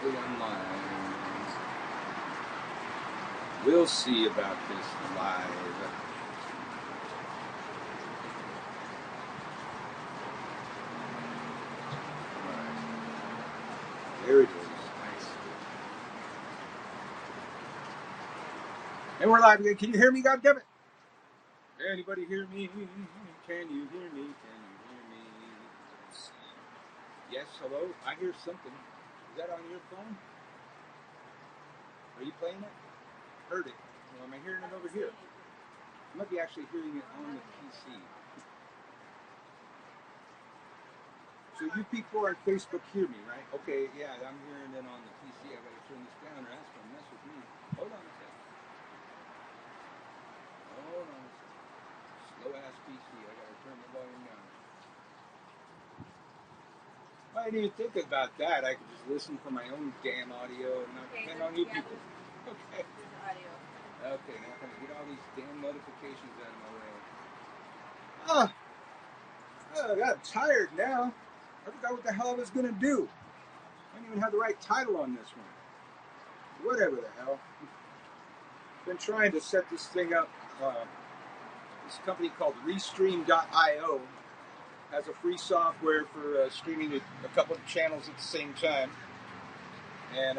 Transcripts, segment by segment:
possibly online. We'll see about this live. There it is. Nice. And we're live again. Can you hear me, goddammit? Anybody hear me? Can you hear me? Can you hear me? Let's see. Yes, hello? I hear something. Is that on your phone? Are you playing it? Heard it. Well, am I hearing it over here? I might be actually hearing it on the PC. So you people on Facebook hear me, right? Okay, yeah, I'm hearing it on the PC. I gotta turn this down or that's gonna mess with me. Hold on a second. Hold on a second. Slow ass PC. I gotta turn the volume down. I didn't even think about that. I could just listen for my own damn audio and not depend on you people. Okay. Okay, now can I get all these damn notifications out of my way? I'm tired now. I forgot what the hell I was gonna do. I don't even have the right title on this one. Whatever the hell. Been trying to set this thing up. This company called Restream.io has a free software for streaming a couple of channels at the same time. And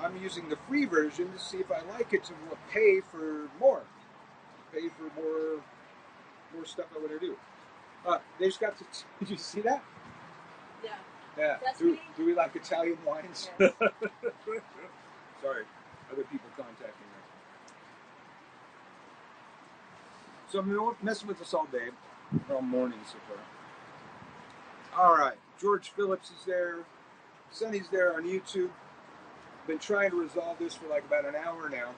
I'm using the free version to see if I like it to pay for more. Pay for more stuff I want to do. They just got to... Did you see that? Yeah. Yeah. Do we like Italian wines? Yes. Sorry. Other people contacting me. So I'm messing with this all day. All morning so far. All right. George Phillips is there. Sonny's there on YouTube. Been trying to resolve this for like about an hour now.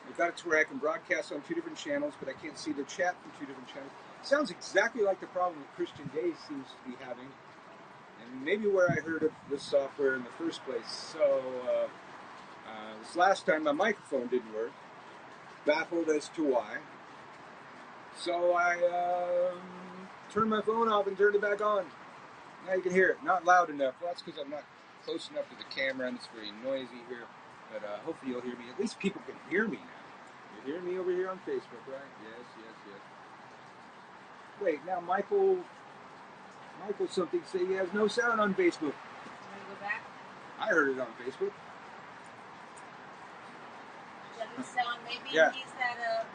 I got it to where I can broadcast on two different channels, but I can't see the chat from two different channels. Sounds exactly like the problem that Christian Day seems to be having, and maybe where I heard of this software in the first place. So this last time my microphone didn't work, baffled as to why. So I turned my phone off and turned it back on. Now you can hear it. Not loud enough. Well, that's because I'm not close enough to the camera and it's very noisy here. But hopefully you'll hear me. At least people can hear me now. You hear me over here on Facebook, right? Yes. Wait, now Michael something say he has no sound on Facebook. Want to go back? I heard it on Facebook. Doesn't sound. Maybe Yeah. he's had on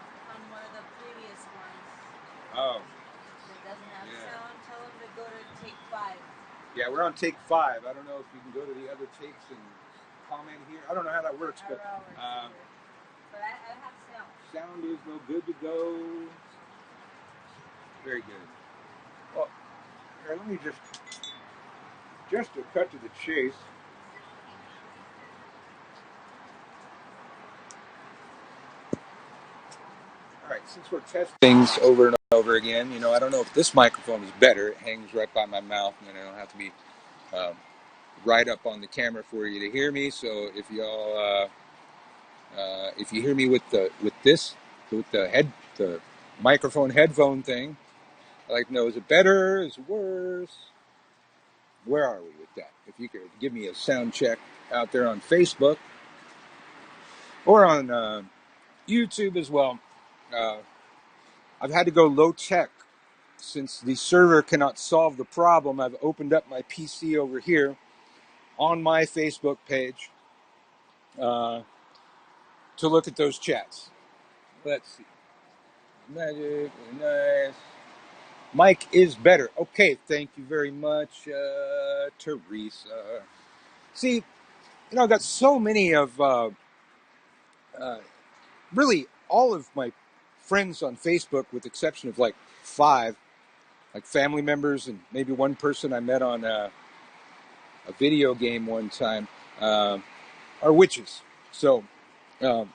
one of the previous ones. Oh. That doesn't have sound. Tell him to go to take 5. Yeah, we're on take 5. I don't know if you can go to the other takes and comment here. I don't know how that works, but I have sound. Sound is no good to go. Very good. Well, here, let me just to cut to the chase. All right, since we're testing things over and over again, I don't know if this microphone is better. It hangs right by my mouth, and I don't have to be right up on the camera for you to hear me. So if y'all, if you hear me with the microphone headphone thing, I'd like to know, is it better? Is it worse? Where are we with that? If you could give me a sound check out there on Facebook or on YouTube as well. I've had to go low tech since the server cannot solve the problem. I've opened up my PC over here on my Facebook page to look at those chats. Let's see. Magic, nice. Mike is better. Okay, thank you very much, Teresa. See, I've got so many of, really all of my friends on Facebook, with the exception of like 5, like family members and maybe one person I met on a video game one time, are witches. So I've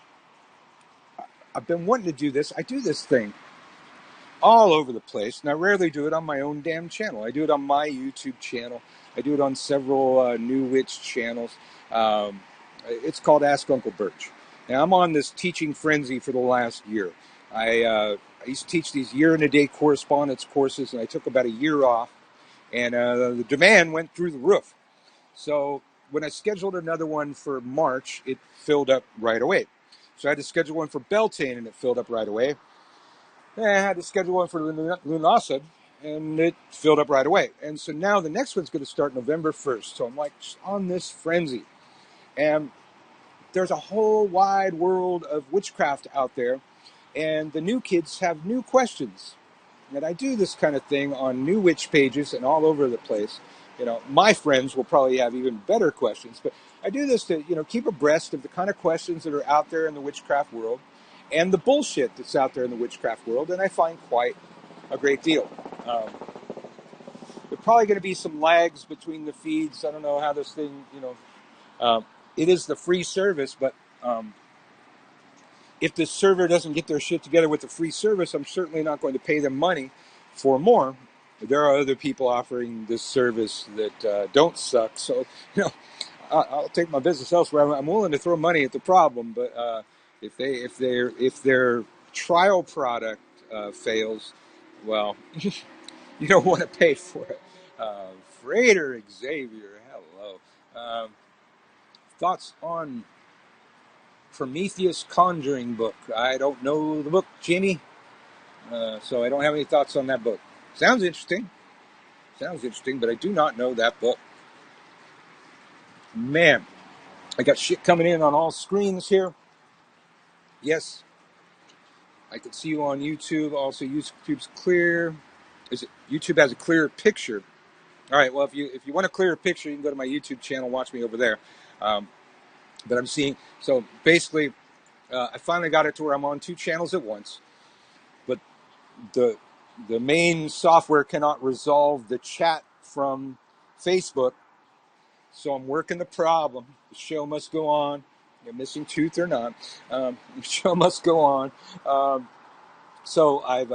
been wanting to do this. I do this thing all over the place, and I rarely do it on my own damn channel. I do it on my YouTube channel. I do it on several New Witch channels. It's called Ask Uncle Birch. Now, I'm on this teaching frenzy for the last year. I used to teach these year-and-a-day correspondence courses, and I took about a year off. and the demand went through the roof. So when I scheduled another one for March, it filled up right away. So I had to schedule one for Beltane, and it filled up right away. And I had to schedule one for Lunasa, and it filled up right away. And so now the next one's going to start November 1st. So I'm like on this frenzy. And there's a whole wide world of witchcraft out there, and the new kids have new questions. And I do this kind of thing on new witch pages and all over the place. My friends will probably have even better questions, but I do this to, keep abreast of the kind of questions that are out there in the witchcraft world and the bullshit that's out there in the witchcraft world, and I find quite a great deal. There's probably going to be some lags between the feeds. I don't know how this thing, it is the free service, but if the server doesn't get their shit together with the free service, I'm certainly not going to pay them money for more. There are other people offering this service that don't suck. So, I'll take my business elsewhere. I'm willing to throw money at the problem, but if their trial product fails, well, you don't want to pay for it. Freighter Xavier, hello. Thoughts on Prometheus Conjuring book? I don't know the book, Jamie, so I don't have any thoughts on that book. Sounds interesting, but I do not know that book. Man, I got shit coming in on all screens here. Yes, I can see you on YouTube. Also, YouTube's clear. YouTube has a clearer picture? All right. Well, if you want a clearer picture, you can go to my YouTube channel, watch me over there. But I'm seeing. So basically, I finally got it to where I'm on 2 channels at once. But the main software cannot resolve the chat from Facebook. So I'm working the problem. The show must go on. You're missing tooth or not. The show must go on. So I've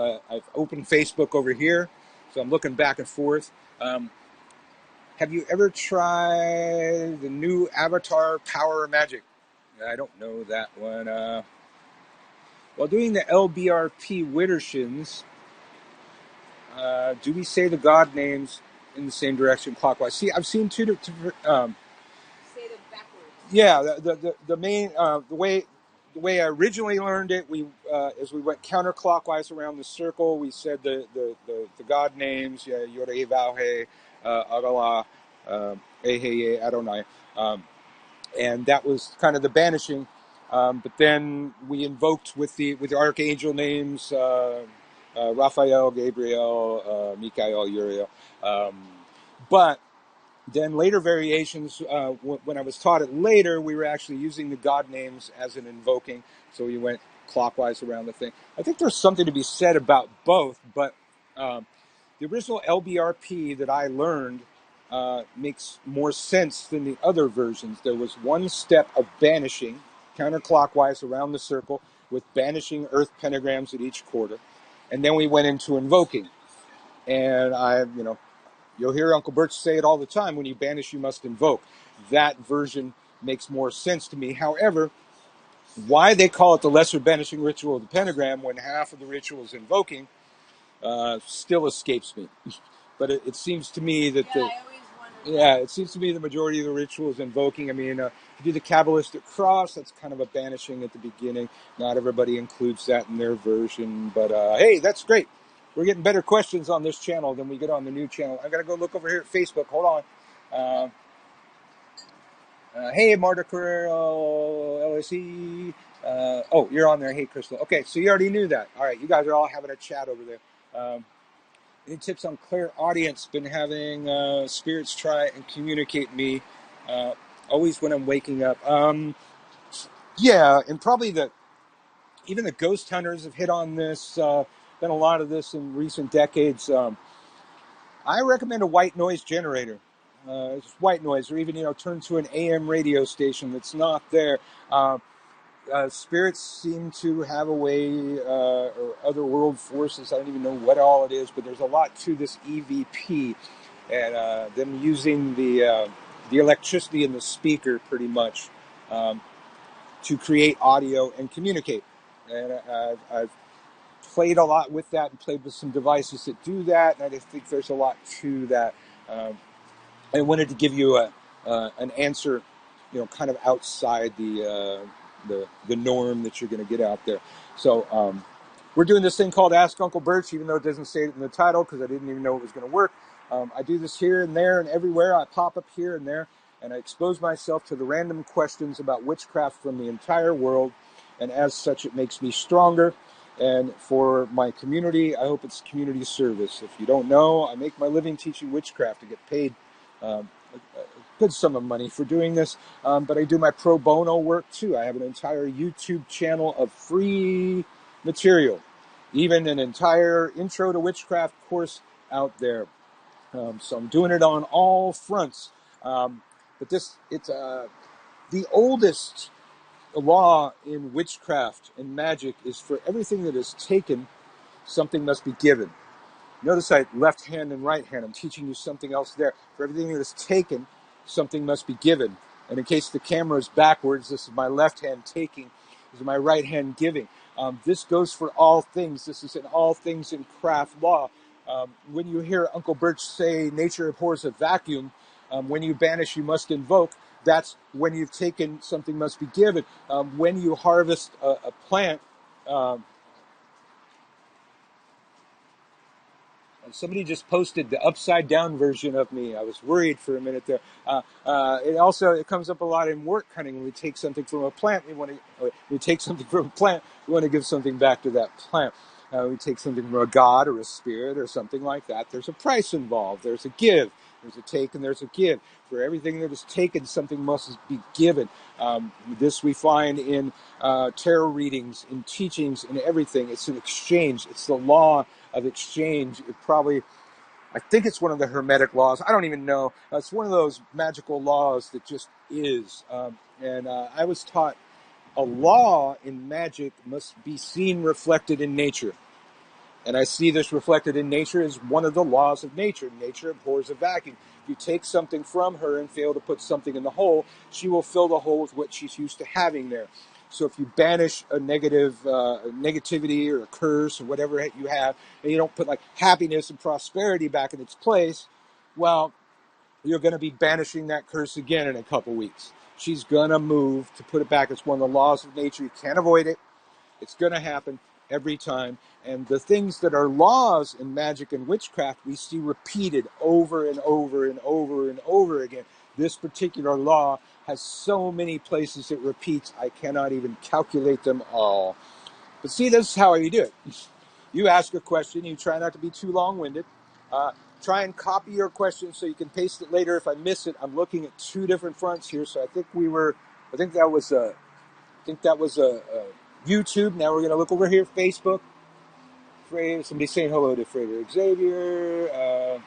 opened Facebook over here. So I'm looking back and forth. Have you ever tried the new Avatar Power Magic? I don't know that one. While doing the LBRP Widdershins, do we say the god names in the same direction clockwise? See, I've seen 2 different. Say them backwards. Yeah, the main the way I originally learned it, as we went counterclockwise around the circle, we said the god names, Yoreh Vauhe, Agala, Eheye, Adonai, and that was kind of the banishing. But then we invoked with the archangel names, Raphael, Gabriel, Michael, Uriel, but then later variations, when I was taught it later, we were actually using the god names as an invoking. So we went clockwise around the thing. I think there's something to be said about both, but the original LBRP that I learned makes more sense than the other versions. There was one step of banishing, counterclockwise around the circle, with banishing earth pentagrams at each quarter. And then we went into invoking. And you'll hear Uncle Birch say it all the time, when you banish, you must invoke. That version makes more sense to me. However, why they call it the lesser banishing ritual of the pentagram when half of the ritual is invoking still escapes me. But it seems to me that it seems to me the majority of the ritual is invoking. I mean, you do the Kabbalistic cross, that's kind of a banishing at the beginning. Not everybody includes that in their version, but hey, that's great. We're getting better questions on this channel than we get on the new channel. I've got to go look over here at Facebook. Hold on. Hey, Marta Carrero, LSE. Oh, you're on there. Hey, Crystal. Okay, so you already knew that. All right, you guys are all having a chat over there. Any tips on clairaudience? Been having spirits try and communicate me always when I'm waking up. Yeah, and probably even the ghost hunters have hit on this. Done a lot of this in recent decades. I recommend a white noise generator. It's white noise, or even turn to an AM radio station that's not there. Spirits seem to have a way, or other world forces. I don't even know what all it is, but there's a lot to this EVP, and them using the electricity in the speaker pretty much to create audio and communicate. And I've played a lot with that and played with some devices that do that, and I just think there's a lot to that. I wanted to give you an answer, kind of outside the norm that you're going to get out there. So we're doing this thing called Ask Uncle Birch, even though it doesn't say it in the title because I didn't even know it was going to work. I do this here and there and everywhere. I pop up here and there, and I expose myself to the random questions about witchcraft from the entire world, and as such, it makes me stronger. And for my community, I hope it's community service. If you don't know, I make my living teaching witchcraft. I get paid a good sum of money for doing this, but I do my pro bono work too. I have an entire YouTube channel of free material, even an entire intro to witchcraft course out there. So I'm doing it on all fronts. But it's the oldest law in witchcraft and magic is for everything that is taken, something must be given. Notice I left hand and right hand. I'm teaching you something else there. For everything that is taken, something must be given. And in case the camera is backwards, this is my left hand taking. This is my right hand giving. This goes for all things. This is in all things in craft law. When you hear Uncle Birch say, nature abhors a vacuum, when you banish, you must invoke. That's when you've taken, something must be given. When you harvest a plant, somebody just posted the upside down version of me. I was worried for a minute there. It comes up a lot in work hunting. When we take something from a plant, we want to give something back to that plant. We take something from a god or a spirit or something like that. There's a price involved. There's a give. There's a take and there's a give. For everything that is taken, something must be given. This we find in tarot readings, in teachings, in everything. It's an exchange. It's the law of exchange. I think it's one of the hermetic laws. I don't even know. It's one of those magical laws that just is. I was taught a law in magic must be seen reflected in nature. And I see this reflected in nature as one of the laws of nature. Nature abhors a vacuum. If you take something from her and fail to put something in the hole, she will fill the hole with what she's used to having there. So if you banish a negativity or a curse or whatever you have, and you don't put like happiness and prosperity back in its place, well, you're going to be banishing that curse again in a couple weeks. She's going to move to put it back. It's one of the laws of nature. You can't avoid it. It's going to happen every time. And the things that are laws in magic and witchcraft, we see repeated over and over and over and over again. This particular law has so many places it repeats, I cannot even calculate them all. But see, this is how you do it. You ask a question, you try not to be too long-winded. Try and copy your question so you can paste it later. If I miss it, I'm looking at two different fronts here. So I think that was YouTube. Now we're going to look over here, Facebook. Somebody's saying hello to Frederick Xavier.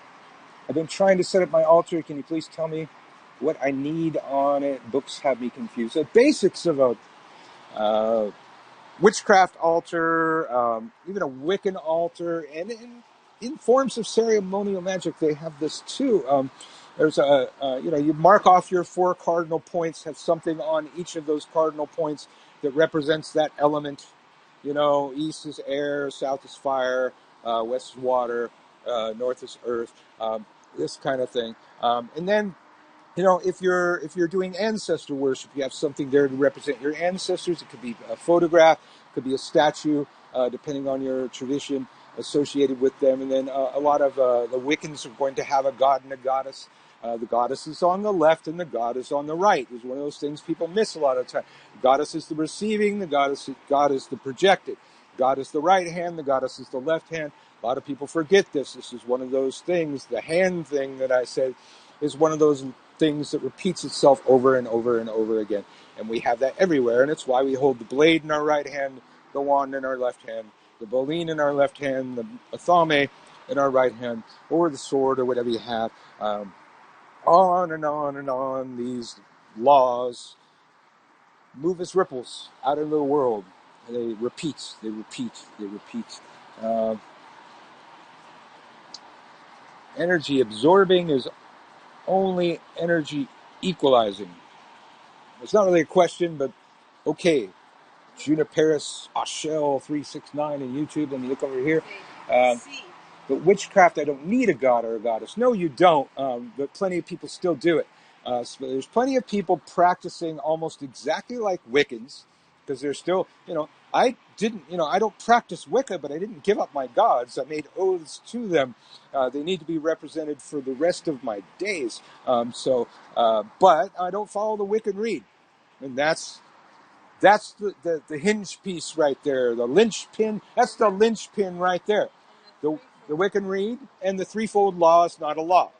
I've been trying to set up my altar. Can you please tell me what I need on it? Books have me confused. The basics of a witchcraft altar, even a Wiccan altar, and in forms of ceremonial magic, they have this too. There's you mark off your 4 cardinal points, have something on each of those cardinal points that represents that element. East is air, south is fire, west is water, north is earth, this kind of thing. And then, if you're doing ancestor worship, you have something there to represent your ancestors. It could be a photograph, it could be a statue, depending on your tradition associated with them. And then a lot of the Wiccans are going to have a god and a goddess. The goddess is on the left and the god is on the right. It's one of those things people miss a lot of the time. The goddess is the receiving, God is the projected. God is the right hand, the goddess is the left hand. A lot of people forget this. This is one of those things. The hand thing that I said is one of those things that repeats itself over and over and over again. And we have that everywhere, and it's why we hold the blade in our right hand, the wand in our left hand, the boline in our left hand, the athame in our right hand, or the sword or whatever you have. On and on and on, these laws move as ripples out into the world. They repeat. Energy absorbing is only energy equalizing. It's not really a question, but okay. Juniperis Ashell 369 in YouTube. Let me look over here. But witchcraft, I don't need a god or a goddess. No, you don't. But plenty of people still do it. So there's plenty of people practicing almost exactly like Wiccans, because they're still, I don't practice Wicca, but I didn't give up my gods. I made oaths to them. They need to be represented for the rest of my days. But I don't follow the Wiccan Rede. And that's the hinge piece right there, the linchpin. That's the linchpin right there. The Wiccan Rede and the threefold law is not a law.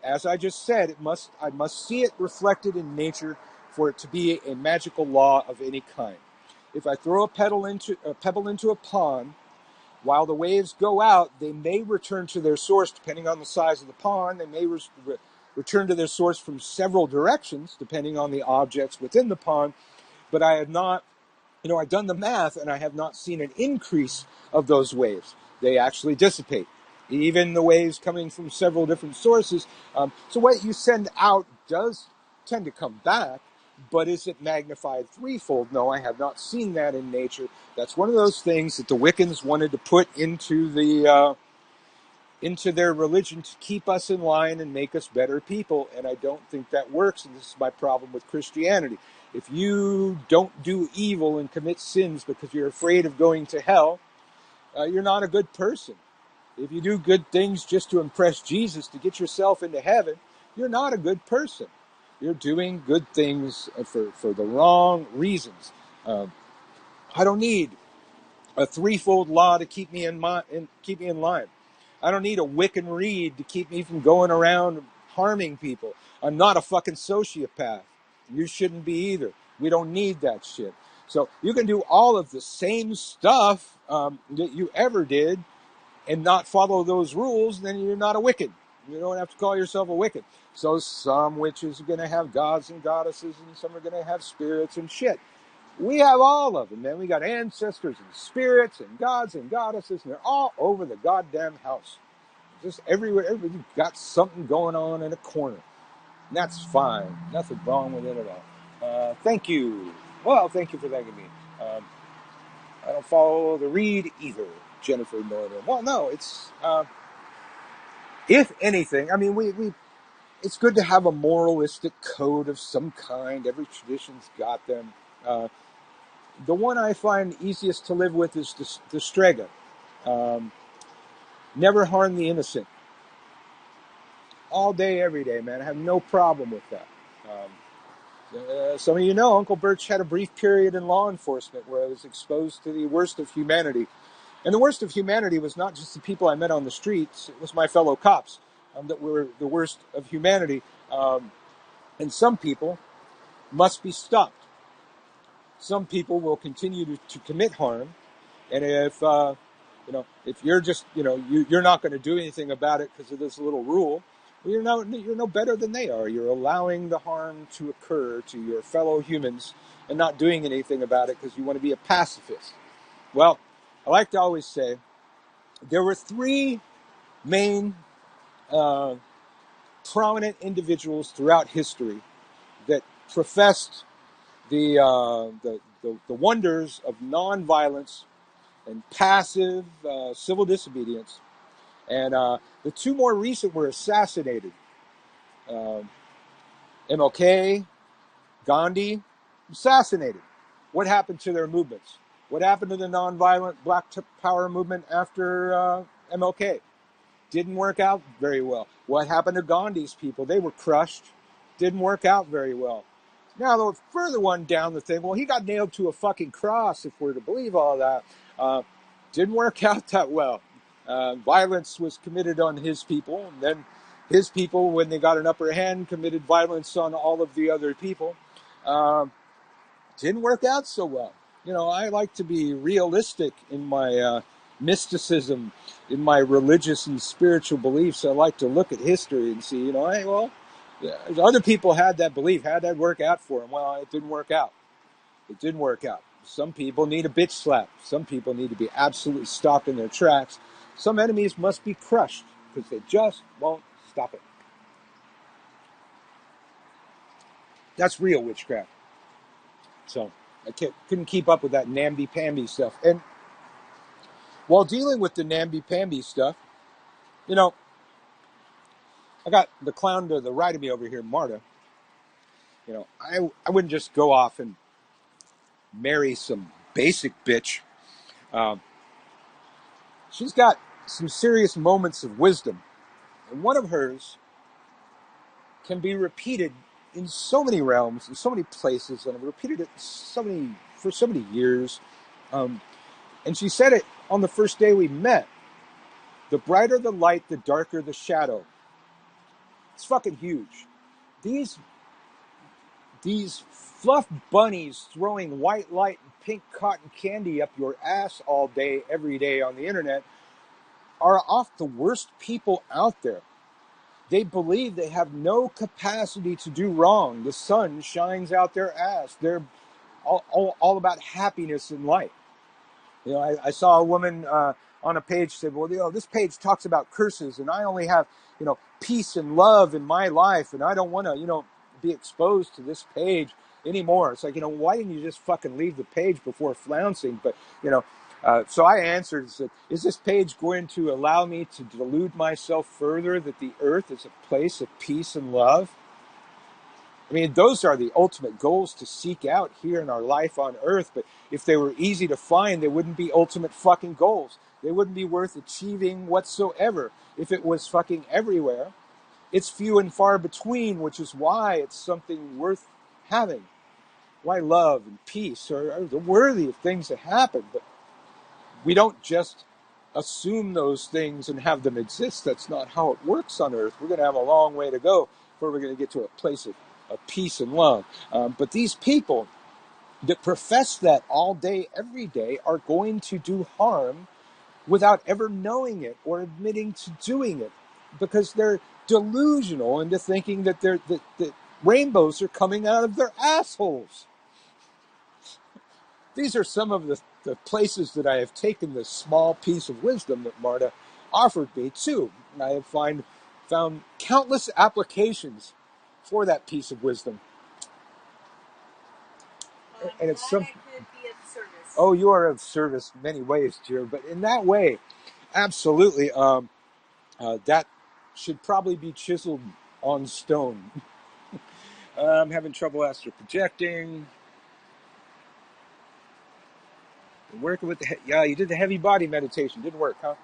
As I just said, I must see it reflected in nature for it to be a magical law of any kind. If I throw a pebble into a pond, while the waves go out, they may return to their source depending on the size of the pond. They may return to their source from several directions depending on the objects within the pond. But I have not, I've done the math and I have not seen an increase of those waves. They actually dissipate. Even the waves coming from several different sources. So what you send out does tend to come back, but is it magnified threefold? No, I have not seen that in nature. That's one of those things that the Wiccans wanted to put into their religion to keep us in line and make us better people, and I don't think that works, and this is my problem with Christianity. If you don't do evil and commit sins because you're afraid of going to hell, you're not a good person. If you do good things just to impress Jesus to get yourself into heaven, you're not a good person. You're doing good things for the wrong reasons. I don't need a threefold law to keep me in line. I don't need a Wiccan Rede to keep me from going around harming people. I'm not a fucking sociopath. You shouldn't be either. We don't need that shit. So you can do all of the same stuff that you ever did and not follow those rules, then you're not a Wiccan. You don't have to call yourself a Wiccan. So some witches are going to have gods and goddesses, and some are going to have spirits and shit. We have all of them, man. We got ancestors and spirits and gods and goddesses, and they're all over the goddamn house. Just everywhere. Everybody's got something going on in a corner. And that's fine. Nothing wrong with it at all. Thank you. Well, thank you for thanking me. I don't follow the Rede either, Jennifer Northern. Well, no, it's... if anything, I mean, it's good to have a moralistic code of some kind. Every tradition's got them. The one I find easiest to live with is the Strega. Never harm the innocent. All day, every day, man. I have no problem with that. Some of you know, Uncle Birch had a brief period in law enforcement where I was exposed to the worst of humanity. And the worst of humanity was not just the people I met on the streets. It was my fellow cops that were the worst of humanity. And some people must be stopped. Some people will continue to commit harm. And if you're just, you're not going to do anything about it because of this little rule, well, you're no better than they are. You're allowing the harm to occur to your fellow humans and not doing anything about it because you want to be a pacifist. Well, I like to always say there were three main prominent individuals throughout history that professed the wonders of nonviolence and passive civil disobedience. And the two more recent were assassinated. MLK, Gandhi, assassinated. What happened to their movements? What happened to the nonviolent Black Power movement after MLK? Didn't work out very well. What happened to Gandhi's people? They were crushed. Didn't work out very well. Now, the further one down the thing, well, he got nailed to a fucking cross, if we're to believe all that. Didn't work out that well. Violence was committed on his people, and then his people, when they got an upper hand, committed violence on all of the other people. Didn't work out so well. I like to be realistic in my mysticism, in my religious and spiritual beliefs. I like to look at history and see, other people had that belief, had that work out for them. Well, it didn't work out. It didn't work out. Some people need a bitch slap. Some people need to be absolutely stopped in their tracks. Some enemies must be crushed because they just won't stop it. That's real witchcraft. So I couldn't keep up with that namby-pamby stuff. And while dealing with the namby-pamby stuff, You know, I got the clown to the right of me over here, Marta. You know, I wouldn't just go off and marry some basic bitch. Um, she's got some serious moments of wisdom. And one of hers can be repeated in so many realms, in so many places, and I've repeated it for so many years. And she said it on the first day we met. The brighter the light, the darker the shadow. It's fucking huge. These fluff bunnies throwing white light and pink cotton candy up your ass all day, every day on the internet are oft the worst people out there. They believe they have no capacity to do wrong. The sun shines out their ass. They're all about happiness in life. You know, I saw a woman on a page say, well, you know, this page talks about curses, and I only have, you know, peace and love in my life, and I don't want to, you know, be exposed to this page anymore. It's like, you know, why didn't you just fucking leave the page before flouncing? But, you know, so I answered, said, is this page going to allow me to delude myself further that the earth is a place of peace and love? I mean, those are the ultimate goals to seek out here in our life on earth. But if they were easy to find, they wouldn't be ultimate fucking goals. They wouldn't be worth achieving whatsoever. If it was fucking everywhere, it's few and far between, which is why it's something worth having. Why love and peace are worthy of things that happen. But we don't just assume those things and have them exist. That's not how it works on earth. We're going to have a long way to go before we're going to get to a place of peace and love. But these people that profess that all day, every day, are going to do harm without ever knowing it or admitting to doing it, because they're delusional into thinking that that rainbows are coming out of their assholes. These are some of the places that I have taken this small piece of wisdom that Marta offered me to. And I have found countless applications for that piece of wisdom. Well, And it's some. I could be of service. Oh, you are of service in many ways, dear. But in that way, absolutely, that should probably be chiseled on stone. I'm having trouble astral projecting. Working with yeah, you did the heavy body meditation. Didn't work, huh?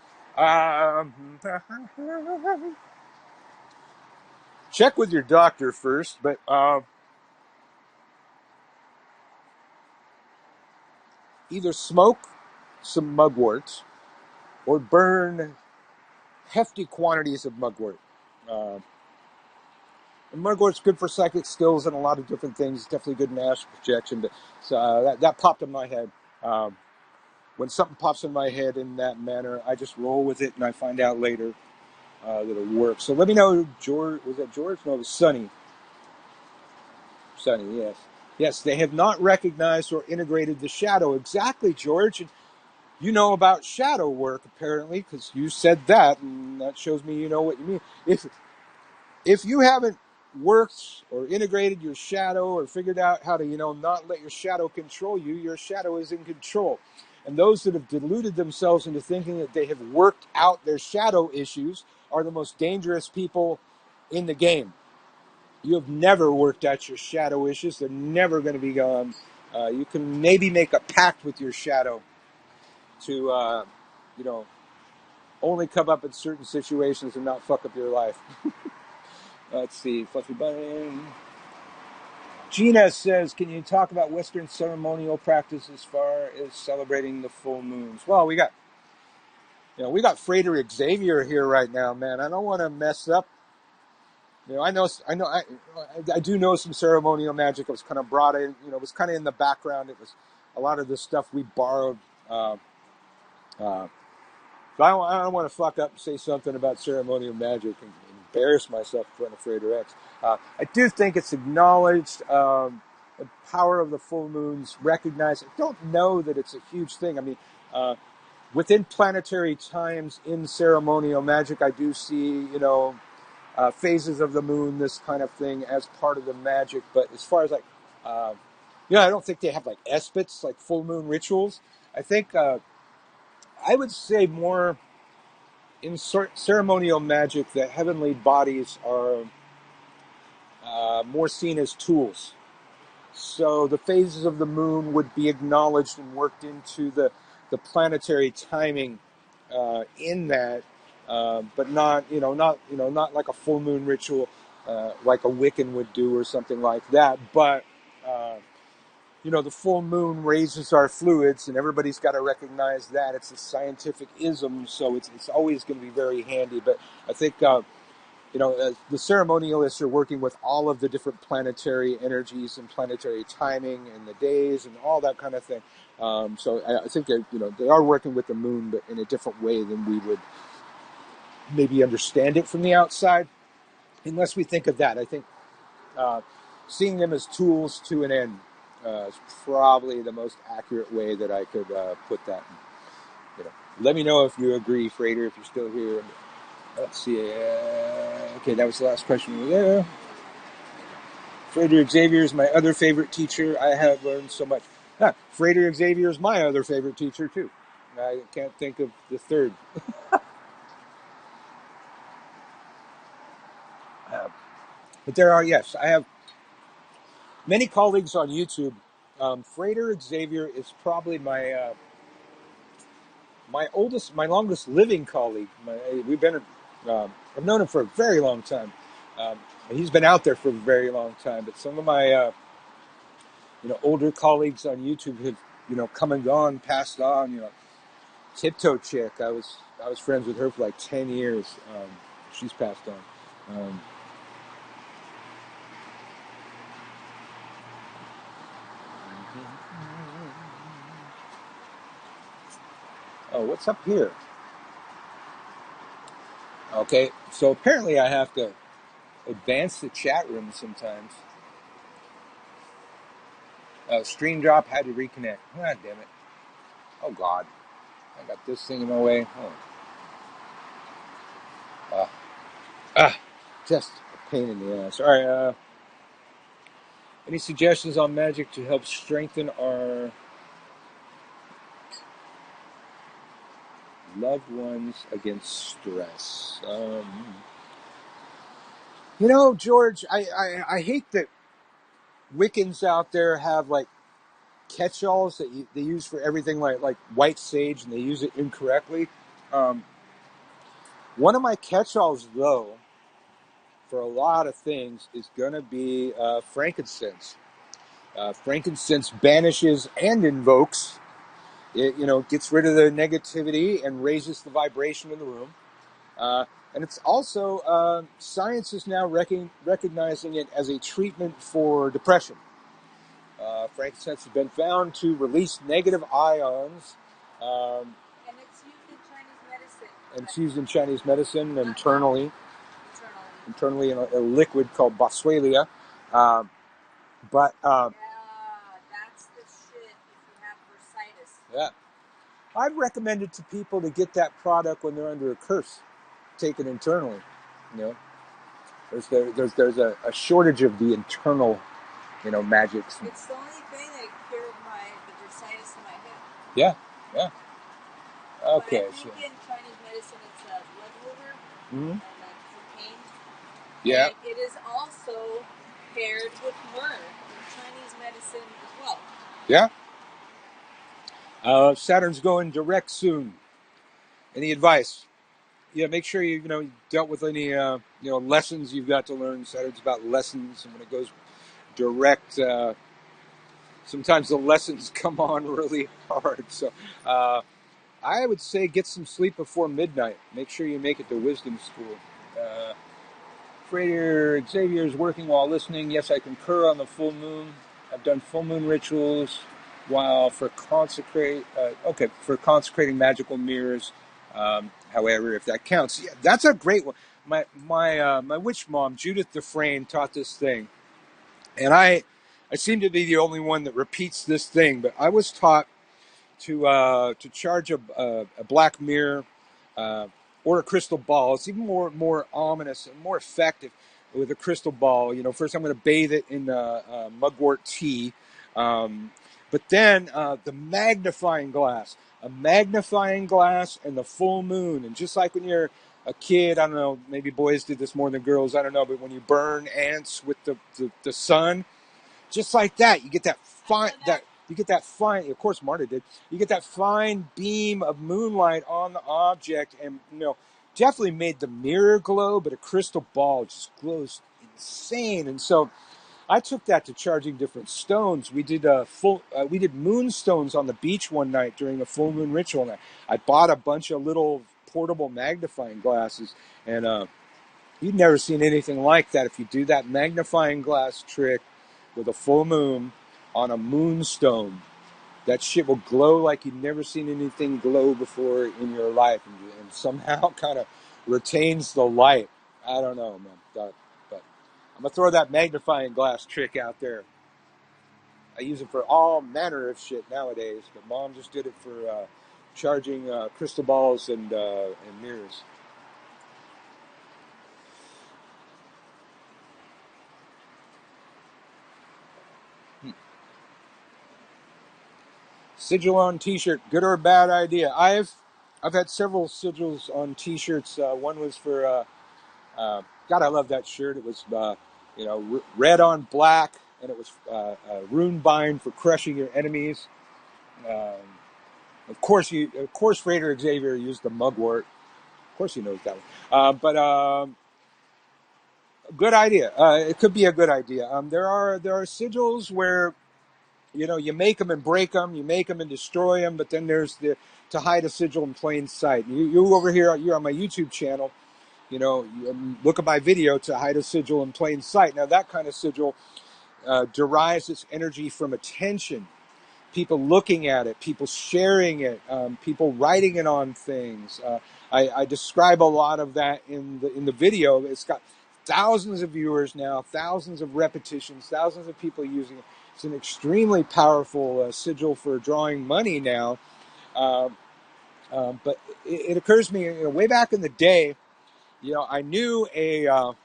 Check with your doctor first, but either smoke some mugwort or burn hefty quantities of mugwort. Uh, and mugwort's good for psychic skills and a lot of different things. It's definitely good in astral projection, but so, that popped in my head. When something pops in my head in that manner, I just roll with it, and I find out later that it works. So let me know, George. Was that George? No, it was Sonny. Sonny, yes. Yes, they have not recognized or integrated the shadow. Exactly, George. And you know about shadow work, apparently, because you said that, and that shows me you know what you mean. If you haven't worked or integrated your shadow or figured out how to, not let your shadow control you, your shadow is in control. And those that have deluded themselves into thinking that they have worked out their shadow issues are the most dangerous people in the game. You have never worked out your shadow issues. They're never going to be gone. You can maybe make a pact with your shadow to, only come up in certain situations and not fuck up your life. Let's see. Fluffy Bunny. Gina says, can you talk about Western ceremonial practice as far as celebrating the full moons? Well, we got Frederick Xavier here right now, man. I don't want to mess up. I do know some ceremonial magic. It was kind of brought in, it was kind of in the background. It was a lot of the stuff we borrowed. So I don't want to fuck up and say something about ceremonial magic and embarrass myself in front of Frederick X. I do think it's acknowledged. The power of the full moons recognized. I don't know that it's a huge thing. I mean, within planetary times in ceremonial magic, I do see, phases of the moon, this kind of thing, as part of the magic. But as far as I don't think they have like esbits, like full moon rituals. I think I would say more in ceremonial magic, the heavenly bodies are more seen as tools. So the phases of the moon would be acknowledged and worked into the planetary timing in that, but not like a full moon ritual like a Wiccan would do or something like that. But the full moon raises our fluids, and everybody's got to recognize that it's a scientific ism, so it's always going to be very handy. But I think the ceremonialists are working with all of the different planetary energies and planetary timing and the days and all that kind of thing. So I think they are working with the moon, but in a different way than we would maybe understand it from the outside, unless we think of that. I think seeing them as tools to an end is probably the most accurate way that I could put that. Let me know if you agree, Frater, if you're still here. Let's see. Okay, that was the last question over there. Frater Xavier is my other favorite teacher. I have learned so much. Frater Xavier is my other favorite teacher, too. I can't think of the third. But there are, yes, I have many colleagues on YouTube. Frater Xavier is probably my longest living colleague. I've known him for a very long time. He's been out there for a very long time. But some of my older colleagues on YouTube have come and gone, passed on. Tiptoe Chick, I was friends with her for like 10 years. She's passed on. Oh, what's up here? Okay, so apparently I have to advance the chat room sometimes. Stream drop, had to reconnect. God damn it. Oh, God. I got this thing in my way. Just a pain in the ass. All right. Any suggestions on magic to help strengthen our loved ones against stress? George, I hate that Wiccans out there have like catch-alls that they use for everything, like white sage, and they use it incorrectly. One of my catch-alls, though, for a lot of things, is going to be frankincense. Frankincense banishes and invokes. It gets rid of the negativity and raises the vibration in the room. And it's also science is now recognizing it as a treatment for depression. Frankincense has been found to release negative ions. And it's used in Chinese medicine. And it's used in Chinese medicine internally in a liquid called boswellia. Yeah, that's the shit if you have bursitis. Yeah. I've recommended to people to get that product when they're under a curse, take it internally. There's a shortage of the internal, magics. It's the only thing that cured the bursitis in my hip. Yeah. Okay. But I think in Chinese medicine it's a blood mover, and that's for pain. Yeah. And it is also paired with myrrh in Chinese medicine as well. Yeah. Saturn's going direct soon. Any advice? Yeah, make sure you dealt with any lessons you've got to learn. Saturn's about lessons, and when it goes direct, sometimes the lessons come on really hard. So I would say get some sleep before midnight. Make sure you make it to wisdom school. Frater Xavier is working while listening. Yes, I concur on the full moon. I've done full moon rituals for consecrating magical mirrors. However, if that counts, yeah, that's a great one. My witch mom, Judith Dufresne, taught this thing, and I seem to be the only one that repeats this thing. But I was taught to charge a black mirror or a crystal ball. It's even more ominous and more effective with a crystal ball. First I'm going to bathe it in mugwort tea, but then the magnifying glass. a magnifying glass and the full moon. And just like when you're a kid, I don't know, maybe boys did this more than girls, I don't know, but when you burn ants with the sun, just like that, you get that fine, of course Marta did, you get that fine beam of moonlight on the object, and, definitely made the mirror glow, but a crystal ball just glows insane. And so I took that to charging different stones. We did we did moonstones on the beach one night during a full moon ritual, and I bought a bunch of little portable magnifying glasses, and you'd never seen anything like that. If you do that magnifying glass trick with a full moon on a moonstone, that shit will glow like you've never seen anything glow before in your life, and somehow kind of retains the light. I don't know, man. But I'm going to throw that magnifying glass trick out there. I use it for all manner of shit nowadays, but Mom just did it for charging crystal balls and mirrors. Sigil on T-shirt, good or bad idea? I've had several sigils on T-shirts. One was for God, I love that shirt. It was red on black, and it was rune bind for crushing your enemies. Of course, Raider Xavier used the mugwort. Of course, he knows that one. But good idea. It could be a good idea. There are sigils where you make them and break them, you make them and destroy them, but then there's to hide a sigil in plain sight. You over here, you're on my YouTube channel. You look at my video to hide a sigil in plain sight. Now that kind of sigil derives its energy from attention. People looking at it, people sharing it, people writing it on things. I describe a lot of that in the video. It's got thousands of viewers now, thousands of repetitions, thousands of people using it. It's an extremely powerful sigil for drawing money now. But it occurs to me, way back in the day, I knew a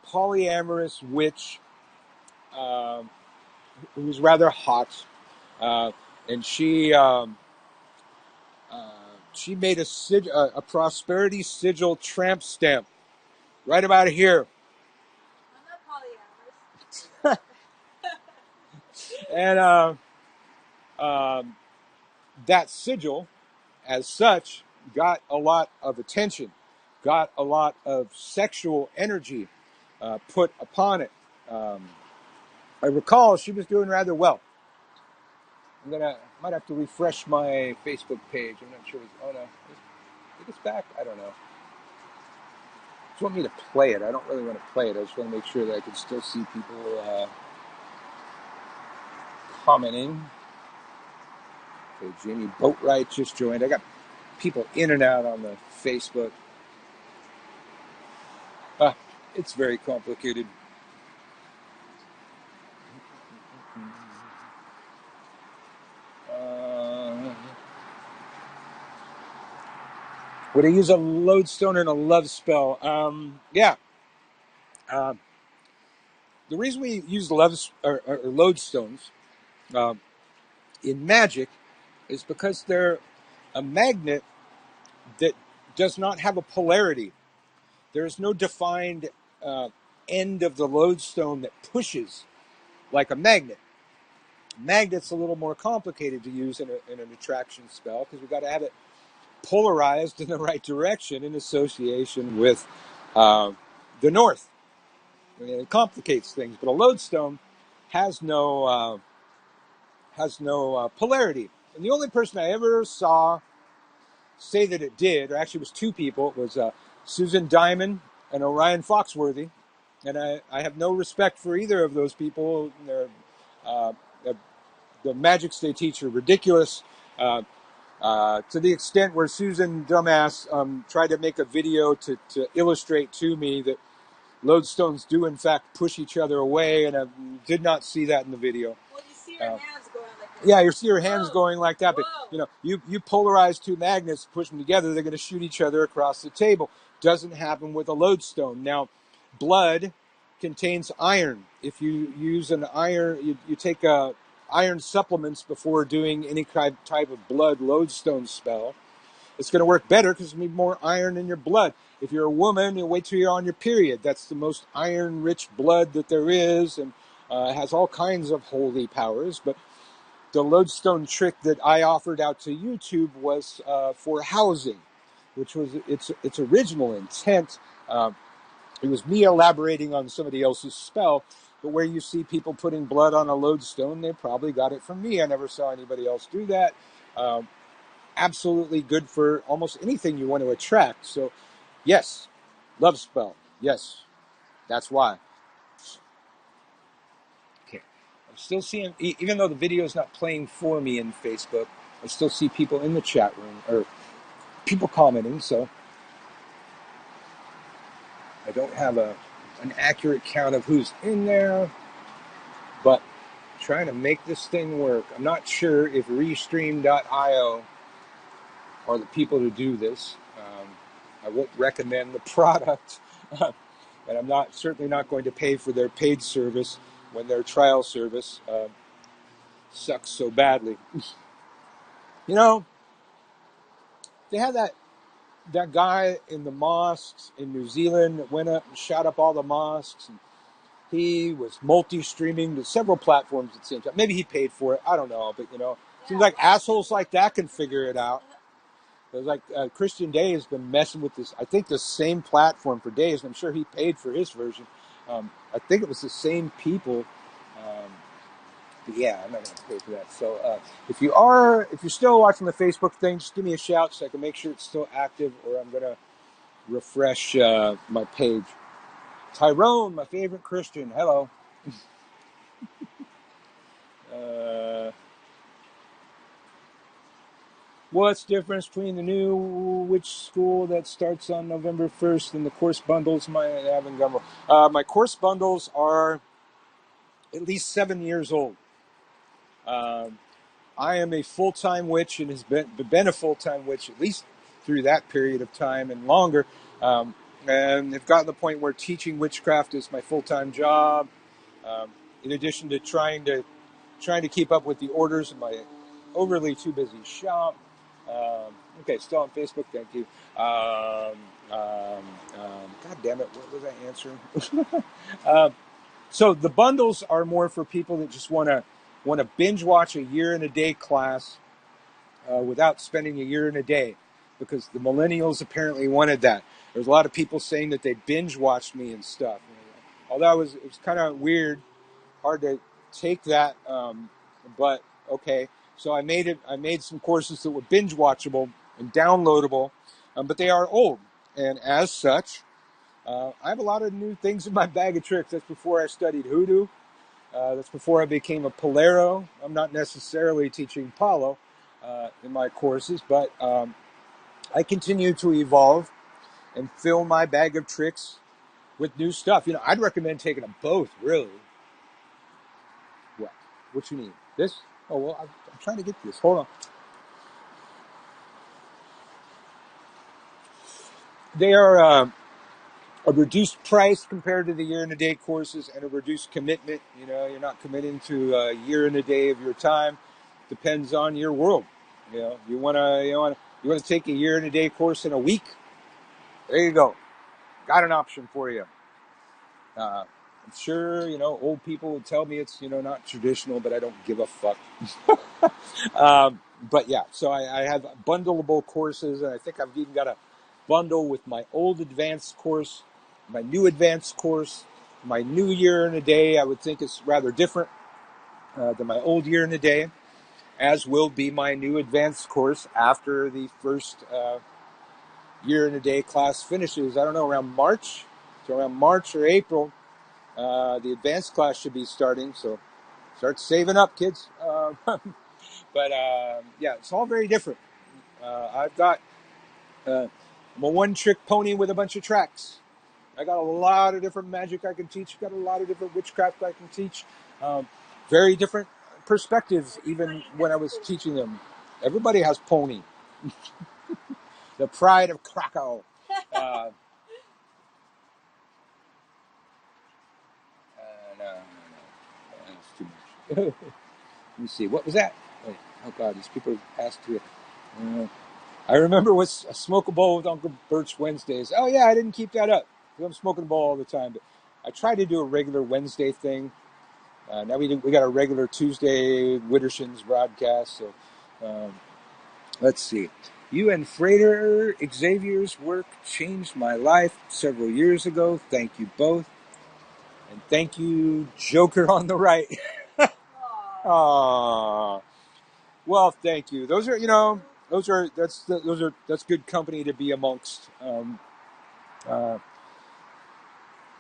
polyamorous witch who was rather hot, and she made a prosperity sigil tramp stamp right about here. I'm not polyamorous. And that sigil, as such, got a lot of attention, got a lot of sexual energy put upon it. I recall she was doing rather well. Might have to refresh my Facebook page. I'm not sure. Oh no, I think it's back. I don't know. Just want me to play it. I don't really want to play it. I just want to make sure that I can still see people commenting. Okay, Jamie Boatwright just joined. I got people in and out on the Facebook. It's very complicated. Would I use a lodestone and a love spell? Yeah. The reason we use lodestones in magic is because they're a magnet that does not have a polarity. There is no defined end of the lodestone that pushes like a magnet. Magnet's a little more complicated to use in an attraction spell because we've got to have it polarized in the right direction in association with the north. It complicates things, but a lodestone has no polarity. And the only person I ever saw say that it did, or actually it was two people, it was Susan Diamond and Orion Foxworthy. And I have no respect for either of those people. They're the magics they teach are ridiculous. To the extent where Susan Dumbass tried to make a video to illustrate to me that lodestones do in fact push each other away, and I did not see that in the video. Well, you see her hands going like that. Yeah, you see her hands going like that, but you polarize two magnets, push them together, they're going to shoot each other across the table. Doesn't happen with a lodestone. Now, blood contains iron. If you use an iron, you take iron supplements before doing any type of blood lodestone spell, it's going to work better because you need more iron in your blood. If you're a woman, you wait till you're on your period. That's the most iron-rich blood that there is, and it has all kinds of holy powers. But the lodestone trick that I offered out to YouTube was for housing, which was its original intent. It was me elaborating on somebody else's spell, but where you see people putting blood on a lodestone, they probably got it from me. I never saw anybody else do that. Absolutely good for almost anything you want to attract. So, yes, love spell. Yes, that's why. Okay, I'm still seeing, even though the video is not playing for me in Facebook, I still see people in the chat room, or people commenting, so I don't have an accurate count of who's in there, but trying to make this thing work. I'm not sure if Restream.io are the people to do this. I won't recommend the product, and I'm certainly not going to pay for their paid service when their trial service sucks so badly. You know, they had that guy in the mosques in New Zealand that went up and shot up all the mosques, and he was multi-streaming to several platforms at the same time. Maybe he paid for it. I don't know, but seems like assholes like that can figure it out. It was like Christian Day has been messing with this, I think, the same platform for days, and I'm sure he paid for his version. I think it was the same people. But yeah, I'm not going to pay for that. So if you're still watching the Facebook thing, just give me a shout so I can make sure it's still active, or I'm going to refresh my page. Tyrone, my favorite Christian. Hello. What's the difference between the new witch school that starts on November 1st and the course bundles? My course bundles are at least 7 years old. I am a full-time witch and has been a full-time witch at least through that period of time and longer. And have gotten to the point where teaching witchcraft is my full-time job. In addition to trying to keep up with the orders in my overly too busy shop. Okay, still on Facebook. Thank you. God damn it! What was I answering? So the bundles are more for people that just want to binge watch a year and a day class without spending a year and a day, because the millennials apparently wanted that. There's a lot of people saying that they binge watched me and stuff. Although it was kind of weird, hard to take that, but okay. So I made some courses that were binge watchable and downloadable, but they are old, and as such, I have a lot of new things in my bag of tricks. That's before I studied hoodoo. That's before I became a Polero. I'm not necessarily teaching Palo in my courses, but I continue to evolve and fill my bag of tricks with new stuff. I'd recommend taking them both, really. What? What you need? This? Oh, well, I'm trying to get this. Hold on. They are a reduced price compared to the year and a day courses, and a reduced commitment. You're not committing to a year and a day of your time. Depends on your world. You want to take a year and a day course in a week. There you go. Got an option for you. I'm sure old people would tell me it's not traditional, but I don't give a fuck. But yeah, so I have bundleable courses, and I think I've even got a bundle with my old advanced course, my new advanced course, my new year and a day. I would think it's rather different than my old year and a day, as will be my new advanced course after the first year and a day class finishes. I don't know, around March. So around March or April, the advanced class should be starting. So start saving up, kids. But yeah, it's all very different. I'm a one-trick pony with a bunch of tracks. I got a lot of different magic I can teach. Got a lot of different witchcraft I can teach. Very different perspectives, even when I was teaching them. Everybody has pony. The pride of Krakow. No. That's too much. Let me see. What was that? Wait, oh God, these people passed through it. I remember was smoke a bowl with Uncle Bert's Wednesdays. Oh yeah, I didn't keep that up. I'm smoking a bowl all the time, but I tried to do a regular Wednesday thing. Now we got a regular Tuesday Witterson's broadcast. So let's see. You and Frater Xavier's work changed my life several years ago. Thank you both, and thank you, Joker on the right. Aww. Well, thank you. Those are that's good company to be amongst.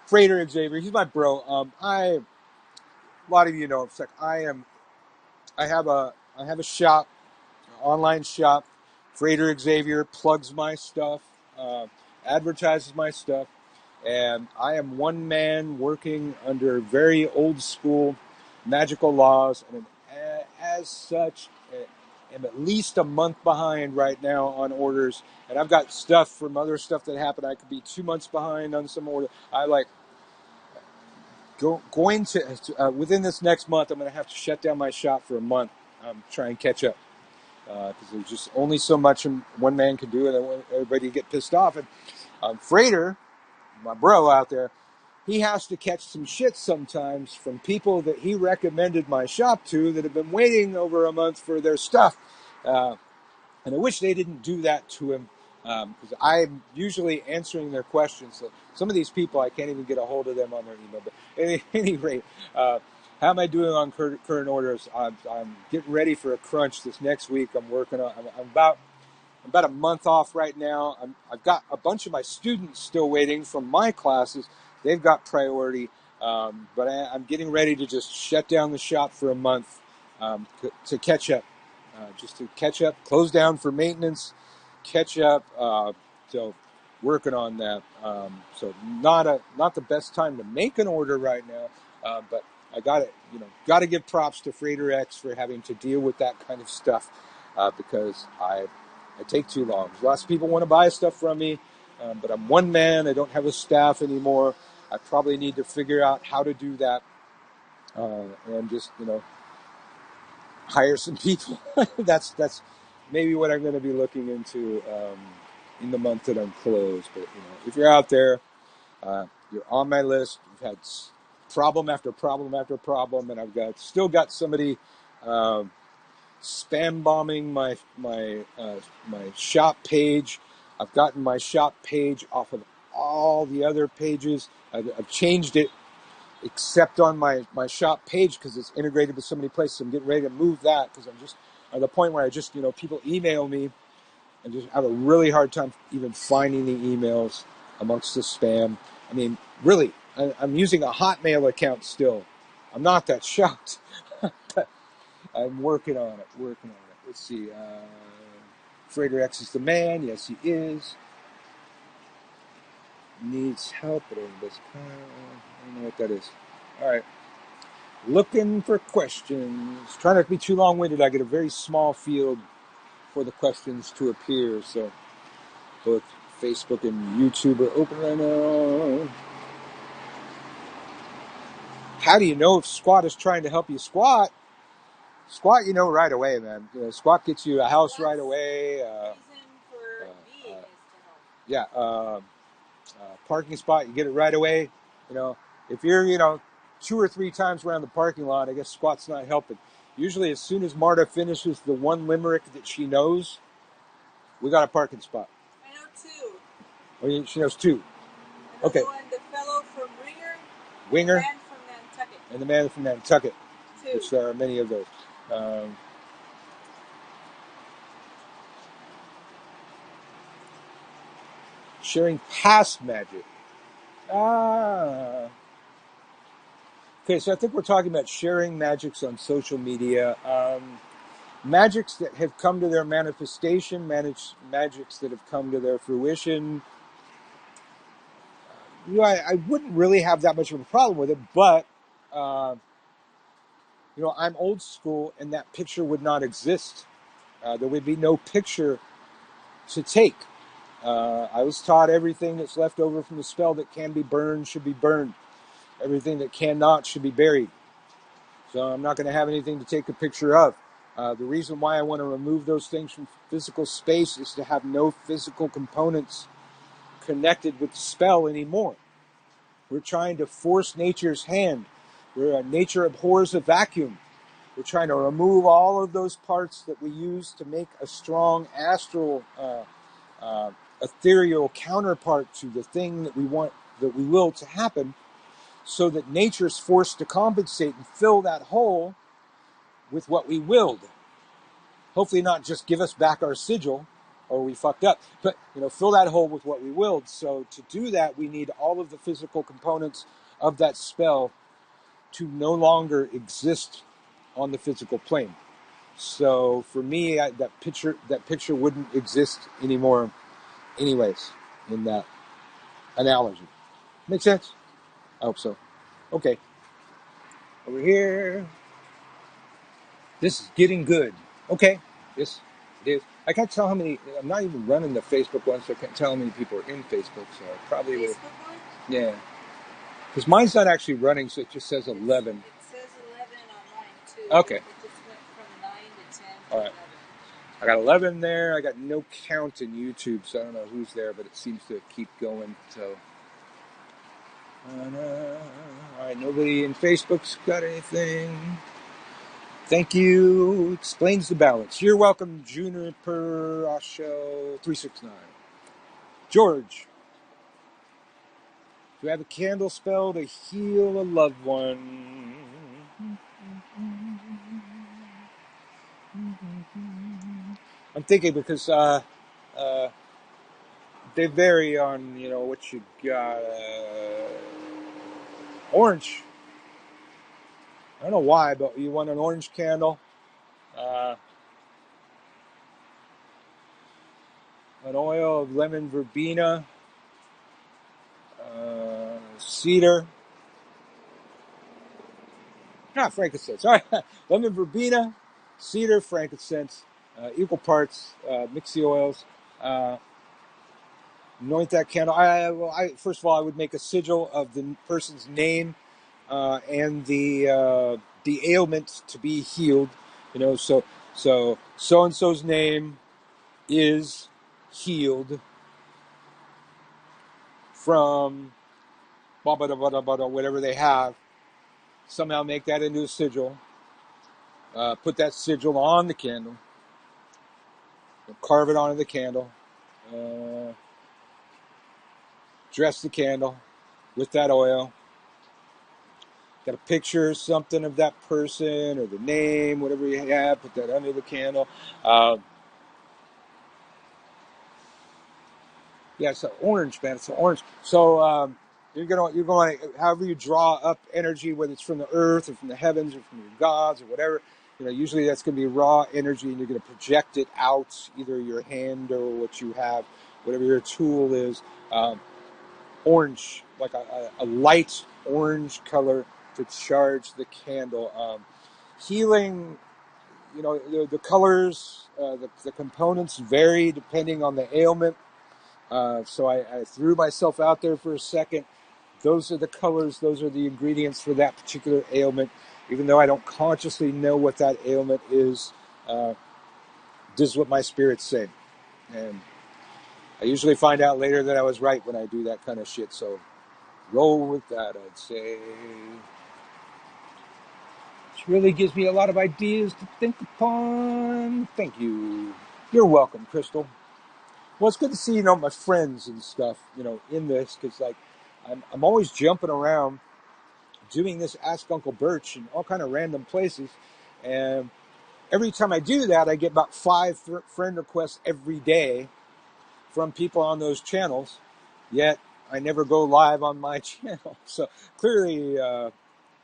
Frater Xavier, he's my bro. A lot of you know, it's like I have a shop, an online shop. Frater Xavier plugs my stuff, advertises my stuff, and I am one man working under very old school magical laws, and as such, am at least a month behind right now on orders. And I've got stuff from other stuff that happened. I could be 2 months behind on some order. Going to within this next month, I'm going to have to shut down my shop for a month, try and catch up, because there's just only so much one man can do, and I want everybody to get pissed off. And Frater, my bro out there, he has to catch some shit sometimes from people that he recommended my shop to that have been waiting over a month for their stuff. And I wish they didn't do that to him, because I'm usually answering their questions. So some of these people, I can't even get a hold of them on their email. But at any rate, how am I doing on current orders? I'm getting ready for a crunch this next week. I'm working on. I'm about a month off right now. I've got a bunch of my students still waiting from my classes. They've got priority, but I'm getting ready to just shut down the shop for a month, to catch up. Just to catch up, close down for maintenance, catch up. So working on that. So not the best time to make an order right now, but I got to give props to Frater X for having to deal with that kind of stuff, because I take too long. Lots of people want to buy stuff from me, but I'm one man. I don't have a staff anymore. I probably need to figure out how to do that, and just hire some people. that's maybe what I'm going to be looking into in the month that I'm closed. But if you're out there, you're on my list. You've had problem after problem after problem, and I've still got somebody spam bombing my shop page. I've gotten my shop page off of all the other pages. I've changed it, except on my shop page, because it's integrated with so many places. I'm getting ready to move that, because I'm just at the point where I just, people email me and just have a really hard time even finding the emails amongst the spam. I mean, really, I'm using a Hotmail account still. I'm not that shocked. I'm working on it. Let's see. Frater X is the man. Yes, he is. Needs help, but I don't know what that is. All right. Looking for questions. Trying not to be too long-winded. I get a very small field for the questions to appear. So both Facebook and YouTube are open right now. How do you know if Squat is trying to help you squat? Squat, right away, man. Squat gets you a house right away. Parking spot, you get it right away. If you're, 2 or 3 times around the parking lot, I guess Squat's not helping. Usually, as soon as Marta finishes the one limerick that she knows, we got a parking spot. I know Oh,2. she knows 2. Okay. The fellow from Winger. And the man from Nantucket. And the man from Nantucket. 2. Which there are many of those. Sharing past magic. Okay, so I think we're talking about sharing magics on social media. Magics that have come to their manifestation, magics that have come to their fruition. I wouldn't really have that much of a problem with it, but, I'm old school, and that picture would not exist. There would be no picture to take. I was taught everything that's left over from the spell that can be burned should be burned. Everything that cannot should be buried. So I'm not going to have anything to take a picture of. The reason why I want to remove those things from physical space is to have no physical components connected with the spell anymore. We're trying to force nature's hand. Nature abhors a vacuum. We're trying to remove all of those parts that we use to make a strong astral, ethereal counterpart to the thing that we want, that we will to happen, so that nature's forced to compensate and fill that hole with what we willed. Hopefully not just give us back our sigil, or we fucked up, but fill that hole with what we willed. So to do that, we need all of the physical components of that spell to no longer exist on the physical plane. So for me, that picture wouldn't exist anymore anyways, in that analogy. Make sense? I hope so. Okay. Over here. This is getting good. Okay. Yes, it is. I can't tell how many. I'm not even running the Facebook one, so I can't tell how many people are in Facebook. So I probably will. Facebook one? Yeah. Because mine's not actually running, so it just says 11. It says 11 on mine, too. Okay. It just went from 9 to 10 to All right. 11. I got 11 there. I got no count in YouTube, so I don't know who's there, but it seems to keep going. So, all right, nobody in Facebook's got anything. Thank you. Explains the balance. You're welcome, Juniper Asho 369. George, do you have a candle spell to heal a loved one? I'm thinking because they vary on what you got. Orange. I don't know why, but you want an orange candle. An oil of lemon verbena, cedar. Frankincense. All right. Lemon verbena, cedar, frankincense, equal parts. Mix the oils. Anoint that candle. First of all, I would make a sigil of the person's name and the ailment to be healed. So and so's name is healed from whatever they have. Somehow make that into a sigil. Put that sigil on the candle. Carve it onto the candle. Dress the candle with that oil. Got a picture or something of that person or the name, whatever you have. Put that under the candle. Yeah, it's an orange, man. It's an orange. So you're going however you draw up energy, whether it's from the earth or from the heavens or from your gods or whatever. Usually that's going to be raw energy, and you're going to project it out, either your hand or what you have, whatever your tool is. Orange, like a light orange color to charge the candle. Healing, the colors, the components vary depending on the ailment. So I threw myself out there for a second. Those are the colors, those are the ingredients for that particular ailment. Even though I don't consciously know what that ailment is, this is what my spirits say. And I usually find out later that I was right when I do that kind of shit. So roll with that, I'd say. Which really gives me a lot of ideas to think upon. Thank you. You're welcome, Crystal. Well, it's good to see, my friends and stuff, in this, because, I'm always jumping around doing this Ask Uncle Birch in all kind of random places, and every time I do that, I get about 5 friend requests every day from people on those channels, yet I never go live on my channel. So clearly,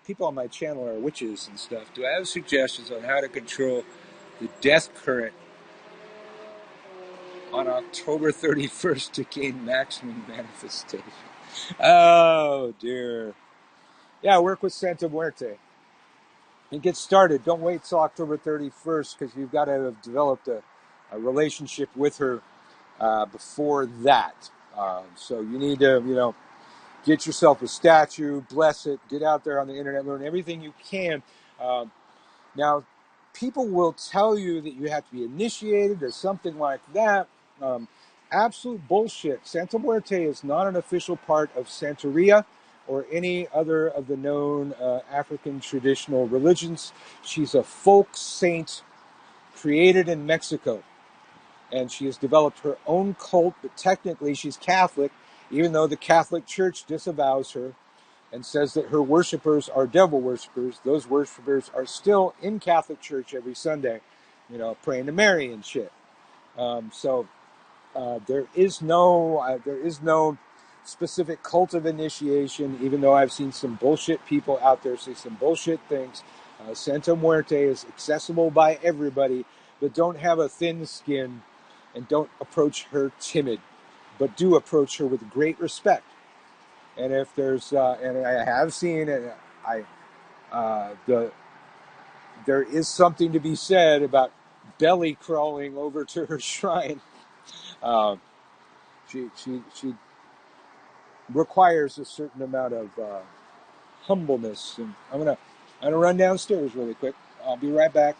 people on my channel are witches and stuff. Do I have suggestions on how to control the death current on October 31st to gain maximum manifestation? Oh, dear. Yeah, work with Santa Muerte. And get started. Don't wait till October 31st, because you've got to have developed a relationship with her before that. So you need to, get yourself a statue, bless it, get out there on the internet, learn everything you can. Now, people will tell you that you have to be initiated or something like that. Absolute bullshit. Santa Muerte is not an official part of Santeria or any other of the known African traditional religions. She's a folk saint created in Mexico. And she has developed her own cult, but technically she's Catholic, even though the Catholic Church disavows her and says that her worshipers are devil worshipers. Those worshipers are still in Catholic Church every Sunday, praying to Mary and shit. There is no specific cult of initiation, even though I've seen some bullshit people out there say some bullshit things. Santa Muerte is accessible by everybody, but don't have a thin skin and don't approach her timid, but do approach her with great respect. And if there's, and I have seen, and there is something to be said about belly crawling over to her shrine. She requires a certain amount of humbleness. And I'm gonna run downstairs really quick. I'll be right back.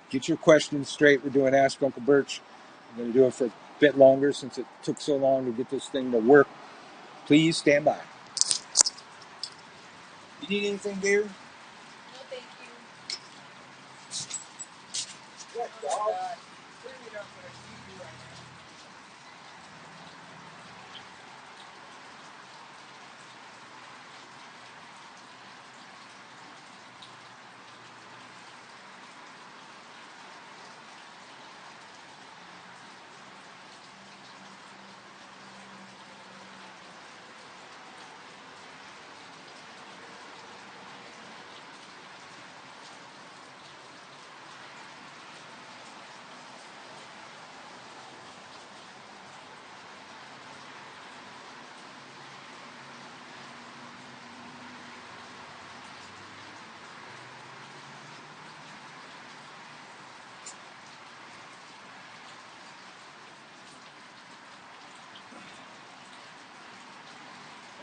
Get your questions straight. We're doing Ask Uncle Birch. I'm gonna do it for a bit longer since it took so long to get this thing to work. Please stand by. You need anything, dear? No, thank you. What, Oh, dog? God. Certainly not what I see you right now.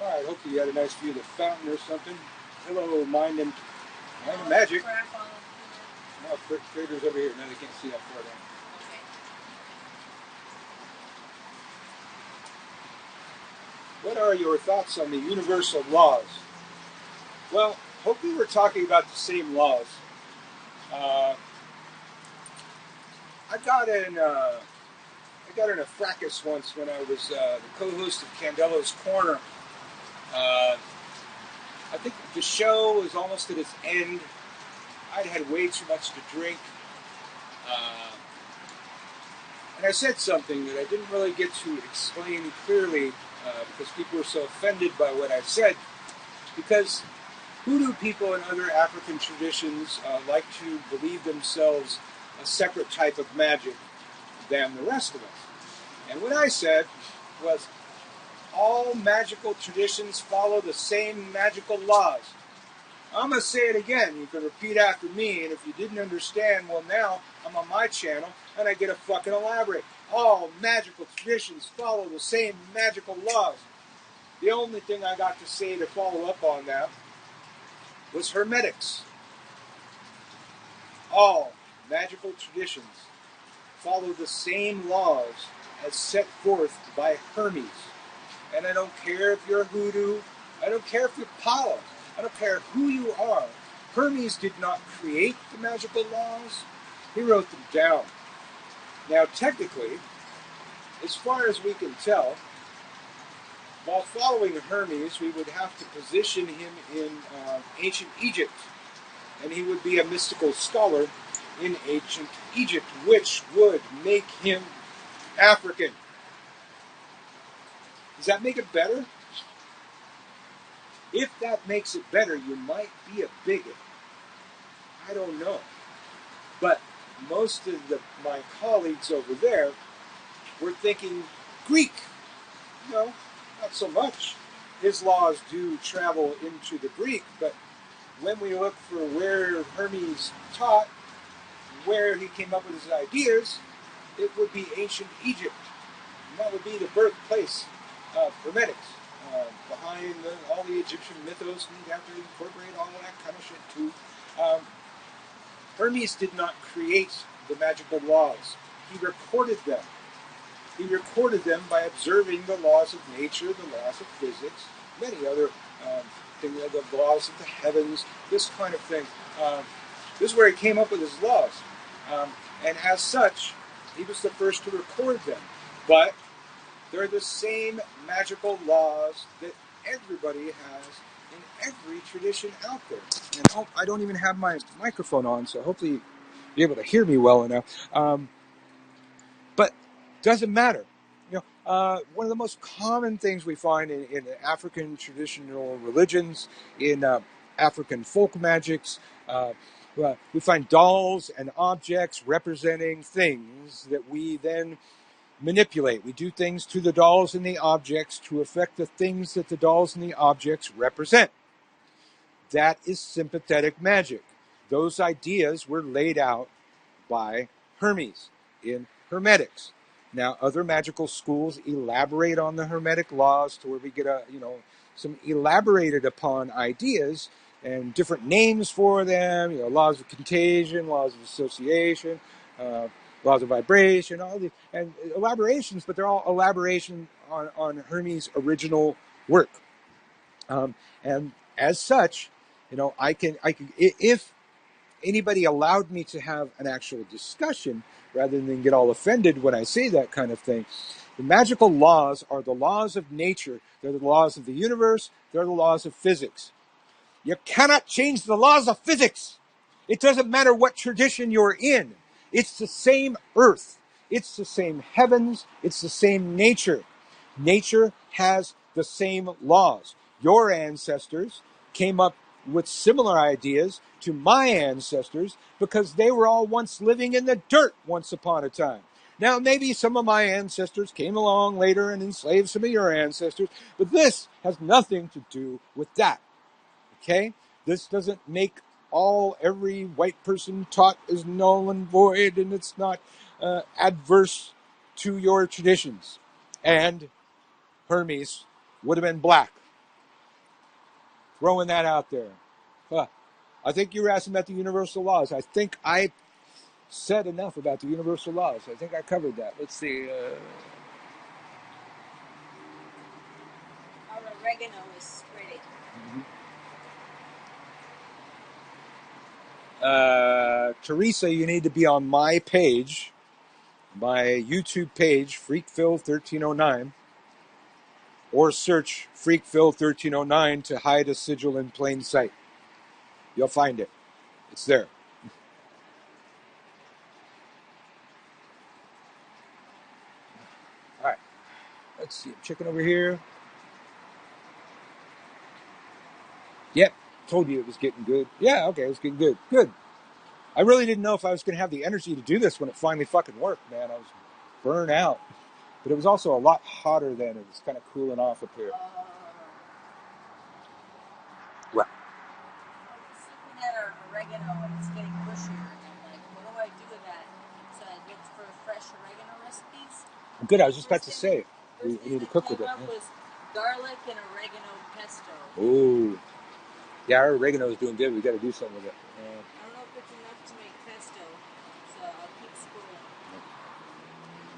All right, hopefully you had a nice view of the fountain or something. Hello, Mind and Magic. Crap on here. No, Trader's over here. Now they can't see that far down. Okay. What are your thoughts on the universal laws? Well, hopefully we're talking about the same laws. I got in a fracas once when I was the co-host of Candelo's Corner. I think the show was almost at its end. I'd had way too much to drink. And I said something that I didn't really get to explain clearly because people were so offended by what I said. Because Hoodoo people and other African traditions like to believe themselves a separate type of magic than the rest of us. And what I said was, all magical traditions follow the same magical laws. I'm going to say it again. You can repeat after me, and if you didn't understand, well, now I'm on my channel, and I get to fucking elaborate. All magical traditions follow the same magical laws. The only thing I got to say to follow up on that was hermetics. All magical traditions follow the same laws as set forth by Hermes. And I don't care if you're Hoodoo, I don't care if you're Palo, I don't care who you are. Hermes did not create the magical laws, he wrote them down. Now technically, as far as we can tell, while following Hermes, we would have to position him in ancient Egypt, and he would be a mystical scholar in ancient Egypt, which would make him African. Does that make it better? If that makes it better, you might be a bigot. I don't know. But most of my colleagues over there were thinking Greek. No, not so much. His laws do travel into the Greek, but when we look for where Hermes taught, where he came up with his ideas, it would be ancient Egypt. And that would be the birthplace of hermetics. Behind all the Egyptian mythos, and you have to incorporate all that kind of shit too. Hermes did not create the magical laws. He recorded them. He recorded them by observing the laws of nature, the laws of physics, many other things, the laws of the heavens, this kind of thing. This is where he came up with his laws. And as such, he was the first to record them. But they're the same magical laws that everybody has in every tradition out there. And I don't even have my microphone on, so hopefully you'll be able to hear me well enough. But doesn't matter. One of the most common things we find in African traditional religions, in African folk magics, we find dolls and objects representing things that we then manipulate. We do things to the dolls and the objects to affect the things that the dolls and the objects represent. That is sympathetic magic. Those ideas were laid out by Hermes in hermetics. Now, other magical schools elaborate on the hermetic laws to where we get some elaborated upon ideas and different names for them. Laws of contagion, laws of association, laws of vibration, all these and elaborations, but they're all elaboration on Hermes' original work. And as such, I can if anybody allowed me to have an actual discussion rather than get all offended when I say that kind of thing. The magical laws are the laws of nature. They're the laws of the universe. They're the laws of physics. You cannot change the laws of physics. It doesn't matter what tradition you're in. It's the same earth. It's the same heavens. It's the same nature. Nature has the same laws. Your ancestors came up with similar ideas to my ancestors because they were all once living in the dirt once upon a time. Now, maybe some of my ancestors came along later and enslaved some of your ancestors, but this has nothing to do with that. Okay? This doesn't make every white person taught is null and void, and it's not adverse to your traditions. And Hermes would have been black. Throwing that out there. I think you were asking about the universal laws. I think I said enough about the universal laws. I think I covered that. Let's see. Our oregano is spreading. Teresa, you need to be on my page, my YouTube page, Freakville1309, or search Freakville1309 to hide a sigil in plain sight. You'll find it. It's there. All right. Let's see. I'm checking over here. Yep. Told you it was getting good. Yeah, okay. It was getting good. Good. I really didn't know if I was going to have the energy to do this when it finally fucking worked, man. I was burned out. But it was also a lot hotter then. It was kind of cooling off up here. What? I was looking at our oregano and it's getting bushier. And I'm like, what do I do with that? So I looked for fresh oregano recipes. Good. I was just about to say. We need to cook with it. First thing that came up was garlic and oregano pesto. Ooh. Yeah, our oregano is doing good. We got to do something with it. I don't know if it's enough to make pesto, so I'll keep scrolling.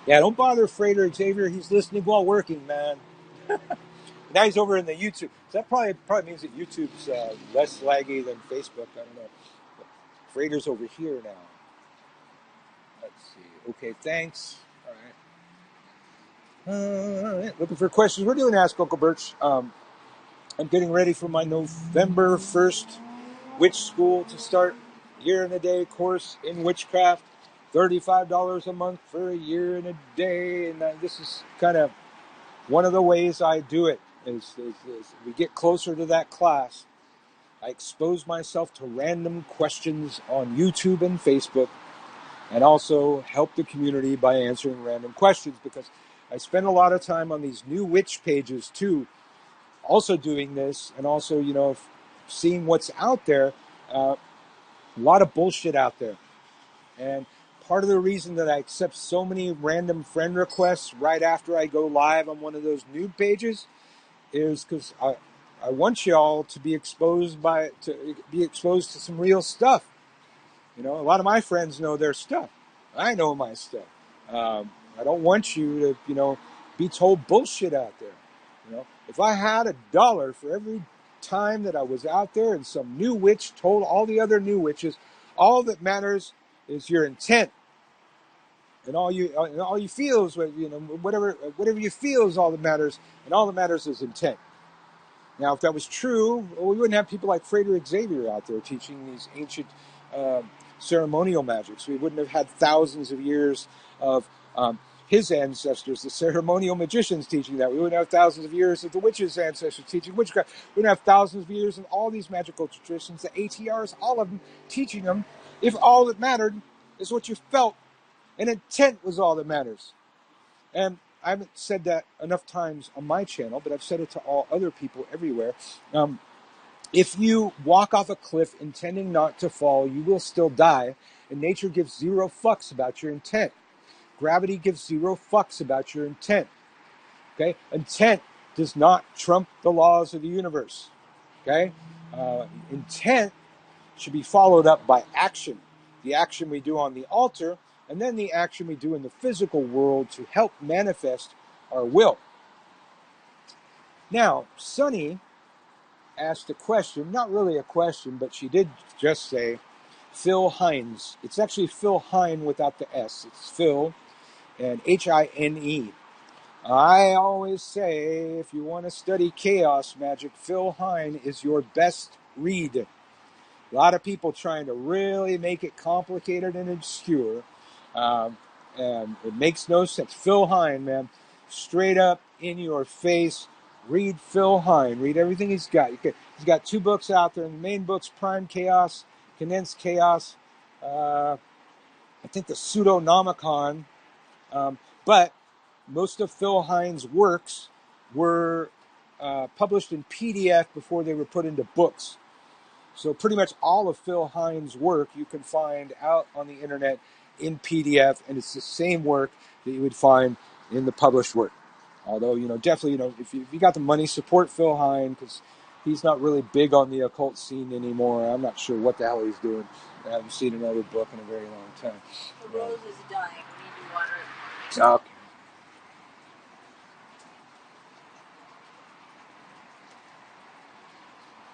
Yeah, don't bother Frater Xavier. He's listening while working, man. Now he's over in the YouTube. So that probably means that YouTube's less laggy than Facebook. I don't know. But Frater's over here now. Let's see. Okay, thanks. All right. Looking for questions. We're doing Ask Uncle Birch. I'm getting ready for my November 1st witch school to start. Year and a day course in witchcraft. $35 a month for a year and a day. And this is kind of one of the ways I do it. Is we get closer to that class. I expose myself to random questions on YouTube and Facebook, and also help the community by answering random questions, because I spend a lot of time on these new witch pages too, also doing this, and also, seeing what's out there. A lot of bullshit out there. And part of the reason that I accept so many random friend requests right after I go live on one of those noob pages is because I want y'all to be exposed to some real stuff. You know, a lot of my friends know their stuff. I know my stuff. I don't want you to, be told bullshit out there. You know, if I had $1 for every time that I was out there and some new witch told all the other new witches, all that matters is your intent, and all you feel is whatever you feel is all that matters, and all that matters is intent. Now, if that was true, well, we wouldn't have people like Frederick Xavier out there teaching these ancient ceremonial magics. We wouldn't have had thousands of years of his ancestors, the ceremonial magicians, teaching that. We wouldn't have thousands of years of the witches' ancestors teaching witchcraft. We wouldn't have thousands of years of all these magical traditions, the ATRs, all of them teaching them, if all that mattered is what you felt, and intent was all that matters. And I haven't said that enough times on my channel, but I've said it to all other people everywhere. If you walk off a cliff intending not to fall, you will still die. And nature gives 0 fucks about your intent. Gravity gives 0 fucks about your intent. Okay? Intent does not trump the laws of the universe. Okay? Intent should be followed up by action. The action we do on the altar, and then the action we do in the physical world to help manifest our will. Now, Sunny asked a question, not really a question, but she did just say, Phil Hines. It's actually Phil Hine without the S. It's Phil and Hine. I always say, if you want to study chaos magic, Phil Hine is your best read. A lot of people trying to really make it complicated and obscure, and it makes no sense. Phil Hine, man, straight up in your face. Read Phil Hine. Read everything he's got. He's got 2 books out there. And the main book's Prime Chaos, Condensed Chaos. I think the Pseudonomicon. But most of Phil Hine's works were published in PDF before they were put into books. So pretty much all of Phil Hine's work you can find out on the internet in PDF, and it's the same work that you would find in the published work. Although, definitely, if you got the money, support Phil Hine, because he's not really big on the occult scene anymore. I'm not sure what the hell he's doing. I haven't seen another book in a very long time. The rose is dying. We need to water it. Okay.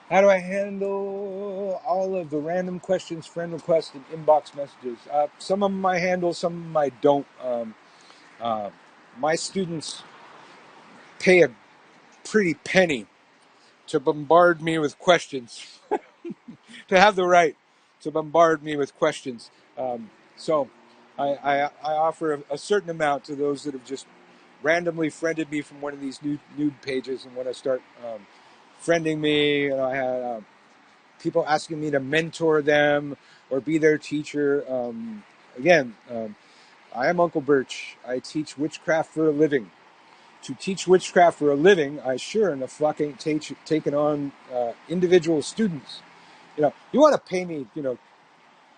How do I handle all of the random questions, friend requests, and inbox messages? Some of them I handle, some of them I don't. My students pay a pretty penny to bombard me with questions, to have the right to bombard me with questions. So I offer a certain amount to those that have just randomly friended me from one of these nude pages, and when I start friending me, I had people asking me to mentor them or be their teacher. I am Uncle Birch. I teach witchcraft for a living. To teach witchcraft for a living, I sure in the fuck ain't taking on individual students. You want to pay me,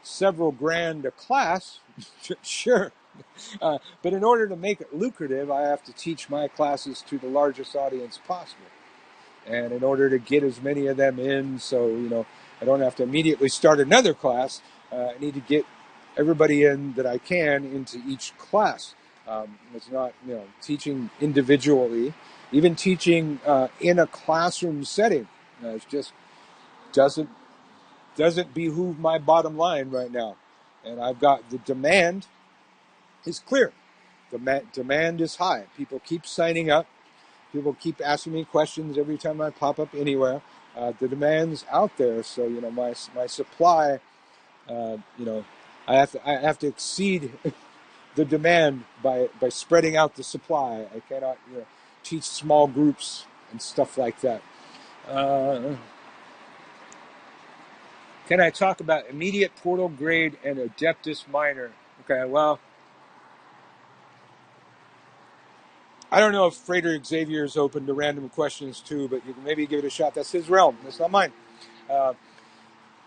several grand a class, sure. But in order to make it lucrative, I have to teach my classes to the largest audience possible. And in order to get as many of them in, so, I don't have to immediately start another class, I need to get everybody in that I can into each class. It's not, teaching individually, even teaching in a classroom setting. It just doesn't behoove my bottom line right now. And I've got the demand is clear. The demand is high. People keep signing up. People keep asking me questions every time I pop up anywhere. The demand's out there, so my supply. I have to exceed the demand by spreading out the supply. I cannot teach small groups and stuff like that. Can I talk about immediate portal grade and Adeptus minor? Okay, well, I don't know if Frederick Xavier is open to random questions too, but you can maybe give it a shot. That's his realm. That's not mine.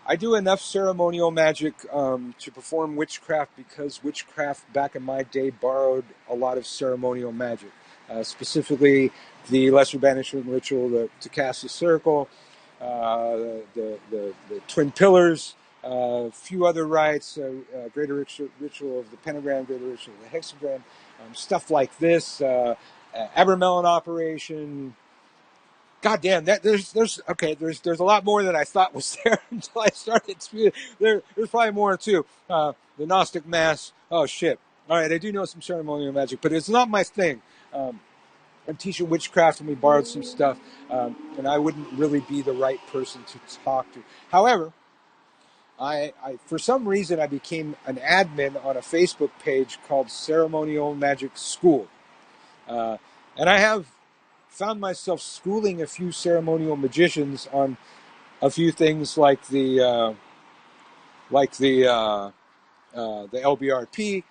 I do enough ceremonial magic to perform witchcraft because witchcraft back in my day borrowed a lot of ceremonial magic. specifically the lesser banishment ritual to cast a circle, the twin pillars, a few other rites, greater ritual of the pentagram, greater ritual of the hexagram, stuff like this, Abramelin operation. God damn, there's a lot more than I thought was there until I started. There's probably more too. The Gnostic Mass. Oh shit! All right, I do know some ceremonial magic, but it's not my thing. I'm teaching witchcraft, and we borrowed some stuff, and I wouldn't really be the right person to talk to. However, I for some reason I became an admin on a Facebook page called Ceremonial Magic School, and I have found myself schooling a few ceremonial magicians on a few things like the LBRP,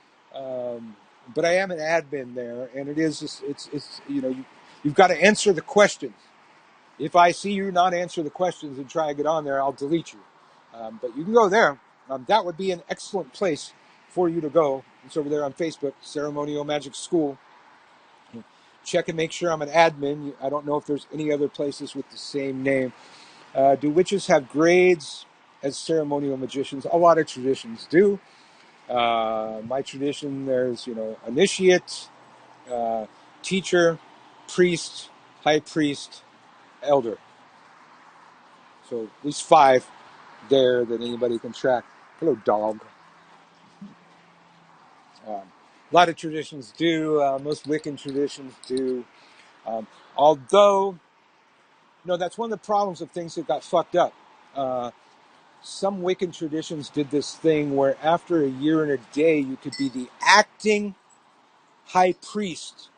but I am an admin there, and it's you've got to answer the questions. If I see you not answer the questions and try to get on there, I'll delete you. But you can go there. That would be an excellent place for you to go. It's over there on Facebook, Ceremonial Magic School. Check and make sure I'm an admin. I don't know if there's any other places with the same name. Do witches have grades as ceremonial magicians? A lot of traditions do. My tradition, there's initiate, teacher, priest, high priest, elder. So at least 5 there that anybody can track. Hello, dog. A lot of traditions do. Most Wiccan traditions do. Although, that's one of the problems of things that got fucked up. Some Wiccan traditions did this thing where after a year and a day, you could be the acting high priest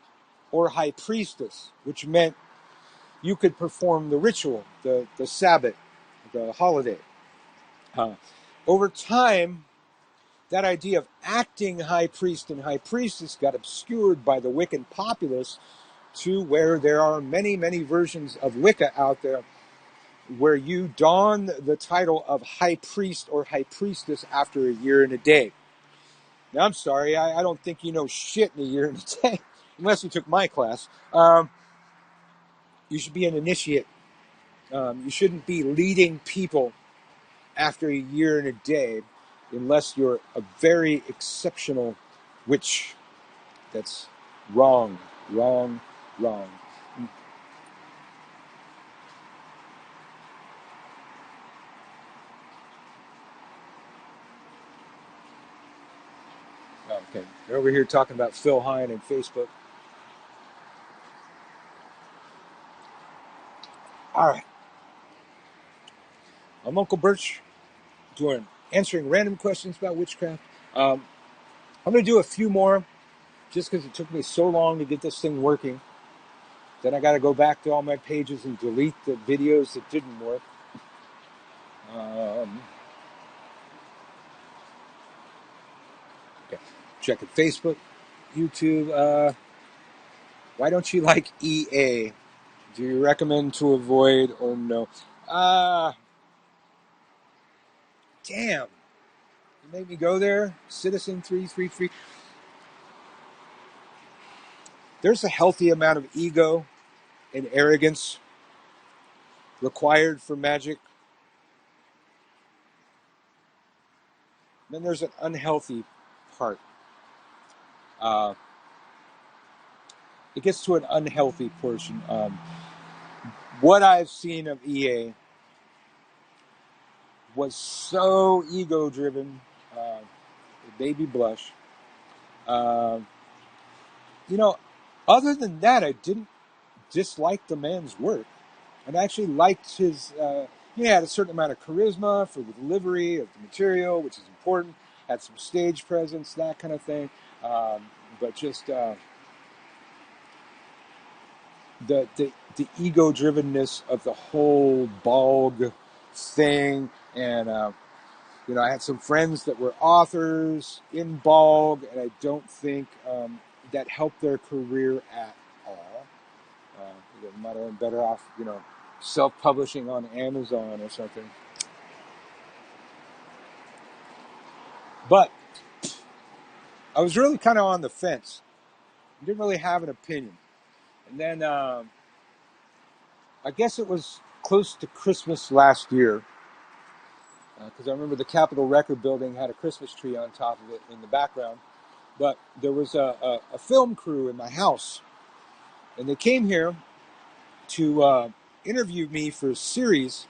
or high priestess, which meant you could perform the ritual, the Sabbath, the holiday. Over time, that idea of acting high priest and high priestess got obscured by the Wiccan populace to where there are many, many versions of Wicca out there where you don the title of high priest or high priestess after a year and a day. Now, I'm sorry, I don't think you know shit in a year and a day, unless you took my class. You should be an initiate. You shouldn't be leading people after a year and a day unless you're a very exceptional witch. That's wrong, wrong, wrong. Okay, they're over here talking about Phil Hine and Facebook. All right. I'm Uncle Birch, answering random questions about witchcraft. I'm going to do a few more just because it took me so long to get this thing working. Then I got to go back to all my pages and delete the videos that didn't work. Okay. Check it, Facebook, YouTube. Why don't you like EA? Do you recommend to avoid or no? Damn. You made me go there. Citizen 333. There's a healthy amount of ego and arrogance required for magic. Then there's an unhealthy part. It gets to an unhealthy portion. What I've seen of EA was so ego-driven, it made me blush. Other than that, I didn't dislike the man's work. And I actually liked his, he had a certain amount of charisma for the delivery of the material, which is important. Had some stage presence, that kind of thing. But just the ego-drivenness of the whole Balg thing. And, I had some friends that were authors in Balg, and I don't think that helped their career at all. They might have been better off, self-publishing on Amazon or something. But I was really kind of on the fence. I didn't really have an opinion. And then I guess it was close to Christmas last year, because I remember the Capitol Record Building had a Christmas tree on top of it in the background. But there was a film crew in my house, and they came here to interview me for a series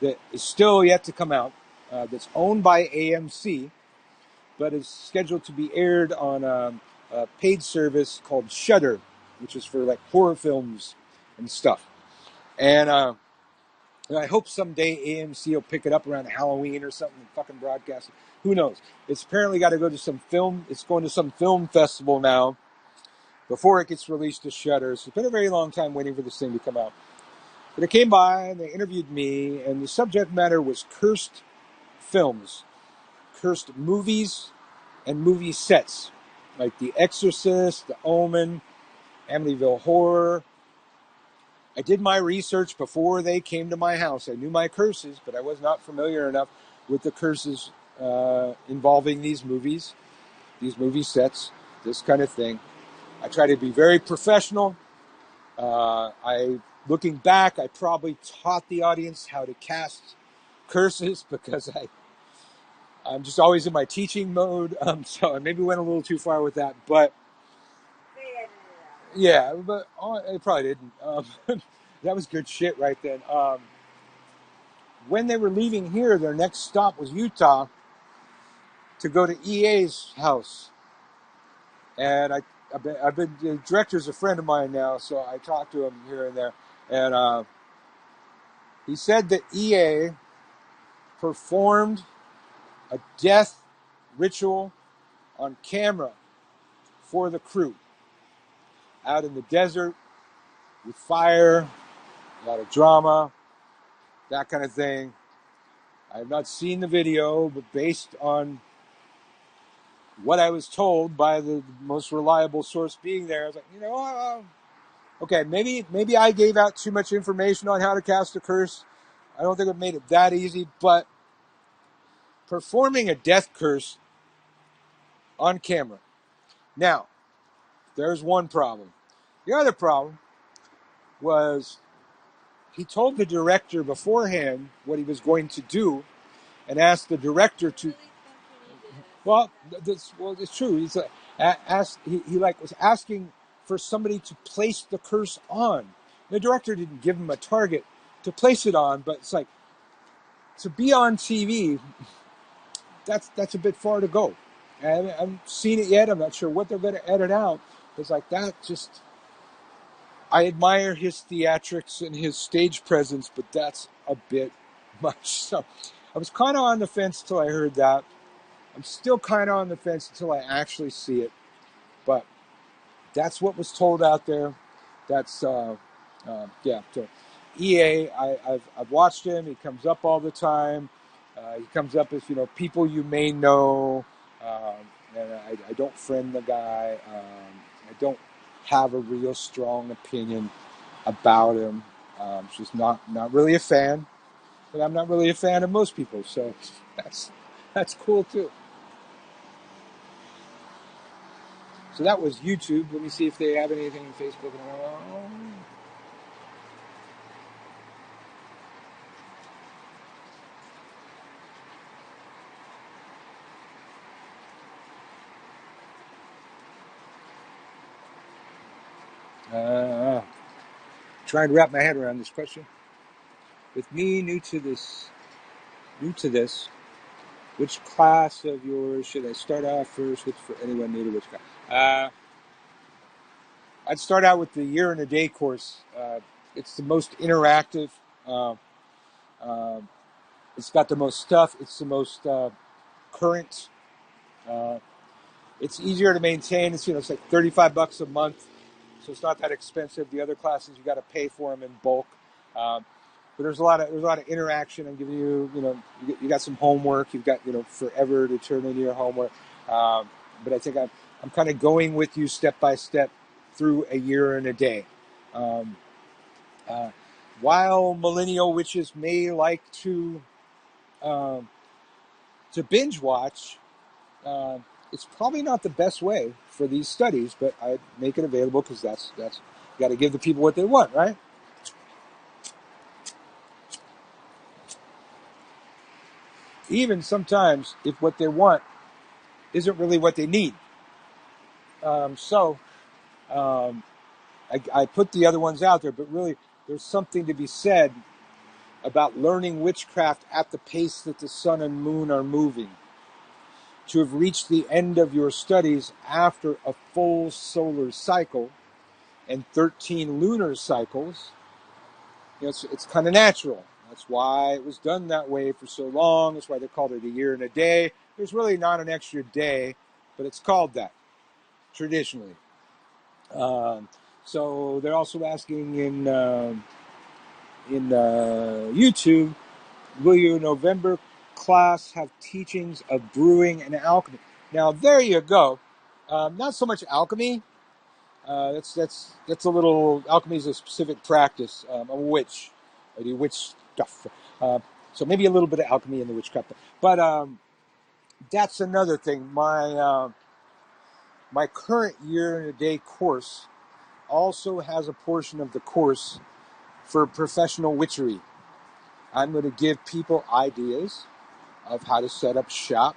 that is still yet to come out, that's owned by AMC, but is scheduled to be aired on a paid service called Shudder, which is for like horror films and stuff. And I hope someday AMC will pick it up around Halloween or something and fucking broadcast it. Who knows? It's apparently got to go to some film. It's going to some film festival now before it gets released to Shudder. So it's been a very long time waiting for this thing to come out. But they came by and they interviewed me, and the subject matter was cursed films, cursed movies, and movie sets, like The Exorcist, The Omen, Amityville Horror. I did my research before they came to my house. I knew my curses, but I was not familiar enough with the curses involving these movies, these movie sets, this kind of thing. I try to be very professional. Looking back, I probably taught the audience how to cast curses because I'm just always in my teaching mode. So I maybe went a little too far with that, but yeah, but it probably didn't. That was good shit right then. When they were leaving here, their next stop was Utah to go to EA's house. And I've been the director's a friend of mine now, so I talked to him here and there. And he said that EA performed a death ritual on camera for the crew out in the desert with fire, a lot of drama, that kind of thing. I have not seen the video, but based on what I was told by the most reliable source being there, I was like, okay, maybe I gave out too much information on how to cast a curse. I don't think it made it that easy, but performing a death curse on camera. Now, there's one problem. The other problem was he told the director beforehand what he was going to do and asked the director to... Well, it's true. He's he was asking for somebody to place the curse on. The director didn't give him a target to place it on, but it's like, to be on TV, that's a bit far to go. And I haven't seen it yet. I'm not sure what they're going to edit out. It's like that just... I admire his theatrics and his stage presence, but that's a bit much. So I was kind of on the fence till I heard that. I'm still kind of on the fence until I actually see it. But that's what was told out there. That's, yeah. So EA, I've watched him. He comes up all the time. He comes up as, people you may know. And I don't friend the guy. I don't have a real strong opinion about him. Just not really a fan. But I'm not really a fan of most people. So that's cool too. So that was YouTube. Let me see if they have anything on Facebook. Trying to wrap my head around this question. With me new to this, which class of yours should I start out first with for anyone new to which class? I'd start out with the year and a day course. It's the most interactive. It's got the most stuff. It's the most current. It's easier to maintain. It's it's like $35 a month, so it's not that expensive. The other classes you got to pay for them in bulk. But there's a lot of interaction. I'm giving you you got some homework. You've got forever to turn in your homework. But I think I'm kind of going with you step by step through a year and a day. While millennial witches may like to binge watch, it's probably not the best way for these studies. But I make it available because that's got to give the people what they want, right? Even sometimes if what they want isn't really what they need. I put the other ones out there, but really there's something to be said about learning witchcraft at the pace that the sun and moon are moving. To have reached the end of your studies after a full solar cycle and 13 lunar cycles, it's kind of natural. That's why it was done that way for so long. That's why they called it a year and a day. There's really not an extra day, but it's called that traditionally. So they're also asking in YouTube, will your November class have teachings of brewing and alchemy? Now there you go. Not so much alchemy. That's a little. Alchemy is a specific practice. I'm a witch. I do witch stuff. So maybe a little bit of alchemy in the witchcraft. But that's another thing. My current year and a day course also has a portion of the course for professional witchery. I'm going to give people ideas of how to set up shop.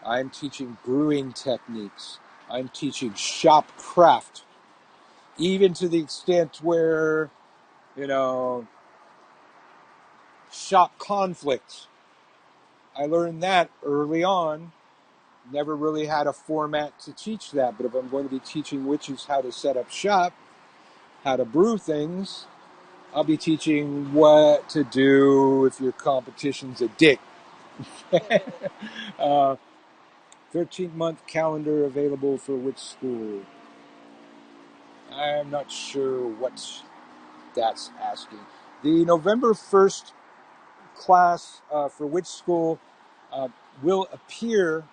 I'm teaching brewing techniques. I'm teaching shop craft, even to the extent where, shop conflicts. I learned that early on. Never really had a format to teach that, but if I'm going to be teaching witches how to set up shop, how to brew things, I'll be teaching what to do if your competition's a dick. 13-month calendar available for which school? I'm not sure what that's asking. The November 1st class for which school will appear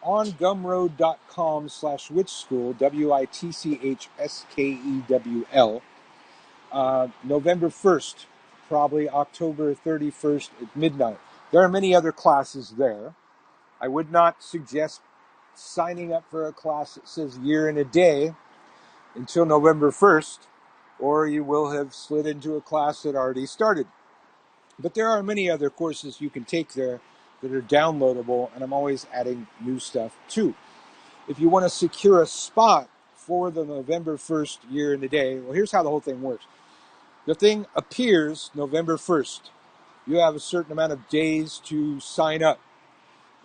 on gumroad.com/witchschool, WITCHSKEWL, November 1st, probably October 31st at midnight. There are many other classes there. I would not suggest signing up for a class that says year and a day until November 1st, or you will have slid into a class that already started. But there are many other courses you can take there that are downloadable, and I'm always adding new stuff too. If you want to secure a spot for the November 1st year and a day, well, here's how the whole thing works. The thing appears November 1st. You have a certain amount of days to sign up.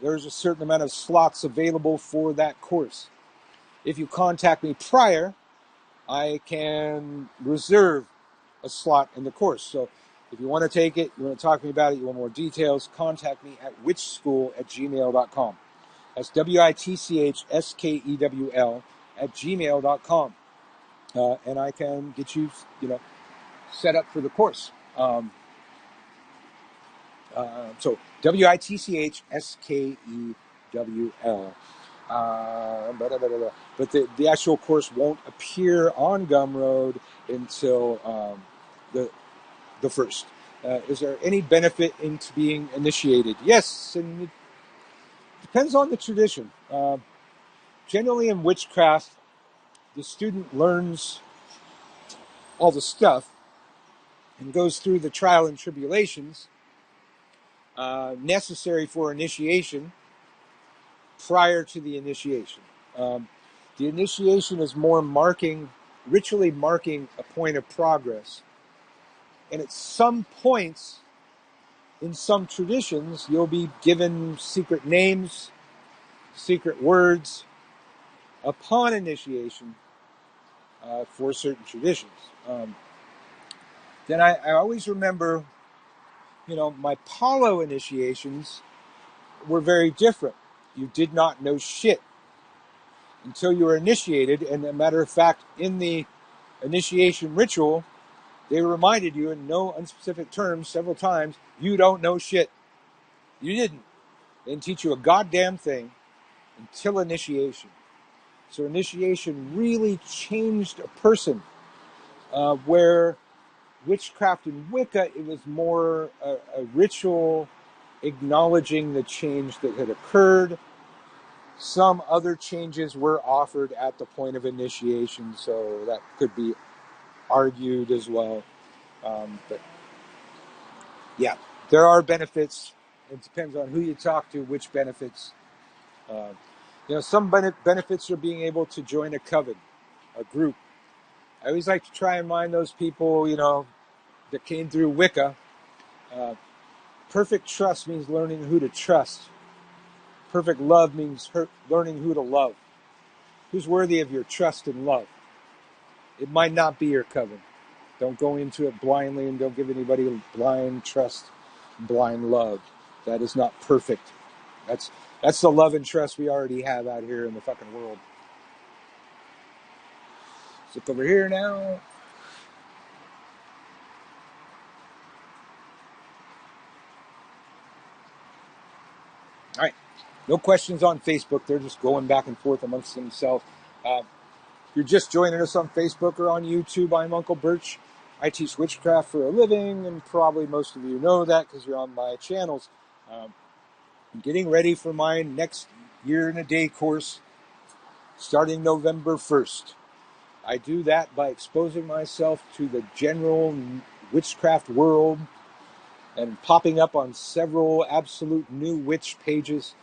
There's a certain amount of slots available for that course. If you contact me prior, I can reserve a slot in the course. So if you want to take it, you want to talk to me about it, you want more details, contact me at witchschool@gmail.com. That's WITCHSKEWL@gmail.com. And I can get you, set up for the course. So WITCHSKEWL. But the actual course won't appear on Gumroad until the first. Is there any benefit into being initiated? Yes, and it depends on the tradition. Generally in witchcraft, the student learns all the stuff and goes through the trial and tribulations necessary for initiation prior to the initiation. The initiation is more ritually marking a point of progress. And at some points, in some traditions, you'll be given secret names, secret words upon initiation for certain traditions. Then I always remember, my Palo initiations were very different. You did not know shit until you were initiated. And as a matter of fact, in the initiation ritual, they reminded you in no unspecific terms several times, you don't know shit. You didn't. They didn't teach you a goddamn thing until initiation. So initiation really changed a person, where witchcraft and Wicca, it was more a ritual acknowledging the change that had occurred. Some other changes were offered at the point of initiation, so that could be argued as well. But yeah, there are benefits. It depends on who you talk to, which benefits. Some benefits are being able to join a coven, a group. I always like to try and mind those people, that came through Wicca. Perfect trust means learning who to trust. Perfect love means learning who to love. Who's worthy of your trust and love? It might not be your coven. Don't go into it blindly, and don't give anybody blind trust, blind love. That is not perfect. That's the love and trust we already have out here in the fucking world. Let's look over here now. All right. No questions on Facebook. They're just going back and forth amongst themselves. If you're just joining us on Facebook or on YouTube, I'm Uncle Birch. I teach witchcraft for a living, and probably most of you know that because you're on my channels. I'm getting ready for my next year and a day course starting November 1st. I do that by exposing myself to the general witchcraft world and popping up on several absolute new witch pages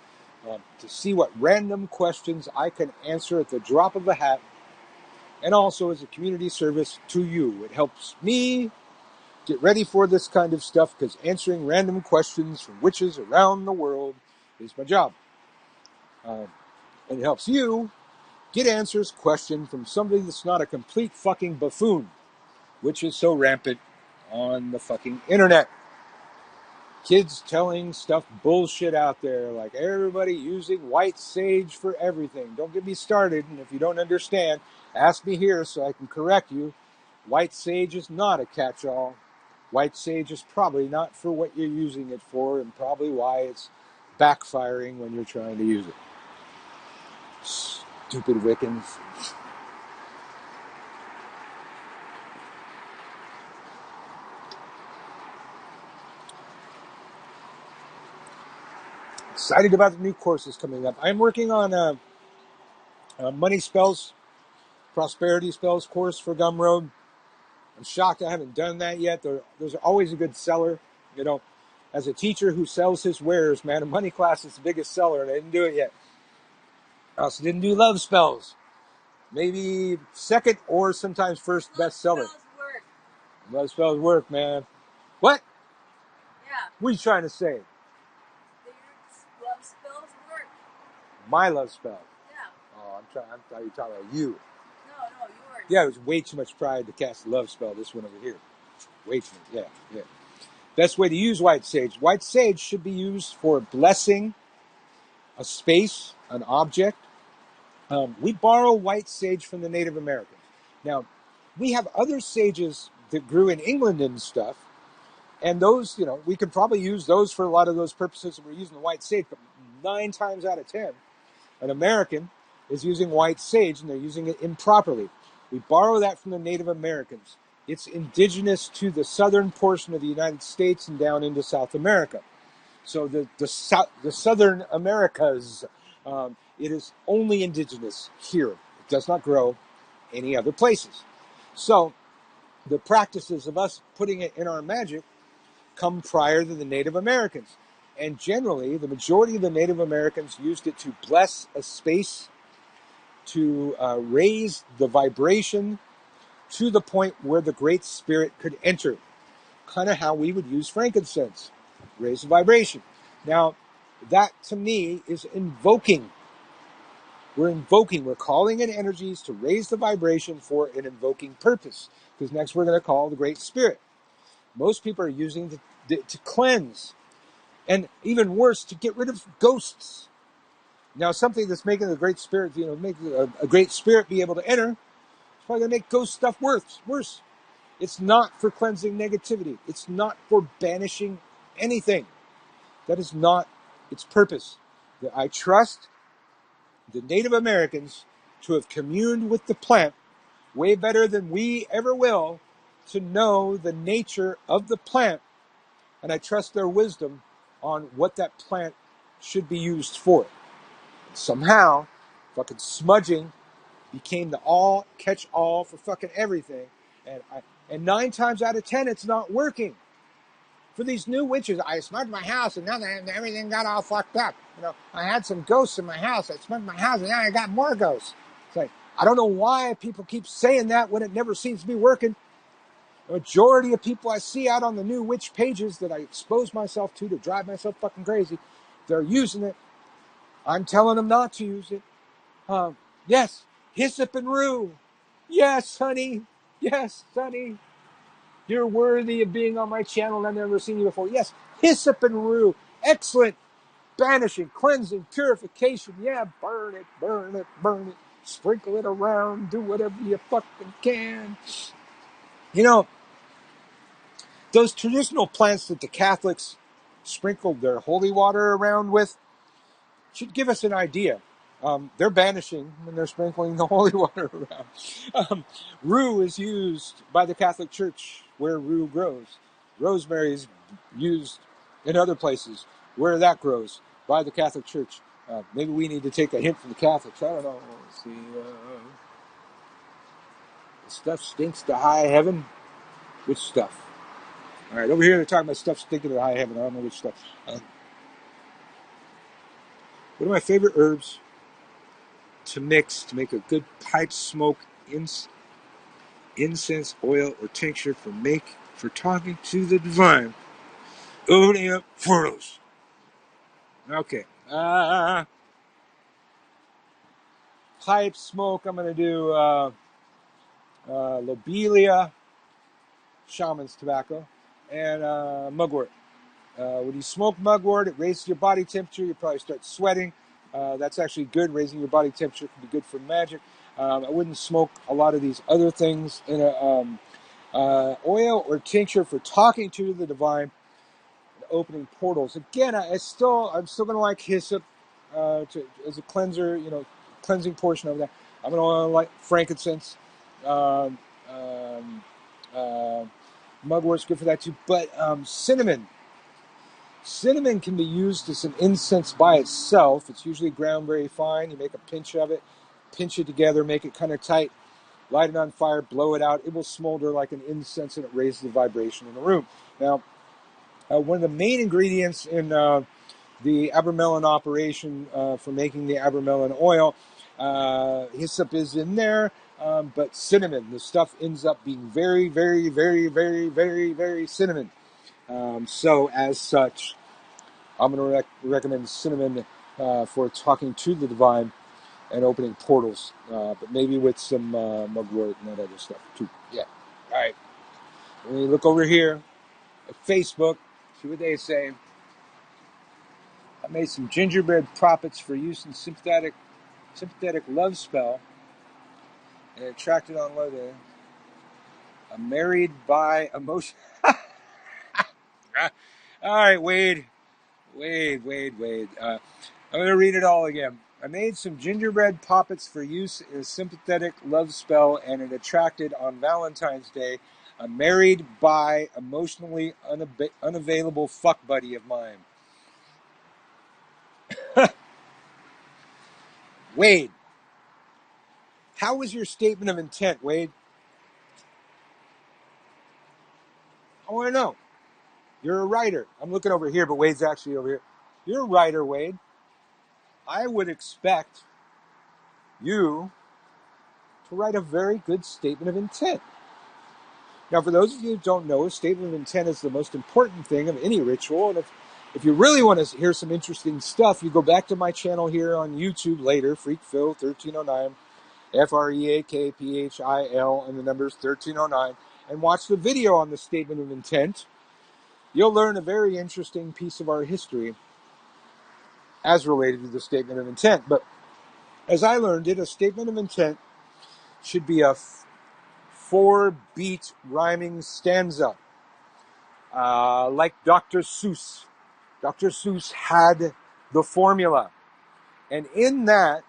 to see what random questions I can answer at the drop of a hat, and also as a community service to you. It helps me get ready for this kind of stuff because answering random questions from witches around the world is my job. And it helps you get questions from somebody that's not a complete fucking buffoon, which is so rampant on the fucking internet. Kids telling stuff bullshit out there, like everybody using white sage for everything. Don't get me started, and if you don't understand, ask me here so I can correct you. White sage is not a catch-all. White sage is probably not for what you're using it for, and probably why it's backfiring when you're trying to use it. Stupid Wiccans. Excited about the new courses coming up. I'm working on a money spells, prosperity spells course for Gumroad. I'm shocked I haven't done that yet. Those are always a good seller. As a teacher who sells his wares, man, a money class is the biggest seller, and I didn't do it yet. I also didn't do love spells. Maybe second or sometimes first bestseller. Love spells work, man. What? Yeah. What are you trying to say? Love spells work. My love spell. Yeah. Oh, I thought you were talking about you. No, yours. Yeah, it was way too much pride to cast a love spell. This one over here. Way too much. Yeah. Best way to use white sage. White sage should be used for blessing a space, an object. We borrow white sage from the Native Americans. Now, we have other sages that grew in England and stuff, and those, we could probably use those for a lot of those purposes that we're using the white sage, but 9 times out of 10, an American is using white sage, and they're using it improperly. We borrow that from the Native Americans. It's indigenous to the southern portion of the United States and down into South America. So the Southern Americas, it is only indigenous here. It does not grow any other places. So the practices of us putting it in our magic come prior to the Native Americans. And generally, the majority of the Native Americans used it to bless a space, to raise the vibration to the point where the Great Spirit could enter. Kind of how we would use frankincense, raise the vibration. Now, that to me is invoking. We're calling in energies to raise the vibration for an invoking purpose. Because next we're going to call the Great Spirit. Most people are using it to cleanse. And even worse, to get rid of ghosts. Now, something that's making the Great Spirit, make a Great Spirit be able to enter, it's probably going to make ghost stuff worse. It's not for cleansing negativity. It's not for banishing anything. That is not its purpose. I trust the Native Americans to have communed with the plant way better than we ever will, to know the nature of the plant, and I trust their wisdom on what that plant should be used for. And somehow, fucking smudging became the all catch-all for fucking everything, And 9 times out of 10, it's not working. For these new witches, I smoked my house and now everything got all fucked up. I had some ghosts in my house. I smoked my house and now I got more ghosts. It's like, I don't know why people keep saying that when it never seems to be working. The majority of people I see out on the new witch pages that I expose myself to drive myself fucking crazy, they're using it. I'm telling them not to use it. Yes, hyssop and rue. Yes, honey. Yes, honey. You're worthy of being on my channel. I've never seen you before. Yes, hyssop and rue. Excellent. Banishing, cleansing, purification. Yeah, burn it, burn it, burn it. Sprinkle it around. Do whatever you fucking can. Those traditional plants that the Catholics sprinkled their holy water around with should give us an idea. They're banishing when they're sprinkling the holy water around. Rue is used by the Catholic Church where rue grows. Rosemary is used in other places where that grows by the Catholic Church. Maybe we need to take a hint from the Catholics. I don't know. Let's see. The stuff stinks to high heaven. Which stuff? All right, over here they're talking about stuff stinking to high heaven. I don't know which stuff. One of my favorite herbs to mix to make a good pipe smoke incense, oil, or tincture for talking to the divine. Opening up portals. Okay. Pipe smoke. I'm going to do lobelia, shaman's tobacco, and mugwort. When you smoke mugwort, it raises your body temperature. You probably start sweating. That's actually good. Raising your body temperature can be good for magic. I wouldn't smoke a lot of these other things in a oil or tincture for talking to the divine, and opening portals. Again, I'm still going to like hyssop as a cleanser. Cleansing portion of that. I'm going to like frankincense. Um, um, Mugwort's good for that too. But cinnamon. Cinnamon can be used as an incense by itself. It's usually ground very fine. You make a pinch of it, pinch it together, make it kind of tight, light it on fire, blow it out. It will smolder like an incense and it raises the vibration in the room. Now, one of the main ingredients in the Abramelin operation for making the Abramelin oil, hyssop is in there, but cinnamon, the stuff ends up being very, very, very, very, very, very cinnamon. So as such, I'm going to recommend cinnamon for talking to the divine and opening portals, but maybe with some mugwort and that other stuff too. Yeah. All right. Let me look over here at Facebook, see what they say. I made some gingerbread prophets for use in sympathetic love spell and attracted on Lodestones. I'm married by emotion. All right, Wade. I'm going to read it all again. I made some gingerbread poppets for use in a sympathetic love spell, and it attracted on Valentine's Day a married by emotionally unavailable fuck buddy of mine. Wade, how was your statement of intent, Wade? I want to know. You're a writer. I'm looking over here, but Wade's actually over here. You're a writer, Wade. I would expect you to write a very good statement of intent. Now, for those of you who don't know, a statement of intent is the most important thing of any ritual. And if you really want to hear some interesting stuff, you go back to my channel here on YouTube later, FreakPhil1309, FREAKPHIL, and the number's 1309, and watch the video on the statement of intent. You'll learn a very interesting piece of our history as related to the statement of intent. But as I learned it, a statement of intent should be a 4-beat rhyming stanza. Like Dr. Seuss. Dr. Seuss had the formula. And in that,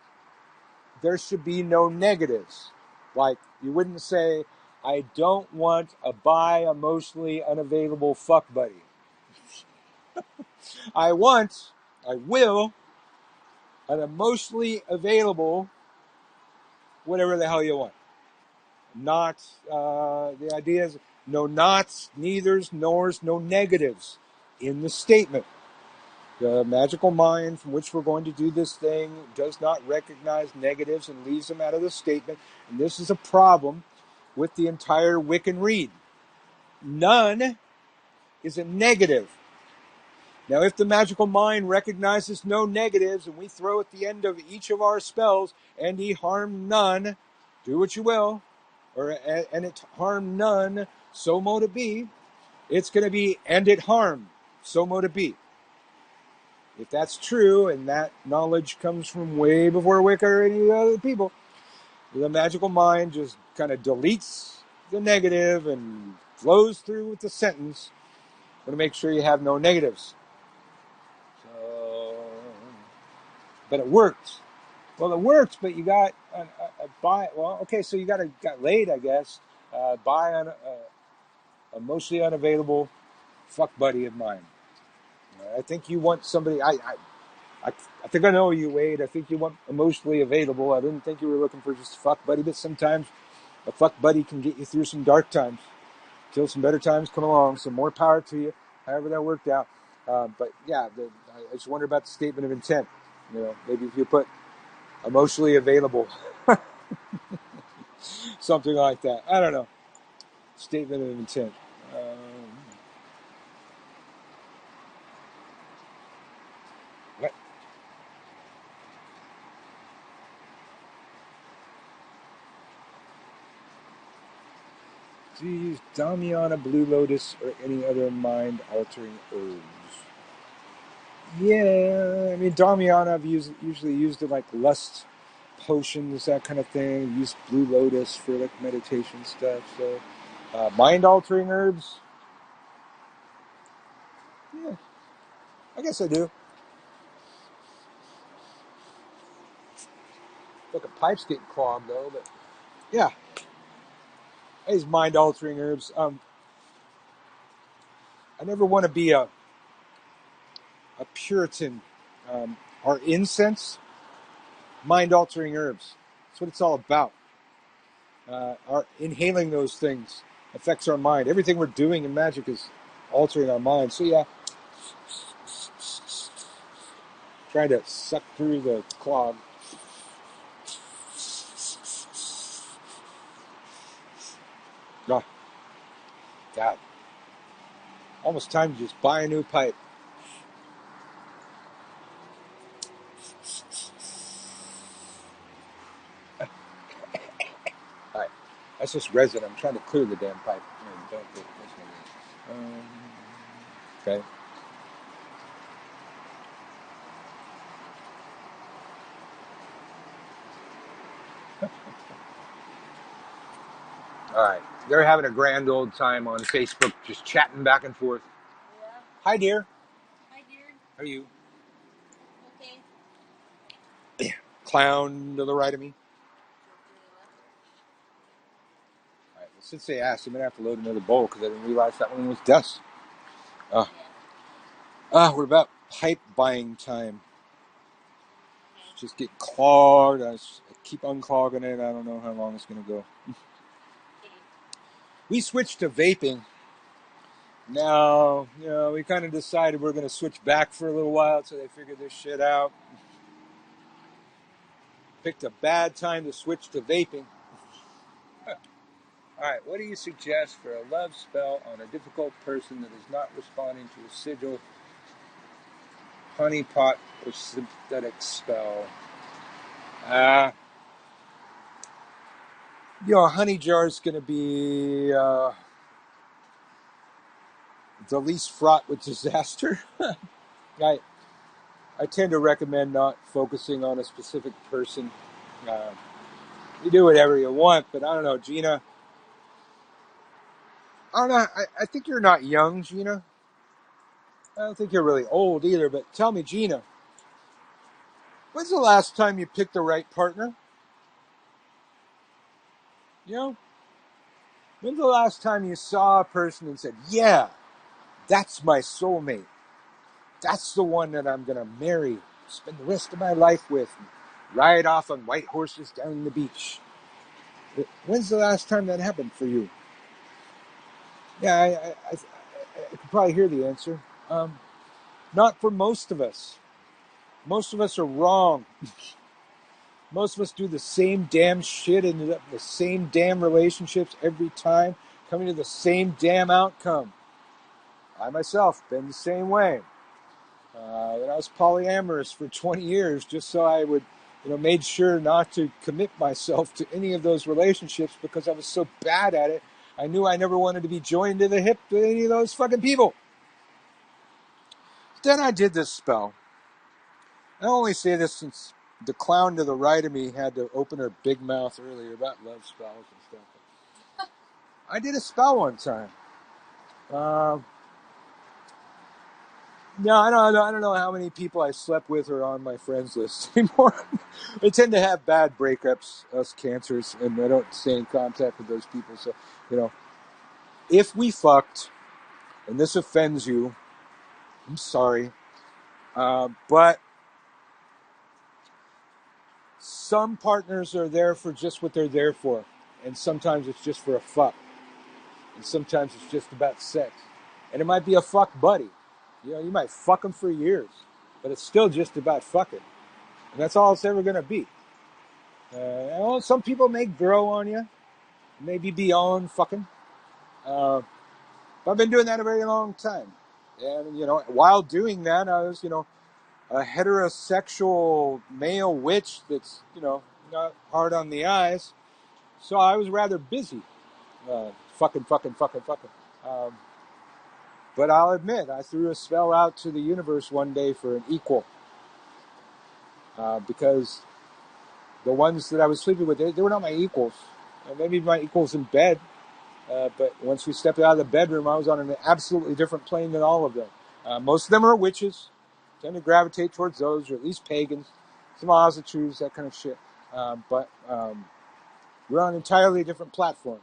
there should be no negatives. Like, you wouldn't say, I don't want a bi-emotionally unavailable fuck buddy. I will, an emotionally available whatever the hell you want. Not, the idea is no nots, neithers, nors, no negatives in the statement. The magical mind from which we're going to do this thing does not recognize negatives and leaves them out of the statement. And this is a problem with the entire Wiccan read. None is a negative. Now, if the magical mind recognizes no negatives and we throw at the end of each of our spells, and he harm none, do what you will, and it harm none, so mote it be, it's going to be, and it harm, so mote it be. If that's true, and that knowledge comes from way before Wicca or any other people, the magical mind just kind of deletes the negative and flows through with the sentence. Want to make sure you have no negatives. So, but it worked. Well, it worked, but you got a buy. Well, okay, so you got laid, I guess. By an emotionally unavailable fuck buddy of mine. I think you want somebody. I think I know you, Wade. I think you want emotionally available. I didn't think you were looking for just a fuck buddy, but sometimes a fuck buddy can get you through some dark times, till some better times come along. So more power to you, however that worked out. But yeah, I just wonder about the statement of intent. Maybe if you put emotionally available, something like that. I don't know. Statement of intent. What? Do you use Damiana, Blue Lotus, or any other mind-altering herbs? Yeah, I mean, Damiana I've usually used it like lust potions, that kind of thing. Use Blue Lotus for like meditation stuff. So, mind-altering herbs? Yeah, I guess I do. Look, a pipe's getting clogged though, but yeah, I use mind-altering herbs. I never want to be a Puritan. Our incense, mind-altering herbs. That's what it's all about. Our inhaling those things affects our mind. Everything we're doing in magic is altering our mind. So yeah, trying to suck through the clog. Oh, God. Almost time to just buy a new pipe. All right. That's just resin. I'm trying to clear the damn pipe. Okay. All right. They're having a grand old time on Facebook, just chatting back and forth. Yeah. Hi, dear. Hi, dear. How are you? Okay. Clown to the right of me. All right. Well, since they asked, I'm going to have to load another bowl because I didn't realize that one was dust. We're about pipe buying time. Just get clogged. I keep unclogging it. I don't know how long it's going to go. We switched to vaping. Now, we kind of decided we're going to switch back for a little while until they figure this shit out. Picked a bad time to switch to vaping. All right, what do you suggest for a love spell on a difficult person that is not responding to a sigil, honeypot, or synthetic spell? A honey jar is going to be the least fraught with disaster. I tend to recommend not focusing on a specific person. You do whatever you want, but I don't know, Gina. I don't know. I think you're not young, Gina. I don't think you're really old either, but tell me, Gina, when's the last time you picked the right partner? When's the last time you saw a person and said, yeah, that's my soulmate. That's the one that I'm going to marry, spend the rest of my life with, and ride off on white horses down the beach. When's the last time that happened for you? Yeah, I could probably hear the answer. Not for most of us. Most of us are wrong. Most of us do the same damn shit, ended up in the same damn relationships every time, coming to the same damn outcome. I myself been the same way. And I was polyamorous for 20 years just so I would, made sure not to commit myself to any of those relationships because I was so bad at it. I knew I never wanted to be joined to the hip with any of those fucking people. Then I did this spell. I only say this since the clown to the right of me had to open her big mouth earlier about love spells and stuff. I did a spell one time. No, I don't know how many people I slept with are on my friends list anymore. They tend to have bad breakups, us cancers, and I don't stay in contact with those people. So, if we fucked, and this offends you, I'm sorry. But some partners are there for just what they're there for. And sometimes it's just for a fuck. And sometimes it's just about sex. And it might be a fuck buddy. You might fuck them for years. But it's still just about fucking. And that's all it's ever going to be. Some people may grow on you. Maybe beyond fucking. But I've been doing that a very long time. And, while doing that, I was, a heterosexual male witch that's, not hard on the eyes. So I was rather busy. Fucking. But I'll admit, I threw a spell out to the universe one day for an equal. Because the ones that I was sleeping with, they were not my equals. Maybe my equals in bed. But once we stepped out of the bedroom, I was on an absolutely different plane than all of them. Most of them are witches. Tend to gravitate towards those, or at least pagans. Some Ozatrus, that kind of shit. But we're on entirely different platforms.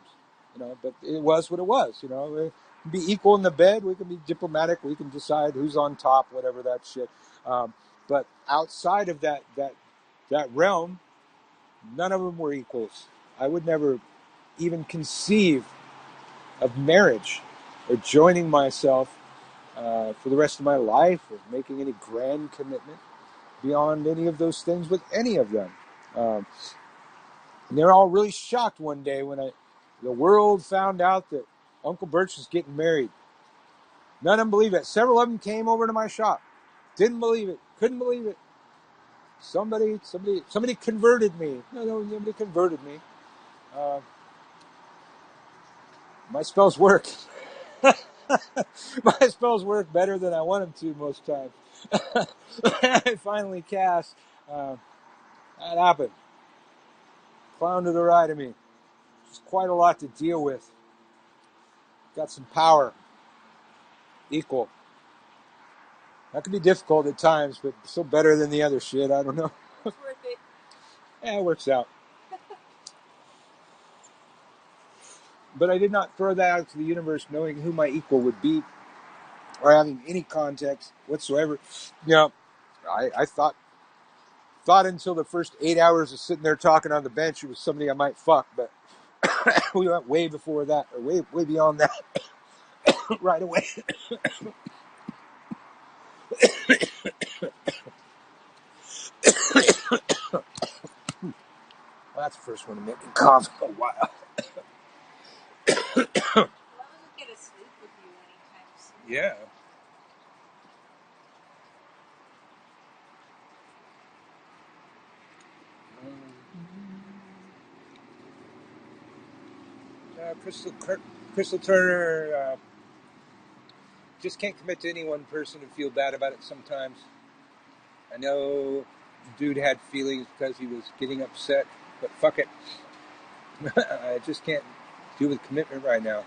But it was what it was. We can be equal in the bed. We can be diplomatic. We can decide who's on top, whatever that shit. But outside of that realm, none of them were equals. I would never even conceive of marriage or joining myself for the rest of my life or making any grand commitment beyond any of those things with any of them. And they're all really shocked one day when the world found out that Uncle Birch was getting married. None of them believed it. Several of them came over to my shop. Didn't believe it. Couldn't believe it. Somebody converted me. No, nobody converted me. My spells work. My spells work better than I want them to most times. I finally cast. That happened. Clown to the right of me. It's quite a lot to deal with. Got some power. Equal. That could be difficult at times, but still better than the other shit. I don't know. It's worth it. Yeah, it works out. But I did not throw that out to the universe knowing who my equal would be or having any context whatsoever. I thought until the first 8 hours of sitting there talking on the bench it was somebody I might fuck, but we went way before that, or way beyond that right away. Well, that's the first one to make me cough in a while. Well, I wasn't going to sleep with you anytime soon. Yeah. Crystal Turner just can't commit to any one person and feel bad about it sometimes. I know the dude had feelings because he was getting upset, but fuck it. I just can't deal with commitment right now.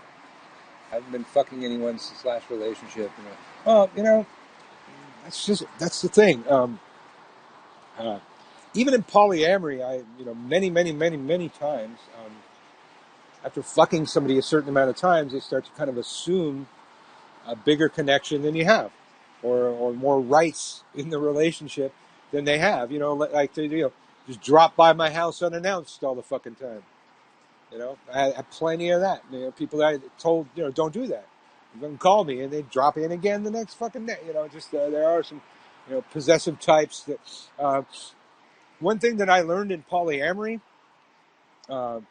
I haven't been fucking anyone since last relationship. That's the thing. Even in polyamory, many times, after fucking somebody a certain amount of times, they start to kind of assume a bigger connection than you have, or more rights in the relationship than they have. Like they just drop by my house unannounced all the fucking time. You know, I had plenty of that. You know, people that I told, you know, don't do that. You can call me, and they drop in again the next fucking day. You know, just there are some, you know, possessive types that. One thing that I learned in polyamory, and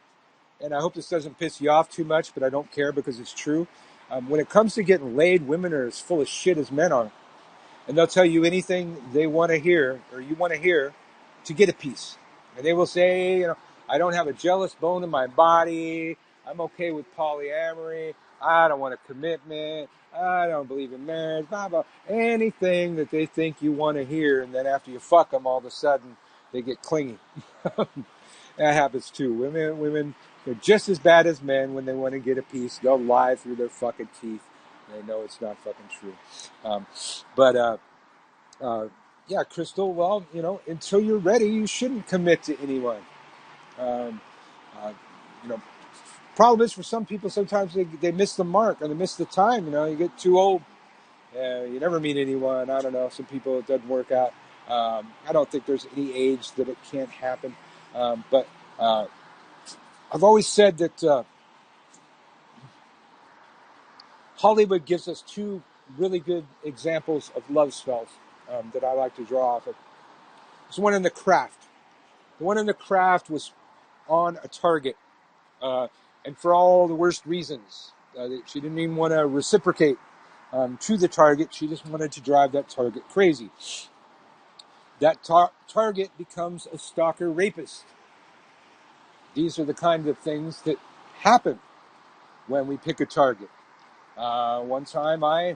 I hope this doesn't piss you off too much, but I don't care because it's true. When it comes to getting laid, women are as full of shit as men are. And they'll tell you anything they want to hear or you want to hear to get a piece. And they will say, you know, I don't have a jealous bone in my body. I'm okay with polyamory. I don't want a commitment. I don't believe in marriage. Blah, blah. Anything that they think you want to hear. And then after you fuck them, all of a sudden they get clingy. That happens too. Women, they're just as bad as men when they want to get a piece. They'll lie through their fucking teeth. They know it's not fucking true. Yeah, Crystal, well, you know, until you're ready, you shouldn't commit to anyone. Um, you know, problem is for some people, sometimes they miss the mark or they miss the time. You know, you get too old. You never meet anyone. I don't know. Some people, it doesn't work out. I don't think there's any age that it can't happen. But I've always said that Hollywood gives us two really good examples of love spells that I like to draw off of. There's one in The Craft. The one in The Craft was on a target, and for all the worst reasons. She didn't even want to reciprocate to the target. She just wanted to drive that target crazy. That target becomes a stalker rapist. These are the kind of things that happen when we pick a target. One time I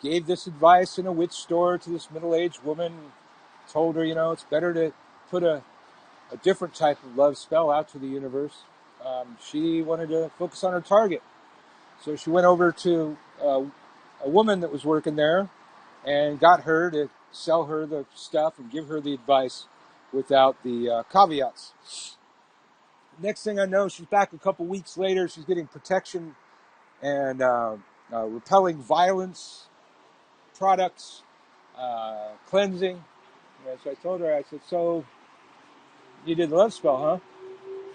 gave this advice in a witch store to this middle-aged woman, told her, you know, it's better to put a different type of love spell out to the universe. She wanted to focus on her target. So she went over to a woman that was working there and got her to sell her the stuff and give her the advice without the caveats. Next thing I know, she's back a couple weeks later. She's getting protection and repelling violence products, cleansing. So I told her, I said, so you did the love spell, huh?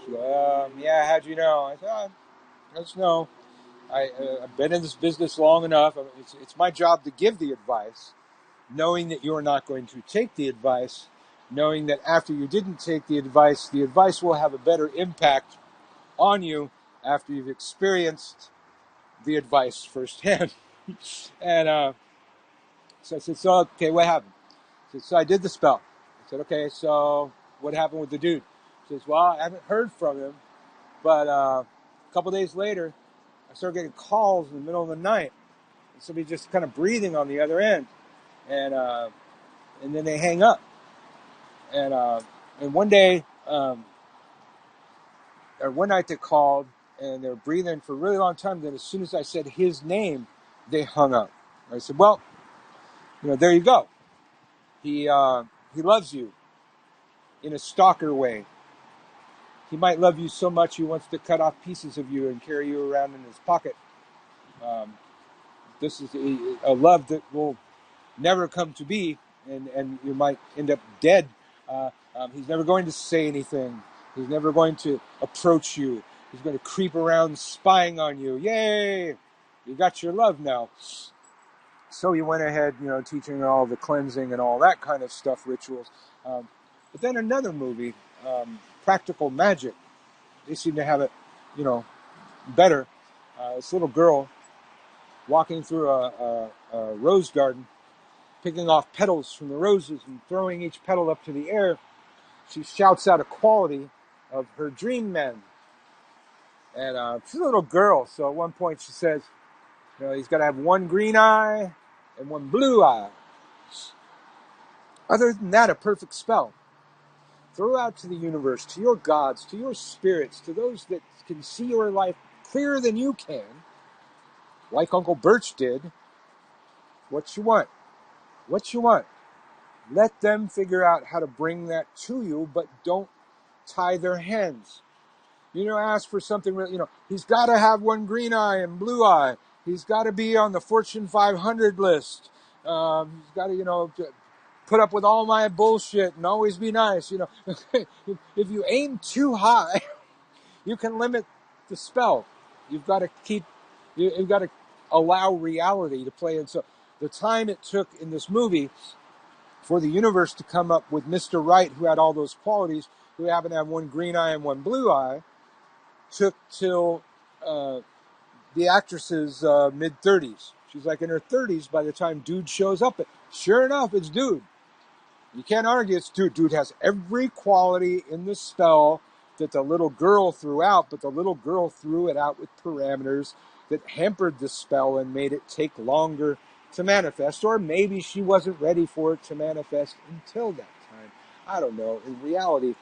She goes, yeah, how'd you know? I said, I just know. I've been in this business long enough. It's my job to give the advice, knowing that you're not going to take the advice, knowing that after you didn't take the advice will have a better impact on you after you've experienced the advice firsthand. And so I said, so, okay, what happened? He said, so I did the spell. I said, okay, so what happened with the dude? He says, well, I haven't heard from him, but a couple days later, I started getting calls in the middle of the night. And somebody just kind of breathing on the other end. And then they hang up. And one day, or one night they called, and they were breathing for a really long time. Then as soon as I said his name, they hung up. I said, well, you know, there you go. He loves you in a stalker way. He might love you so much he wants to cut off pieces of you and carry you around in his pocket. This is a love that will never come to be, and you might end up dead. He's never going to say anything. He's never going to approach you. He's going to creep around spying on you. Yay! You got your love now. So he went ahead, you know, teaching her all the cleansing and all that kind of stuff, rituals. But then another movie, Practical Magic, they seem to have it, you know, better. This little girl walking through a rose garden, picking off petals from the roses and throwing each petal up to the air. She shouts out a quality of her dream men. And she's a little girl, so at one point she says, you know, he's got to have one green eye and one blue eye. Other than that, a perfect spell. Throw out to the universe, to your gods, to your spirits, to those that can see your life clearer than you can, like Uncle Birch did, what you want. What you want. Let them figure out how to bring that to you, but don't tie their hands. You know, ask for something, you know, he's got to have one green eye and blue eye. He's got to be on the Fortune 500 list. He's got to, you know, put up with all my bullshit and always be nice. You know, if you aim too high, you can limit the spell. You've got to allow reality to play. And so the time it took in this movie for the universe to come up with Mr. Right, who had all those qualities, who happened to have one green eye and one blue eye, took till the actress's mid-30s. She's like in her 30s by the time Dude shows up. But sure enough, it's Dude. You can't argue it's Dude. Dude has every quality in the spell that the little girl threw out, but the little girl threw it out with parameters that hampered the spell and made it take longer to manifest. Or maybe she wasn't ready for it to manifest until that time. I don't know. In reality,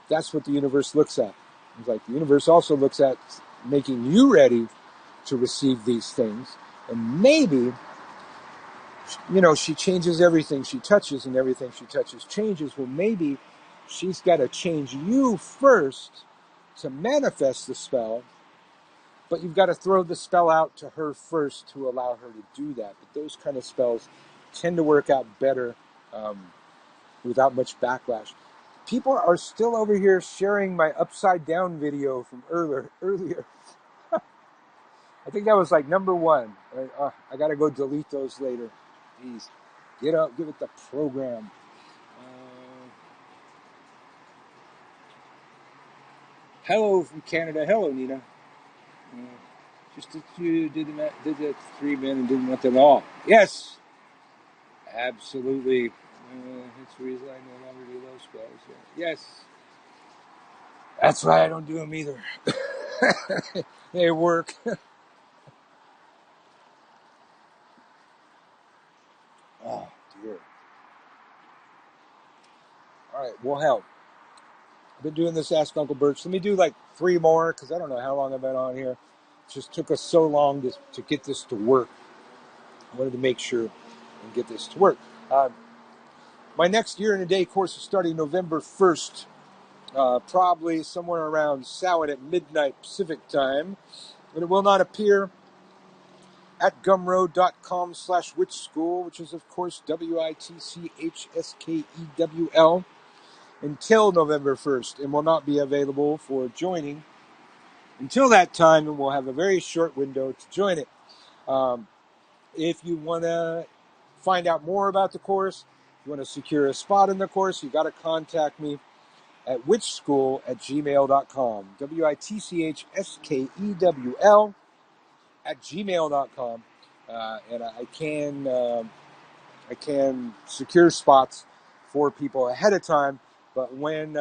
that's what the universe looks at. It's like the universe also looks at making you ready to receive these things. And maybe, she changes everything she touches, and everything she touches changes. Well, maybe she's got to change you first to manifest the spell, but you've got to throw the spell out to her first to allow her to do that. But those kind of spells tend to work out better without much backlash. People are still over here sharing my upside down video from earlier. I think that was like number 1. I got to go delete those later. Jeez. Get with the program. Hello from Canada. Hello, Nina. Just that you did that 3 men and didn't want them all. Yes. Absolutely. That's the reason I no longer do those spells. Yes. That's why I don't do them either. They work. Oh, dear. All right. Well, hell. I've been doing this Ask Uncle Birch. Let me do like 3 more because I don't know how long I've been on here. It just took us so long to get this to work. I wanted to make sure and get this to work. My next Year in a Day course is starting November 1st, probably somewhere around Samhain at midnight Pacific time. And it will not appear at gumroad.com/witch school, which is, of course, WITCHSKEWL, until November 1st, and will not be available for joining until that time, and we'll have a very short window to join it. If you want to find out more about the course, if you want to secure a spot in the course, you got to contact me at witchschool@gmail.com. WITCHSKEWL @gmail.com. And I can secure spots for people ahead of time. But when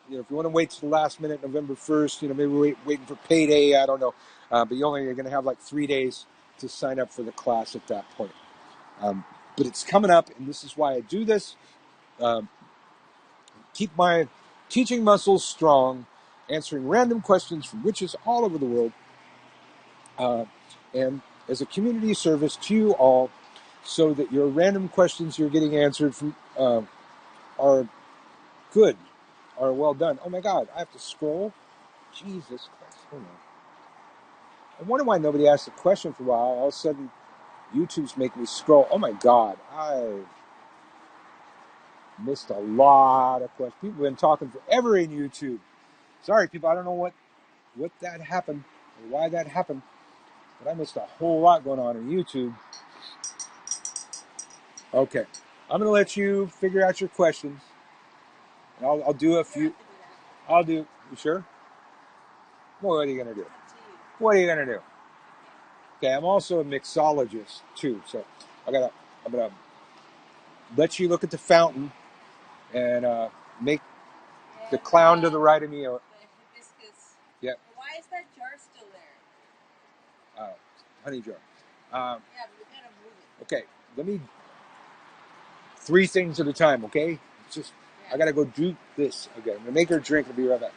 if you want to wait till the last minute, November 1st, maybe we're waiting for payday. I don't know. But you're going to have like 3 days to sign up for the class at that point. But it's coming up, and this is why I do this. Keep my teaching muscles strong, answering random questions from witches all over the world, and as a community service to you all, so that your random questions you're getting answered from are good, are well done. Oh my God, I have to scroll? Jesus Christ, hold on. I wonder why nobody asked a question for a while. All of a sudden, YouTube's making me scroll. Oh my God, I missed a lot of questions. People have been talking forever in YouTube. Sorry, people, I don't know what that happened or why that happened, but I missed a whole lot going on in YouTube. Okay, I'm going to let you figure out your questions. And I'll do a few. I'll do. You sure? Well, what are you going to do? What are you going to do? Okay, I'm also a mixologist too, so I'm gonna let you look at the fountain and make the clown to the right of me. The hibiscus. Yeah. Why is that jar still there? Honey jar. Yeah, but we gotta move it. Okay, let me 3 things at a time. Okay, it's just I gotta go do this. Okay, I'm gonna make her drink. I'll be right back.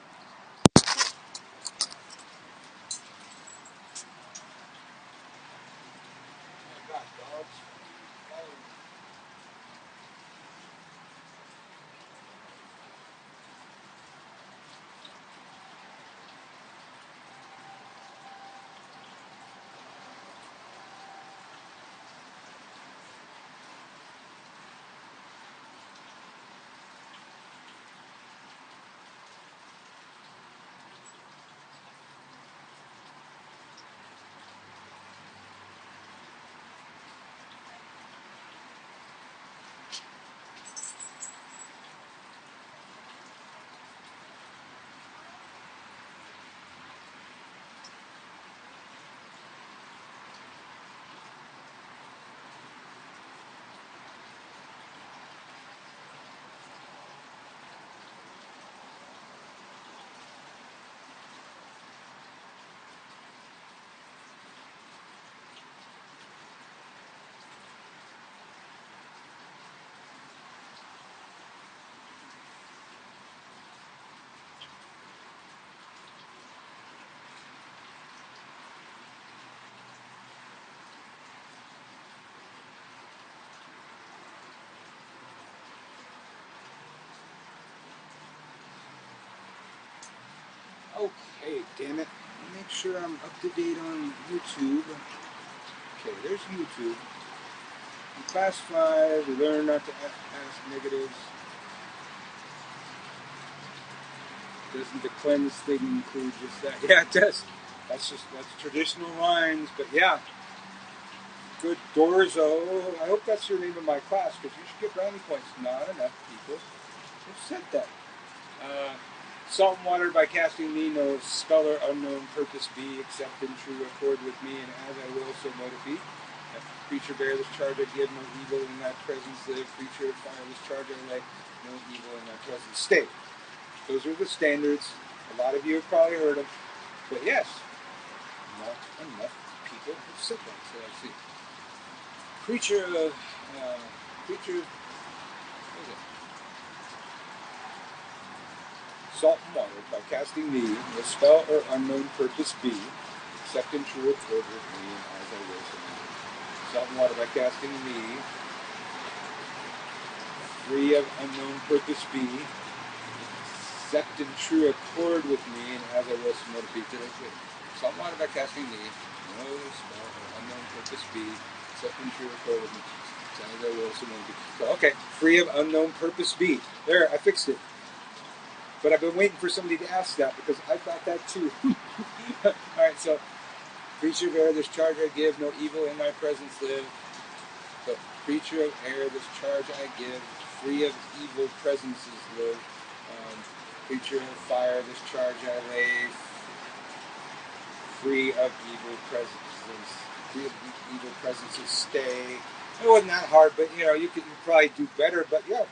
Okay, damn it. Make sure I'm up to date on YouTube. Okay, there's YouTube. In class 5, we learn not to ask negatives. Doesn't the cleanse thing include just that? Yeah, it does. That's traditional lines, but yeah. Good Dorzo. I hope that's your name in my class, because you should get brownie points. Not enough people have said that. Salt and water by casting me, no speller unknown purpose be, except in true accord with me, and as I will, so mote it be. If creature bear this charge I give, no evil in thy presence live. Creature fire this charge I lay, no evil in thy presence stay. Those are the standards. A lot of you have probably heard them. But yes, not enough people have said that. So let's see. Creature, what is it? Salt and water by casting me, no spell or unknown purpose be, except in true accord with me, and as I will so be. Salt and water by casting me, free of unknown purpose be, except in true accord with me, and as I will so be. Salt and water by casting me, no spell or unknown purpose be, except in true accord with me, as I will so be. So, okay, free of unknown purpose be. There, I fixed it. But I've been waiting for somebody to ask that, because I thought that too. All right, so creature of air, this charge I give, no evil in thy presence live. So creature of air, this charge I give, free of evil presences live. Creature of fire, this charge I lay, free of evil presences. Free of evil presences stay. It wasn't that hard, but you could probably do better. But yeah.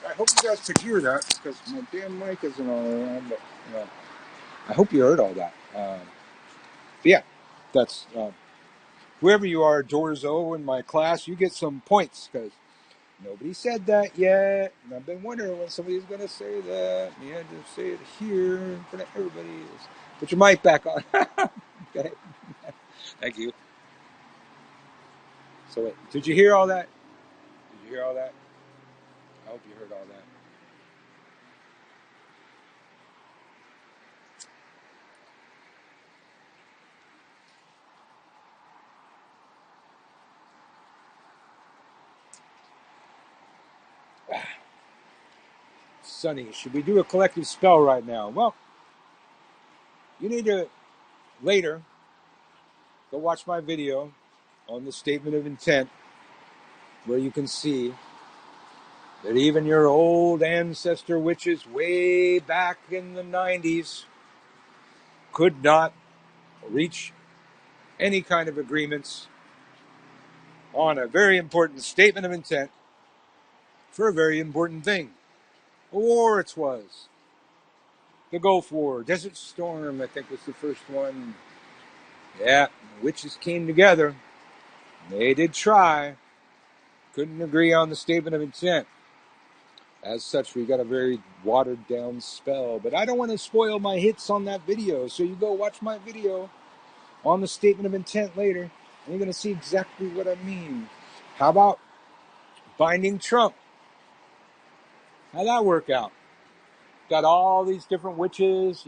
I hope you guys could hear that, because my damn mic isn't all around. But I hope you heard all that. But yeah, that's whoever you are, Dorzo in my class, you get some points, because nobody said that yet. And I've been wondering when somebody's going to say that. You had to say it here in front of everybody. Put your mic back on. Okay. Thank you. So wait, did you hear all that? Did you hear all that? I hope you heard all that. Sonny, should we do a collective spell right now? Well, you need to later go watch my video on the statement of intent, where you can see that even your old ancestor witches way back in the 90s could not reach any kind of agreements on a very important statement of intent for a very important thing. A war it was. The Gulf War, Desert Storm, I think was the first one. Yeah, the witches came together. They did try. Couldn't agree on the statement of intent. As such, we got a very watered down spell. But I don't want to spoil my hits on that video, so you go watch my video on the statement of intent later, and you're going to see exactly what I mean. How about binding Trump? How'd that work out? Got all these different witches,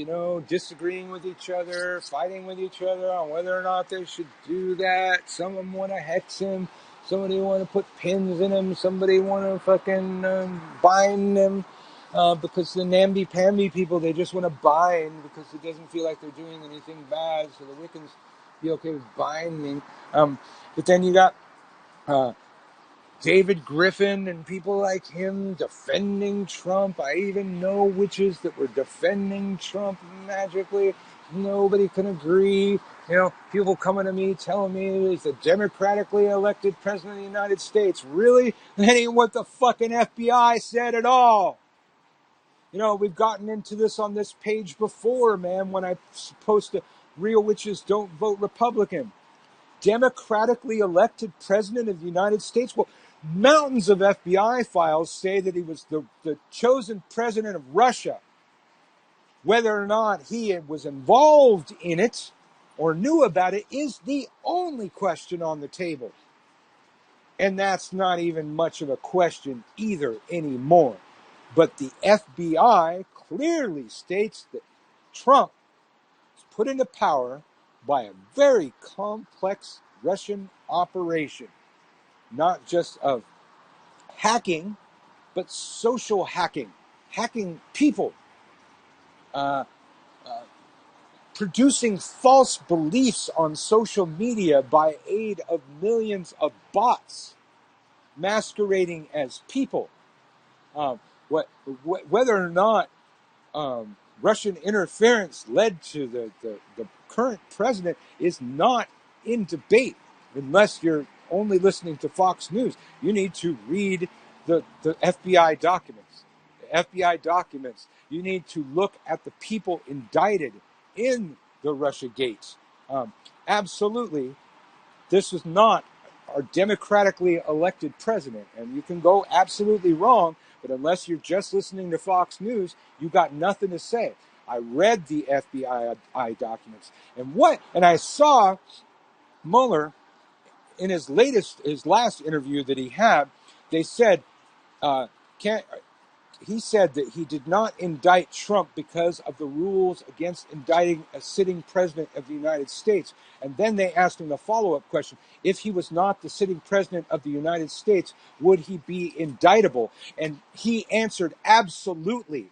disagreeing with each other, fighting with each other on whether or not they should do that. Some of them want to hex him. Somebody want to put pins in him. Somebody want to fucking bind him. Because the namby-pamby people, they just want to bind because it doesn't feel like they're doing anything bad. So the Wiccans be okay with binding. But then you got David Griffin and people like him defending Trump. I even know witches that were defending Trump magically. Nobody can agree. People coming to me telling me he's a democratically elected president of the United States. Really? That ain't what the fucking FBI said at all. We've gotten into this on this page before, man, when I posted Real Witches Don't Vote Republican. Democratically elected president of the United States? Well, mountains of FBI files say that he was the chosen president of Russia. Whether or not he was involved in it or knew about it is the only question on the table. And that's not even much of a question either anymore. But the FBI clearly states that Trump was put into power by a very complex Russian operation, not just of hacking, but social hacking, hacking people, uh, producing false beliefs on social media by aid of millions of bots masquerading as people. Um, whether or not Russian interference led to the current president is not in debate unless you're only listening to Fox News. You need to read the FBI documents. The FBI documents. You need to look at the people indicted in the Russia Gates. Absolutely, this was not our democratically elected president. And you can go absolutely wrong, but unless you're just listening to Fox News, you got nothing to say. I read the FBI documents. And I saw Mueller in his last interview that he had. They said, can't he said that he did not indict Trump because of the rules against indicting a sitting president of the United States. And then they asked him the follow-up question. If he was not the sitting president of the United States, would he be indictable? And he answered absolutely.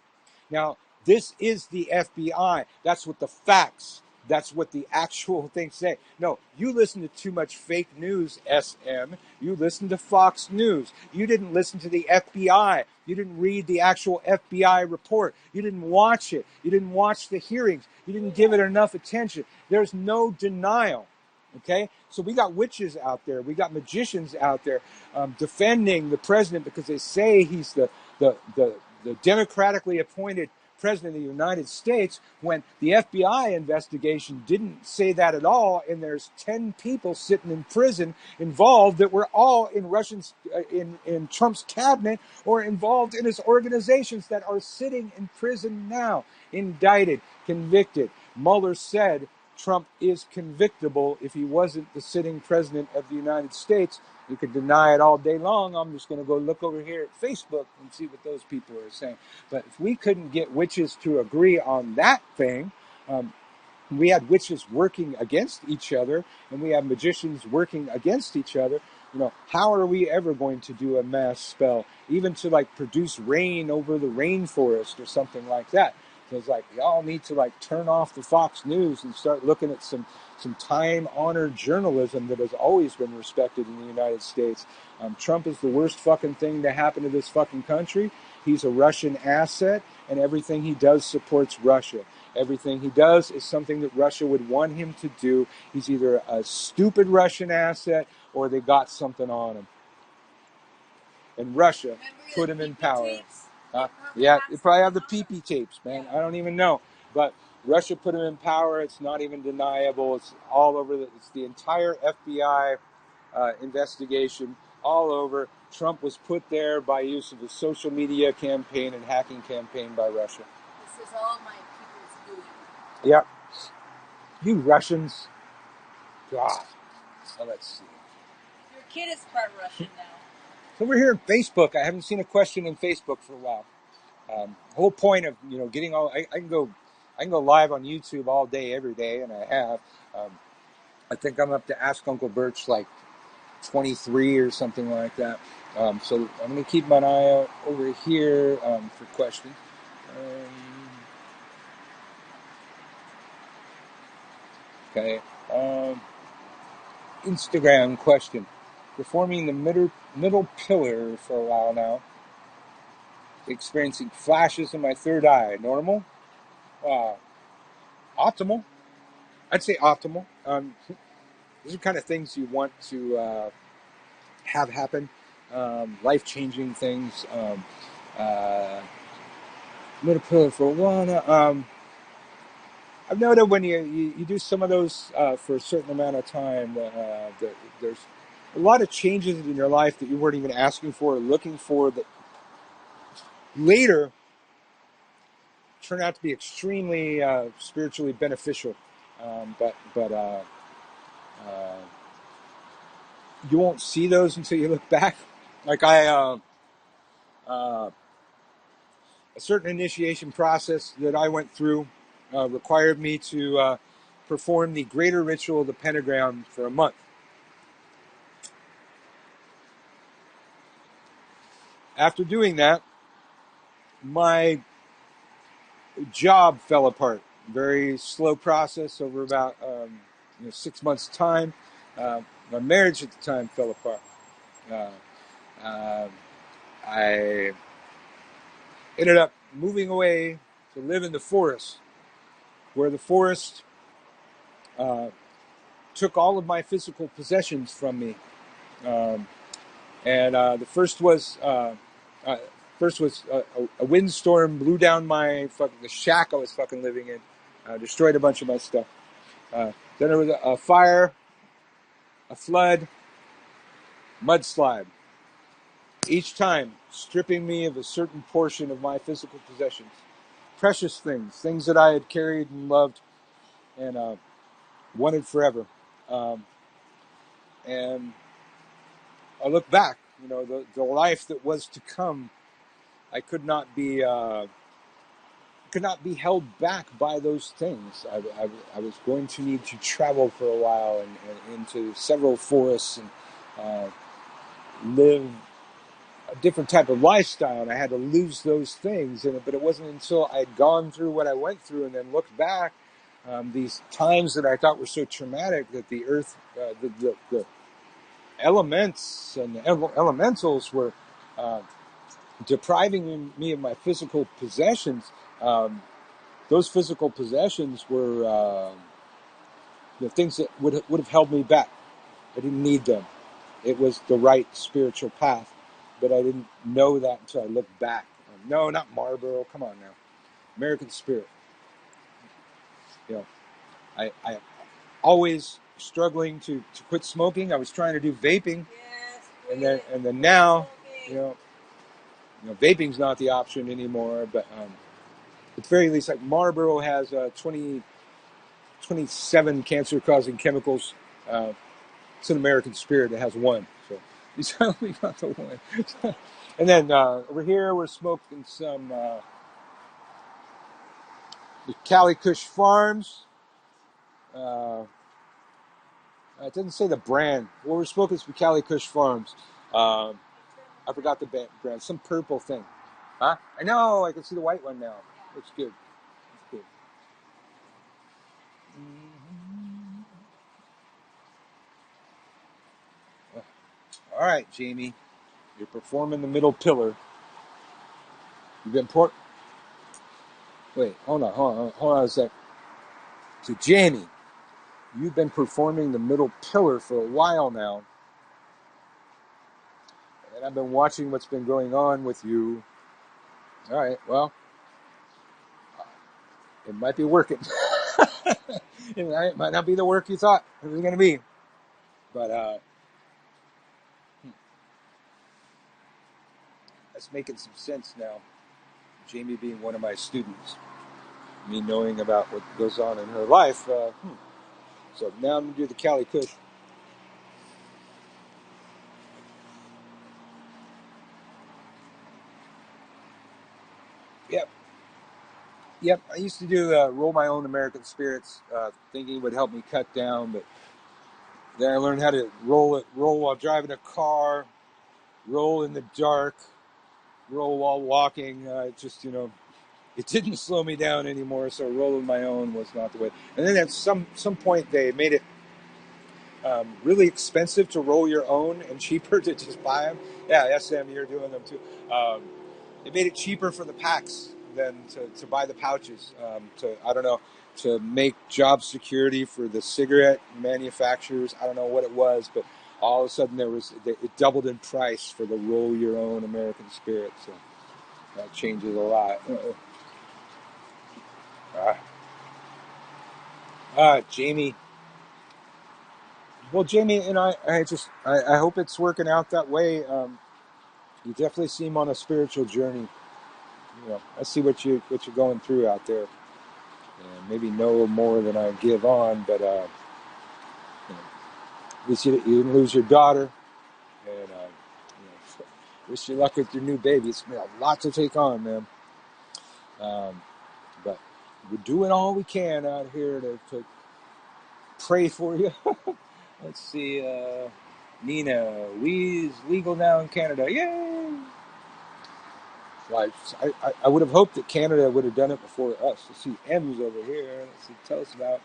Now, this is the FBI. That's what the facts, that's what the actual things say. No, you listen to too much fake news, SM. You listen to Fox News. You didn't listen to the FBI. You didn't read the actual FBI report. You didn't watch it. You didn't watch the hearings. You didn't give it enough attention. There's no denial. Okay? So we got witches out there. We got magicians out there defending the president because they say he's the democratically appointed president of the United States, when the FBI investigation didn't say that at all, and there's 10 people sitting in prison involved that were all in in Trump's cabinet or involved in his organizations that are sitting in prison now, indicted, convicted. Mueller said Trump is convictable if he wasn't the sitting president of the United States. You could deny it all day long. I'm just going to go look over here at Facebook and see what those people are saying. But if we couldn't get witches to agree on that thing, we had witches working against each other, and we have magicians working against each other. How are we ever going to do a mass spell, even to produce rain over the rainforest or something like that? So it's y'all need to turn off the Fox News and start looking at some time-honored journalism that has always been respected in the United States. Trump is the worst fucking thing to happen to this fucking country. He's a Russian asset, and everything he does supports Russia. Everything he does is something that Russia would want him to do. He's either a stupid Russian asset or they got something on him. And Russia put him in power. Yeah, they probably have the pee-pee tapes, man. I don't even know. But Russia put him in power. It's not even deniable. It's all over. It's the entire FBI investigation all over. Trump was put there by use of a social media campaign and hacking campaign by Russia. This is all my people's doing. Yep. You Russians. God. So let's see. Your kid is part Russian now. So we're here on Facebook. I haven't seen a question in Facebook for a while. The whole point of getting all I can go live on YouTube all day every day, and I have. I think I'm up to Ask Uncle Birch 23 or something like that. So I'm going to keep my eye out over here for questions. Okay. Instagram question. Performing the middle pillar for a while now. Experiencing flashes in my third eye. Normal? Optimal? I'd say optimal. These are kind of things you want to have happen. Life-changing things. Middle pillar for a while. I've noted when you do some of those for a certain amount of time, there's a lot of changes in your life that you weren't even asking for or looking for that later turn out to be extremely spiritually beneficial. But you won't see those until you look back. a certain initiation process that I went through required me to perform the greater ritual of the pentagram for a month. After doing that, my job fell apart. Very slow process over about 6 months' time. My marriage at the time fell apart. I ended up moving away to live in the forest, where the forest took all of my physical possessions from me. And the first was a windstorm blew down the shack I was fucking living in, destroyed a bunch of my stuff. Then there was a fire, a flood, mudslide. Each time stripping me of a certain portion of my physical possessions, precious things that I had carried and loved and wanted forever. And I look back, the life that was to come. I could not be held back by those things. I was going to need to travel for a while and into several forests and live a different type of lifestyle, and I had to lose those things. But it wasn't until I'd gone through what I went through and then looked back, these times that I thought were so traumatic, that the earth, the elements and the elementals were depriving me of my physical possessions. Those physical possessions were the things that would have held me back. I didn't need them. It was the right spiritual path, but I didn't know that until I looked back. No, not Marlboro. Come on now, American Spirit. I always struggling to quit smoking. I was trying to do vaping, Yes, and then now, vaping's not the option anymore. But at the very least, like Marlboro has 27 cancer-causing chemicals. It's an American Spirit that has one. So you only got the one. And then over here, we're smoking some the Cali Kush Farms. It doesn't say the brand. What we're smoking is from Cali Kush Farms. I forgot the brand. Some purple thing. Huh? I know. I can see the white one now. Looks good. Looks good. All right, Jamie. You're performing the middle pillar. You've been Wait, hold on a sec. So, Jamie, you've been performing the middle pillar for a while now. And I've been watching what's been going on with you. All right, well, it might be working. It might not be the work you thought it was going to be. But that's making some sense now. Jamie being one of my students. Me knowing about what goes on in her life. So now I'm going to do the Cali Kush. Yep. I used to do roll my own American Spirits, thinking it would help me cut down, but then I learned how to roll while driving a car, roll in the dark, roll while walking. It didn't slow me down anymore, so rolling my own was not the way. And then at some point they made it really expensive to roll your own and cheaper to just buy them. Yeah, SM, you're doing them too. It made it cheaper for the packs than to buy the pouches. To make job security for the cigarette manufacturers. I don't know what it was, but all of a sudden it doubled in price for the roll your own American Spirit. So that changes a lot. Jamie. Well, Jamie, and I hope it's working out that way. You definitely seem on a spiritual journey. I see what you're going through out there, and maybe know more than I give on. But at least you didn't lose your daughter, and wish you luck with your new baby. It's been a lot to take on, man. But we're doing all we can out here to pray for you. Let's see, Nina, weed's legal now in Canada. Yay! I would have hoped that Canada would have done it before us. Let's see, M's over here. Let's see, tell us about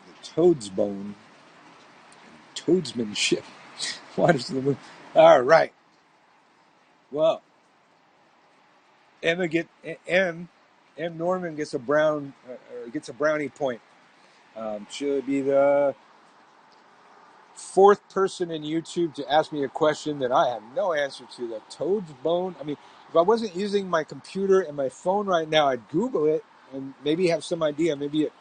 the toad's bone, toadsmanship. Waters of the moon. All right. Well, M Norman gets a brownie point. She'll be the fourth person in YouTube to ask me a question that I have no answer to. The toad's bone. I mean, if I wasn't using my computer and my phone right now, I'd Google it and maybe have some idea. Maybe it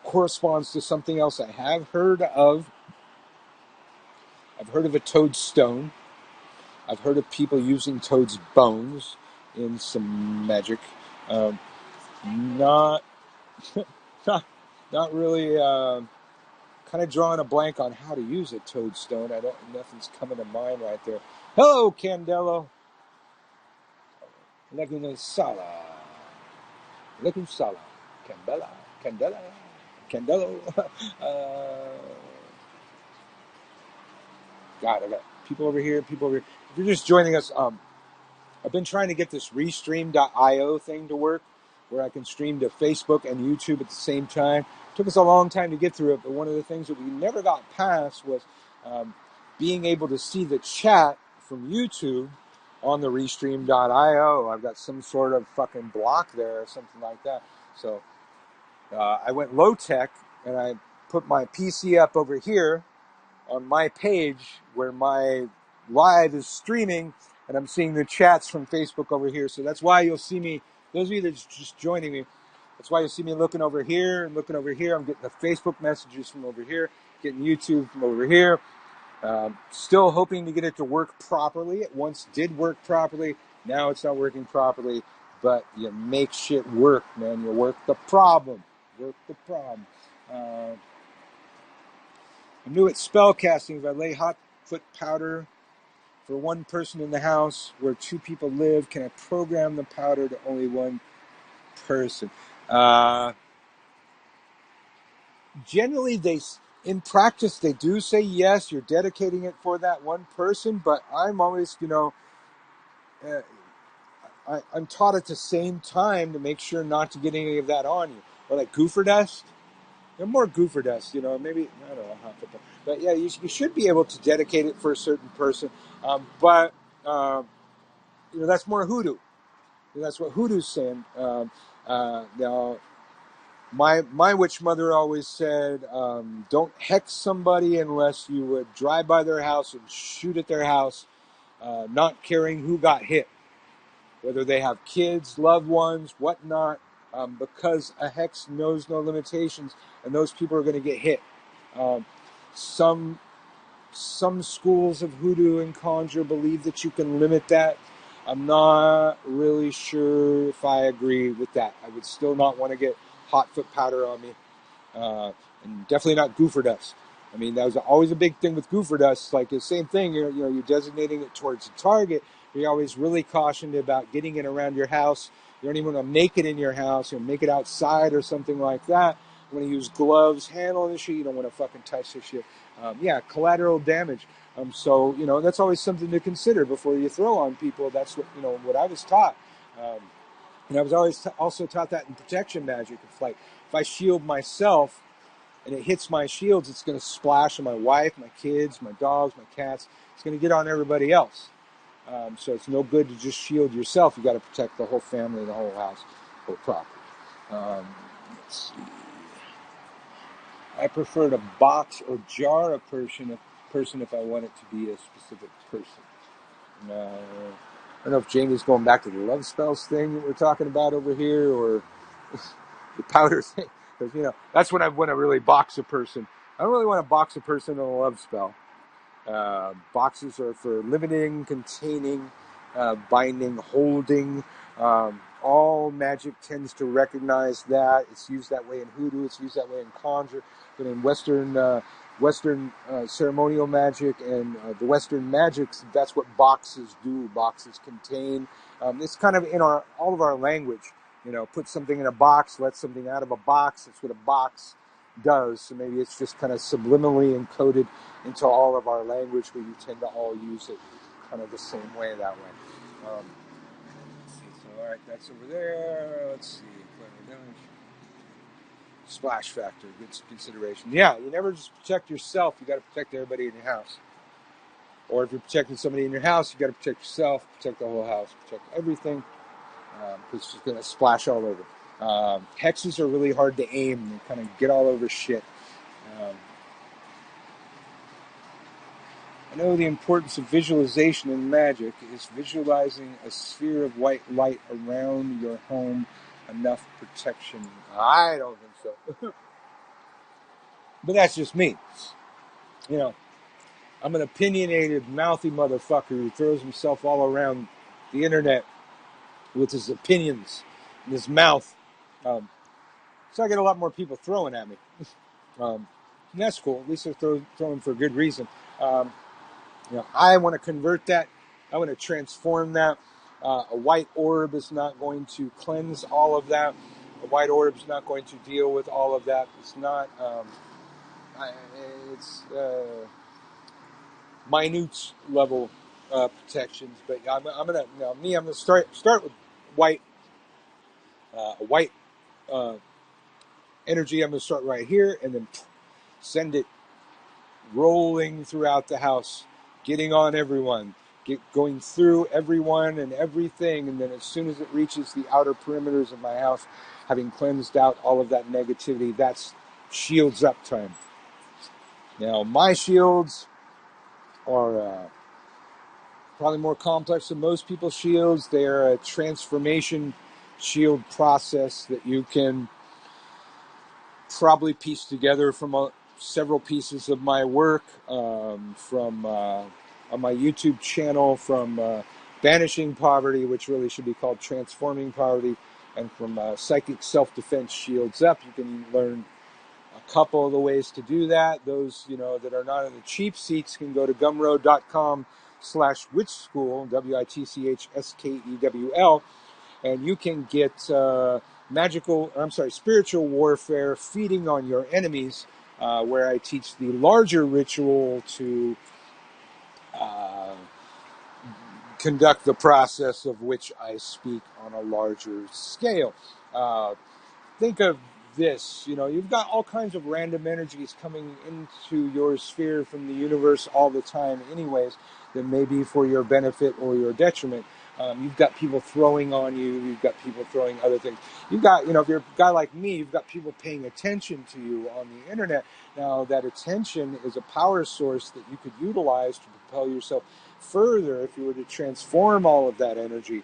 corresponds to something else I have heard of. I've heard of a toadstone. I've heard of people using toad's bones in some magic. Not, not really. Kind of drawing a blank on how to use a toadstone. Nothing's coming to mind right there. Hello, Candelo. Legum Sala. Legum Sala. Candela. Candelo. God, I got people over here. If you're just joining us, I've been trying to get this restream.io thing to work, where I can stream to Facebook and YouTube at the same time. It took us a long time to get through it, but one of the things that we never got past was being able to see the chat from YouTube on the restream.io. I've got some sort of fucking block there or something like that. So I went low tech and I put my PC up over here on my page where my live is streaming, and I'm seeing the chats from Facebook over here. So that's why you'll see me, those of you that's just joining me, that's why you'll see me looking over here and looking over here. I'm getting the Facebook messages from over here, getting YouTube from over here. Still hoping to get it to work properly. It once did work properly. Now it's not working properly, but you make shit work, man. You work the problem. I'm new at spell casting. If I lay hot foot powder for one person in the house where two people live, can I program the powder to only one person? Generally, in practice, they do say yes, you're dedicating it for that one person, but I'm always, I'm taught at the same time to make sure not to get any of that on you. Or like goofer dust. More goofer dust, maybe, I don't know how to put that. But yeah, you should be able to dedicate it for a certain person. But that's more hoodoo. That's what hoodoo's saying. Now, my witch mother always said, don't hex somebody unless you would drive by their house and shoot at their house, not caring who got hit. Whether they have kids, loved ones, whatnot, because a hex knows no limitations, and those people are going to get hit. Some schools of hoodoo and conjure believe that you can limit that. I'm not really sure if I agree with that. I would still not want to get hot foot powder on me, and definitely not goofer dust. I mean, that was always a big thing with goofer dust. Like the same thing, you're designating it towards a target. You're always really cautioned about getting it around your house. You don't even want to make it in your house. Make it outside or something like that. You want to use gloves, handle this shit. You don't want to fucking touch this shit. Collateral damage. So that's always something to consider before you throw on people. That's what I was taught. And I was always also taught that in protection magic. If I shield myself and it hits my shields, it's going to splash on my wife, my kids, my dogs, my cats. It's going to get on everybody else. So it's no good to just shield yourself. You got to protect the whole family, the whole house, the whole property. Let's see. I prefer to box or jar a person if I want it to be a specific person. I don't know if Jamie's going back to the love spells thing that we're talking about over here, or the powder thing. Because that's when I want to really box a person. I don't really want to box a person on a love spell. Boxes are for limiting, containing, binding, holding. All magic tends to recognize that. It's used that way in hoodoo. It's used that way in conjure. But in Western ceremonial magic and the Western magics, that's what boxes do. Boxes contain It's kind of in all of our language. Put something in a box, let something out of a box. That's what a box does. So maybe it's just kind of subliminally encoded into all of our language, where you tend to all use it kind of the same way that way. Let's see. So, all right, that's over there. Let's see. Splash factor, good consideration. Yeah, you never just protect yourself. You got to protect everybody in your house. Or if you're protecting somebody in your house, you got to protect yourself, protect the whole house, protect everything. Because it's just going to splash all over. Hexes are really hard to aim. They kind of get all over shit. I know the importance of visualization in magic is visualizing a sphere of white light around your home, enough protection. I don't think so. But that's just me. I'm an opinionated, mouthy motherfucker who throws himself all around the internet with his opinions and his mouth. So I get a lot more people throwing at me. And that's cool. At least they're throwing for a good reason. I want to convert that. I want to transform that. A white orb is not going to cleanse all of that. A white orb is not going to deal with all of that. It's not. It's minute level protections. But I'm gonna. I'm gonna start with white. White energy. I'm gonna start right here and then send it rolling throughout the house, getting on everyone, going through everyone and everything, and then as soon as it reaches the outer perimeters of my house, having cleansed out all of that negativity, that's shields up time. Now, my shields are probably more complex than most people's shields. They are a transformation shield process that you can probably piece together from several pieces of my work, from on my YouTube channel, from Banishing Poverty, which really should be called Transforming Poverty, and from Psychic Self-Defense Shields Up. You can learn a couple of the ways to do that. Those that are not in the cheap seats can go to gumroad.com/witchschool, WITCHSKEWL, and you can get spiritual warfare, feeding on your enemies, where I teach the larger ritual to conduct the process of which I speak on a larger scale. Think of this, you've got all kinds of random energies coming into your sphere from the universe all the time anyways, that may be for your benefit or your detriment. You've got people throwing on you. You've got people throwing other things. You've got, if you're a guy like me, you've got people paying attention to you on the internet. Now, that attention is a power source that you could utilize to propel yourself further if you were to transform all of that energy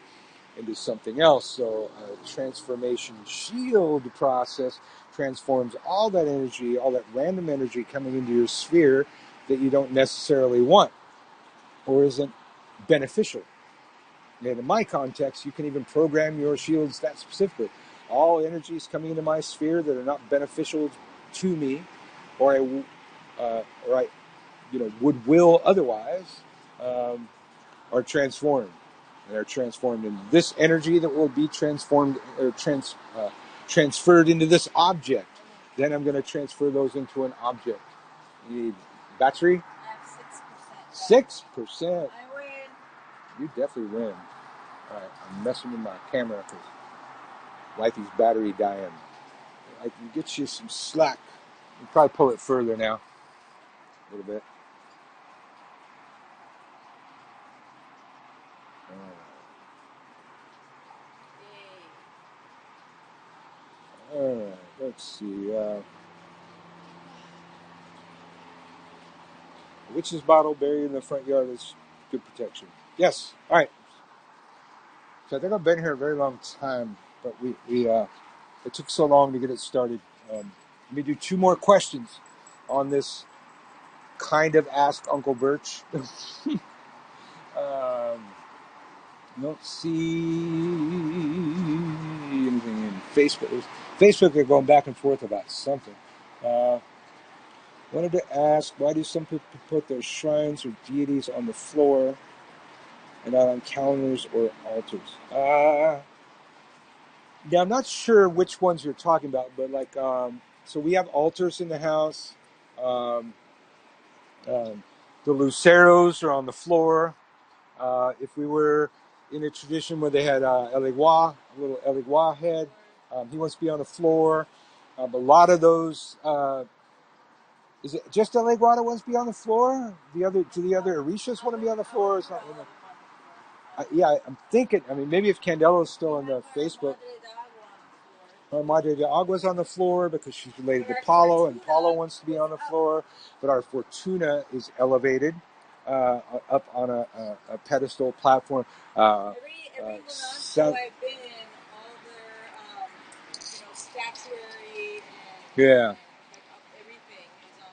into something else. So a transformation shield process transforms all that energy, all that random energy coming into your sphere that you don't necessarily want or isn't beneficial. And in my context, you can even program your shields that specifically. All energies coming into my sphere that are not beneficial to me, or I would will otherwise, are transformed. And are transformed into this energy that will be transformed or transferred into this object. Then I'm going to transfer those into an object. You need battery? I have 6%. 6%. I win. You definitely win. All right, I'm messing with my camera because Wifey's battery dying. I can get you some slack. You can probably pull it further now. A little bit. All right, let's see. Witch's bottle buried in the front yard is good protection. Yes. All right. So I think I've been here a very long time, but it took so long to get it started. Let me do 2 more questions on this kind of Ask Uncle Birch. Don't see anything in Facebook. Facebook, they're going back and forth about something. Wanted to ask, why do some people put their shrines or deities on the floor? and not on calendars or altars. Yeah, I'm not sure which ones you're talking about, but like, so we have altars in the house. Um, the luceros are on the floor. If we were in a tradition where they had eligua, a little eligua head, he wants to be on the floor. A lot of those, is it just eligua that wants to be on the floor? Do the other orishas want to be on the floor? It's not. Yeah, I'm thinking. I mean, maybe if Candelo's still on the Facebook. Madre de Agua's on the floor because she's related to Paulo, and Paulo wants to be on the floor. But our Fortuna is elevated up on a pedestal platform. Every show I've been in, all their statuary and everything is on